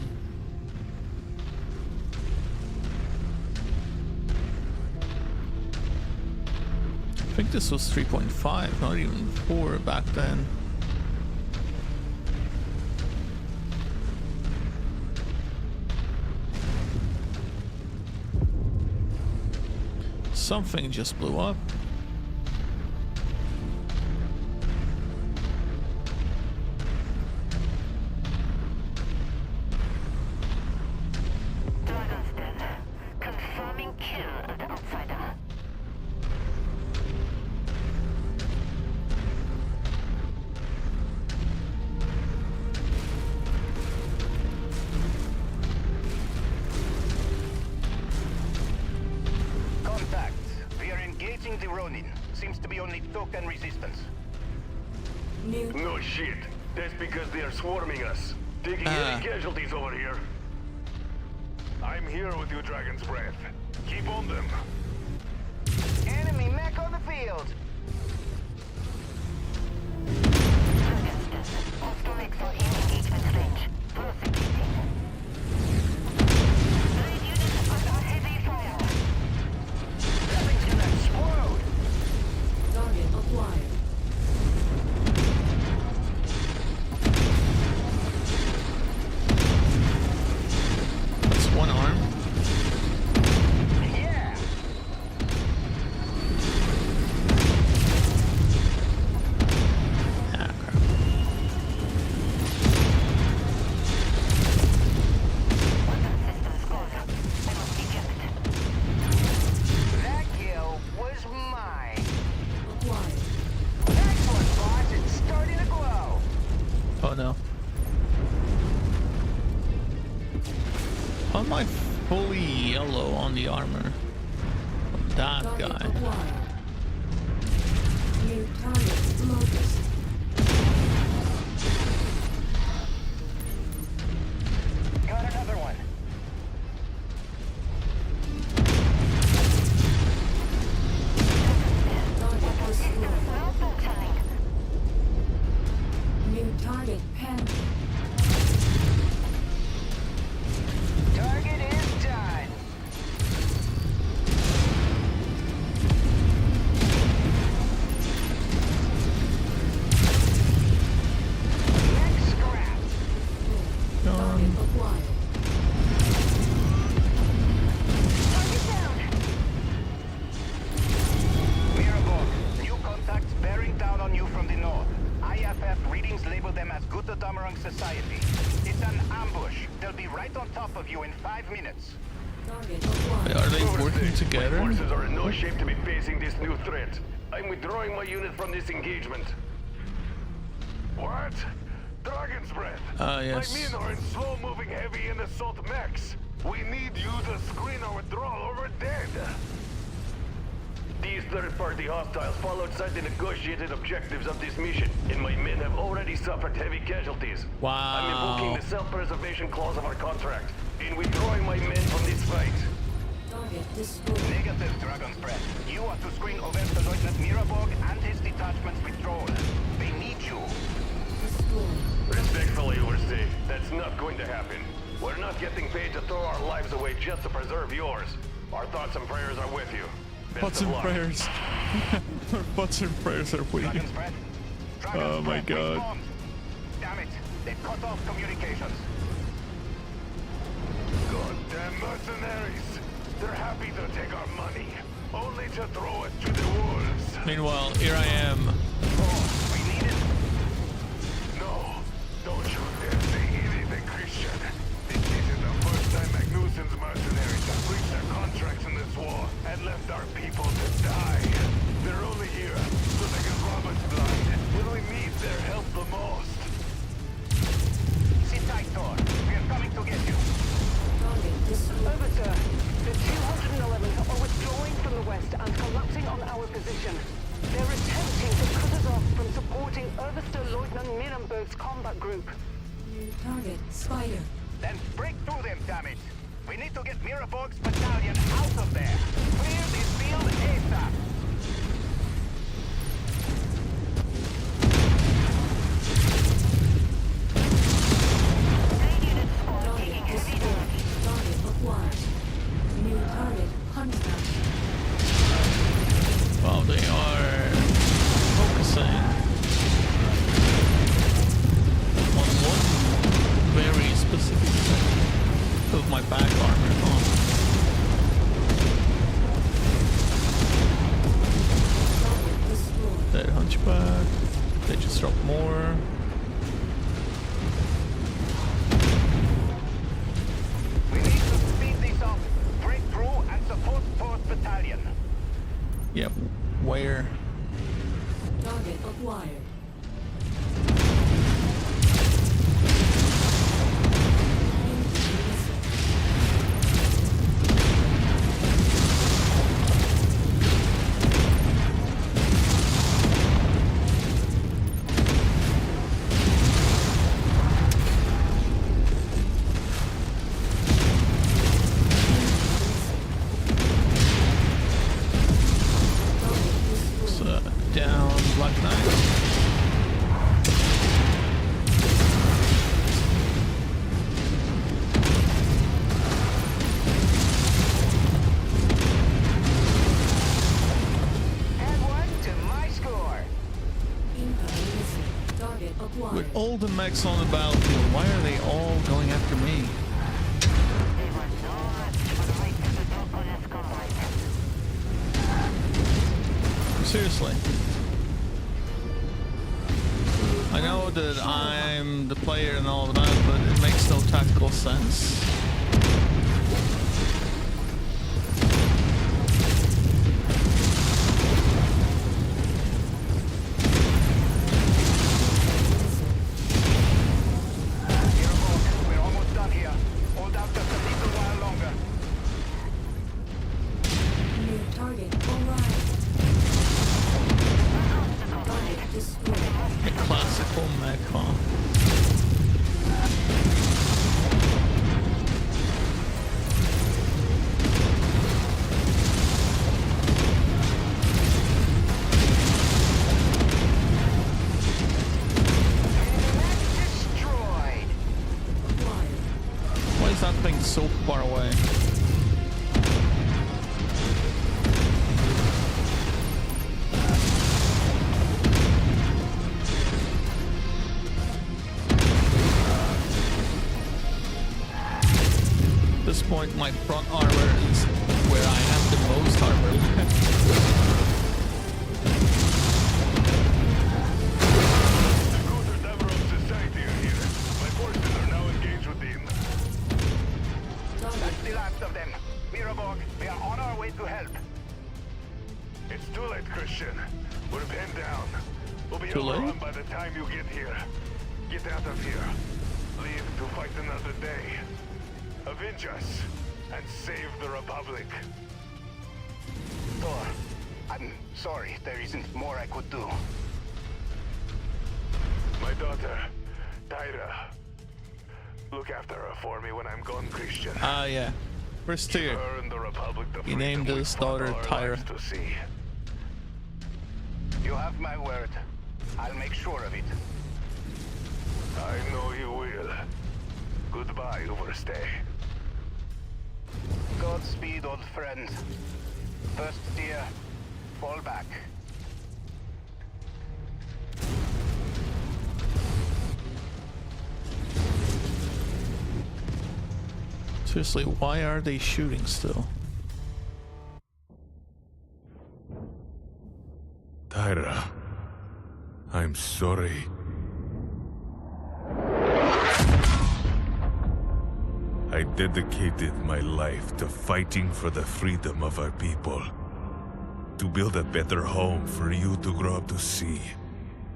I think this was 3.5, not even 4 back then. Something just blew up. No shit. That's because they are swarming us. Taking any casualties over here. I'm here with you, Dragon's Breath. Keep on them. Enemy mech on the field. Nothing's gonna explode. Target acquired. That's one arm. Yeah. Ah, crap. That kill was mine. Acquired. Excellent, boss. It's starting to glow. Oh no. am I fully yellow on the armor? That Target guy. acquired. New target locust. Got another one. Target destroyed. New target panic. Target is done. Next scrap. Target acquired. Target down. Mirabog, new contacts bearing down on you from the north. IFF readings label them as Gutadomrang Society. It's an ambush. They'll be right on top of you in 5 minutes. Target acquired. Are they working My together? forces are in no shape to be facing this new threat. I'm withdrawing my unit from this engagement. What? Dragon's Breath! Yes. My men are in slow-moving heavy and assault mechs. We need you to screen our withdrawal or we're dead. These third-party hostiles fall outside the negotiated objectives of this mission, and my men have already suffered heavy casualties. Wow. I'm invoking the self-preservation clause of our contract, in withdrawing my men from this fight. Target destroyed. Negative, Dragon's Breath. You are to screen Oberstleutnant Mirabog and his detachment's withdrawal. They need you. Destroyed. Respectfully, Overseer, that's not going to happen. We're not getting paid to throw our lives away just to preserve yours. Our thoughts and prayers are with you. Best Thoughts of and luck. prayers. Our thoughts and prayers are with you. Dragon's Breath. Oh my god. Respond. Damn it. They've cut off communications. Goddamn mercenaries! They're happy to take our money, only to throw it to the wolves. Meanwhile, here I am. Oh, we need it. No, don't you dare say anything, Christian. This isn't the first time Magnussen's mercenaries have breached their contracts in this war and left our people to die. They're only here so they can rob us blind when we need their help the most. Sit tight, Thor. We are coming to get you. Target destroyed. Over, sir. The 211 are withdrawing from the west and collapsing on our position. They're attempting to cut us off from supporting Oberstleutnant Mirenberg's combat group. New target spider. Then break through them, damn it. We need to get Mirabog's battalion out of there. Clear this field ASAP. Target destroyed. Target acquired. New target hunter. Wow, they are focusing on one very specific thing of my back armor. Target destroyed. That hunchback. They just dropped more. We need to speed this up. Break through and support 4th Battalion. Yep. Where? Target acquired. Down Black Knight. Add 1 to my score. Incoming missile. Target acquired. With all the mechs on the battlefield, why are they all going after me? Seriously. I know that I'm the player and all of that, but it makes no tactical sense. We're almost done here. Hold out just a little while full mech, huh? Why is that thing so far away? At this point, my front armor is where I have the most armor left. That's the last of them. Miraborg, we are on our way to help. It's too late, Christian. We're pinned down. We'll be Too late? overrun by the time you get here. Get out of here. Leave to fight another day. Avenge us and save the Republic. Thor, I'm sorry. There isn't more I could do. My daughter, Tyra. Look after her for me when I'm gone, Christian. Ah, yeah. First Give tier. her and the Republic the He named freedom we his fought daughter all our Tyra. lives to see. You have my word. I'll make sure of it. I know you will. Goodbye, Overstay. Godspeed, old friend. First tier, fall back. Seriously, why are they shooting still? Tyra, I'm sorry. I dedicated my life to fighting for the freedom of our people. To build a better home for you to grow up to see.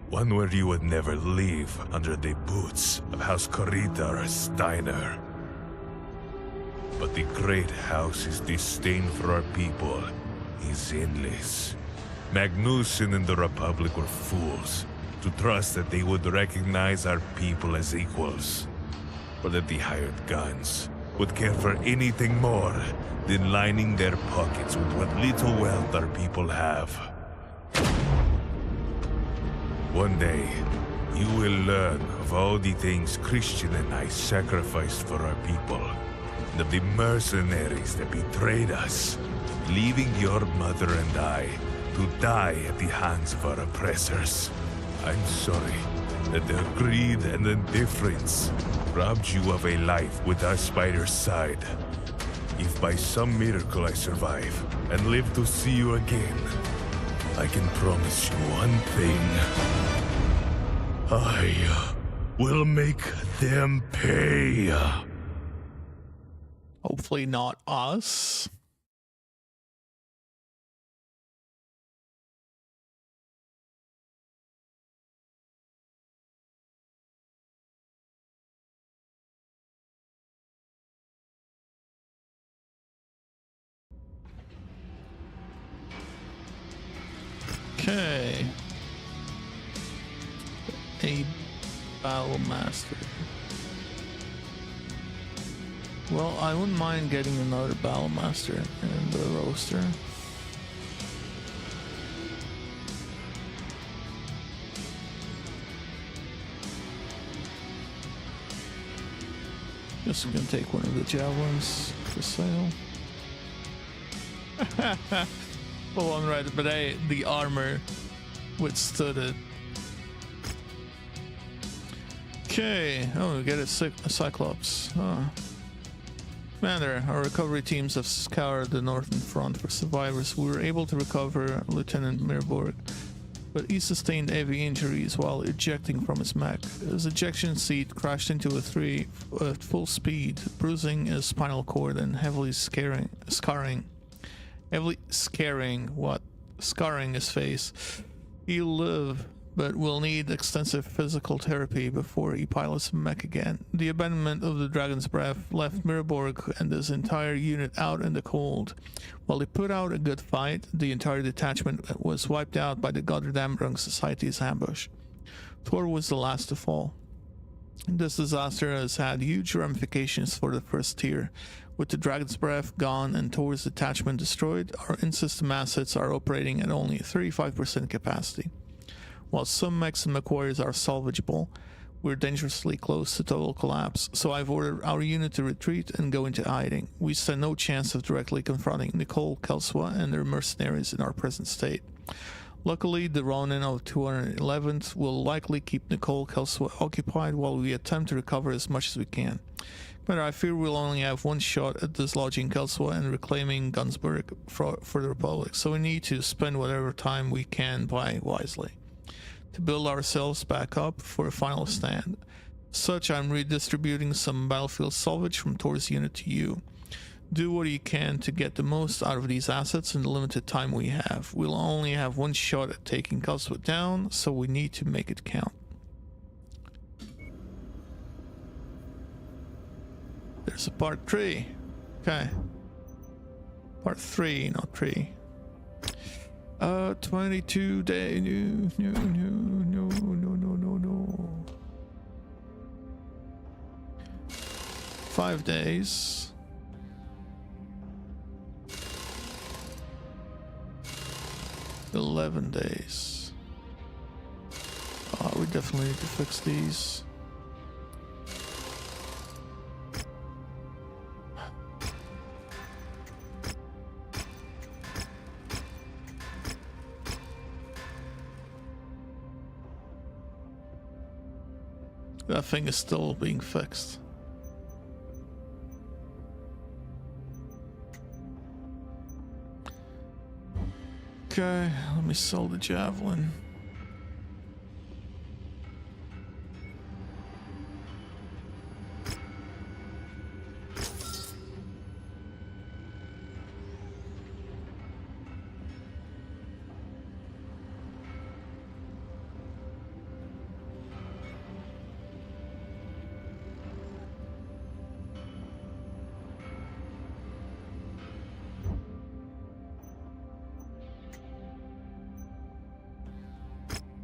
One where you would never leave under the boots of House Corita or Steiner. But the great house's disdain for our people is endless. Magnuson and the Republic were fools to trust that they would recognize our people as equals, or that the hired guns would care for anything more than lining their pockets with what little wealth our people have. One day, you will learn of all the things Christian and I sacrificed for our people, and of the mercenaries that betrayed us, leaving your mother and I to die at the hands of our oppressors. I'm sorry that their greed and indifference robbed you of a life with us by your side. If by some miracle I survive and live to see you again, I can promise you one thing. I will make them pay. Hopefully not us. Okay. A battle master. Well, I wouldn't mind getting another battle master in the roster. Guess we can take one of the javelins for sale. Full on right, but the armor withstood it. Okay, oh, we get a Cyclops. Commander, our recovery teams have scoured the northern front for survivors. We were able to recover Lieutenant Mirborg, but he sustained heavy injuries while ejecting from his mech. His ejection seat crashed into a tree at full speed, bruising his spinal cord and heavily scarring his face. He'll live, but will need extensive physical therapy before he pilots a mech again. The abandonment of the Dragon's Breath left Mirborg and his entire unit out in the cold. While they put out a good fight, the entire detachment was wiped out by the goddamn Society's ambush. Thor was the last to fall. This disaster has had huge ramifications for the first tier. With the Dragon's Breath gone and Thor's detachment destroyed, our in-system assets are operating at only 35% capacity. While some mechs and McWarriors are salvageable, we're dangerously close to total collapse, so I've ordered our unit to retreat and go into hiding. We stand no chance of directly confronting Nicole, Kelswa, and their mercenaries in our present state. Luckily, the Ronin of 211th will likely keep Nicole, Kelswa occupied while we attempt to recover as much as we can. But I fear we'll only have one shot at dislodging Kelswa and reclaiming Gunsburg for the Republic, so we need to spend whatever time we can buy wisely to build ourselves back up for a final stand. Such, I'm redistributing some battlefield salvage from Thor's unit to you. Do what you can to get the most out of these assets in the limited time we have. We'll only have one shot at taking Kelswa down, so we need to make it count. There's a part 3. Okay. Part 3, not 3. 22 days. No. 5 days. $11 days. We definitely need to fix these. That thing is still being fixed. Okay, let me sell the javelin.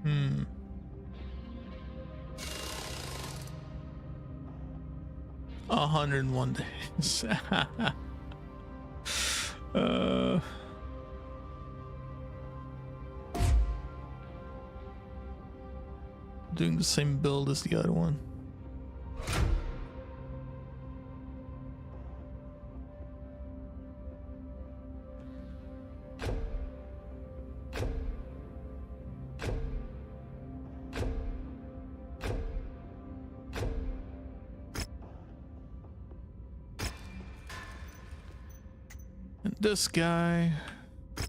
Hmm. A 101 days. Doing the same build as the other one. And this guy,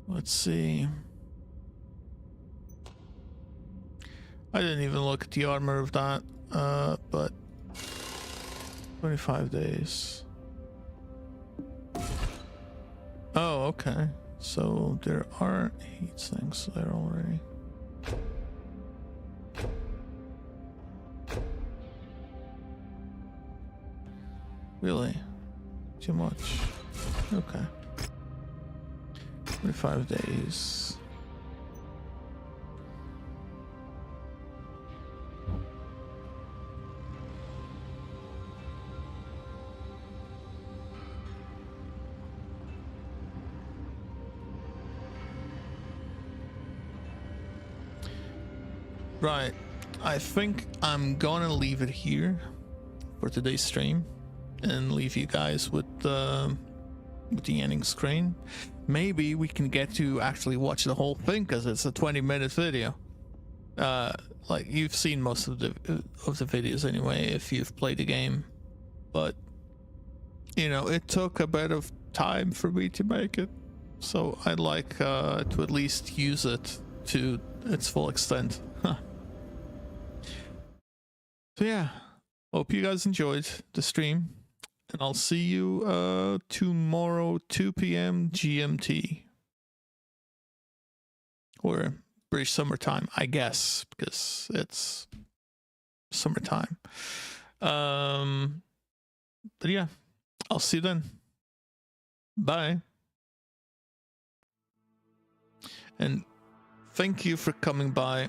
let's see. I didn't even look at the armor of that, but 25 days. Oh, okay. So there are heat sinks there already. Really? Too much. Okay. 25 days. Right, I think I'm gonna leave it here for today's stream and leave you guys with the ending screen. Maybe we can get to actually watch the whole thing because it's a 20-minute video. Like you've seen most of the videos anyway if you've played the game, but you know it took a bit of time for me to make it, so I'd like to at least use it to its full extent. So yeah, hope you guys enjoyed the stream, and I'll see you tomorrow 2 p.m. GMT or British summertime, I guess, because it's summertime. But yeah, I'll see you then. Bye. And thank you for coming by.